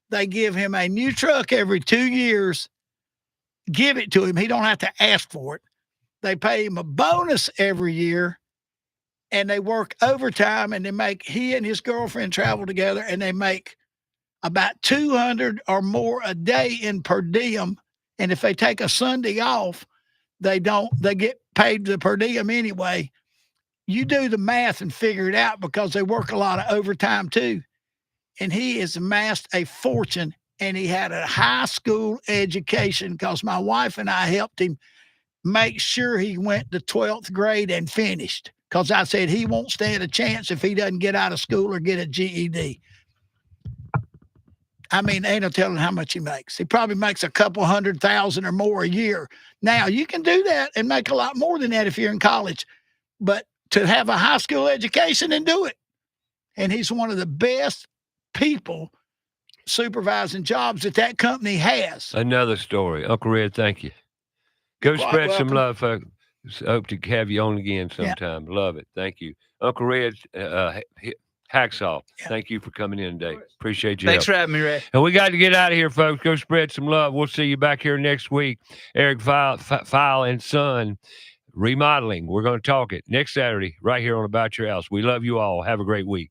They give him a new truck every 2 years. Give it to him. He don't have to ask for it. They pay him a bonus every year, and they work overtime, and he and his girlfriend travel together, and they make about $200 or more a day in per diem. And if they take a Sunday off, they get paid the per diem anyway. You do the math and figure it out because they work a lot of overtime too. And he has amassed a fortune, and he had a high school education because my wife and I helped him make sure he went to 12th grade and finished. Because I said he won't stand a chance if he doesn't get out of school or get a GED. I mean, ain't no telling how much he makes. He probably makes a couple $100,000 or more a year. Now, you can do that and make a lot more than that if you're in college. But to have a high school education and do it. And he's one of the best people supervising jobs that company has. Another story. Uncle Red, thank you. Go spread some love, folks. Hope to have you on again sometime. Yeah. Love it. Thank you. Uncle Red, Hacksaw, thank you for coming in today. Appreciate you. Thanks for having me, Ray. And we got to get out of here, folks. Go spread some love. We'll see you back here next week. Eric File and Son Remodeling. We're going to talk it next Saturday right here on About Your House. We love you all. Have a great week.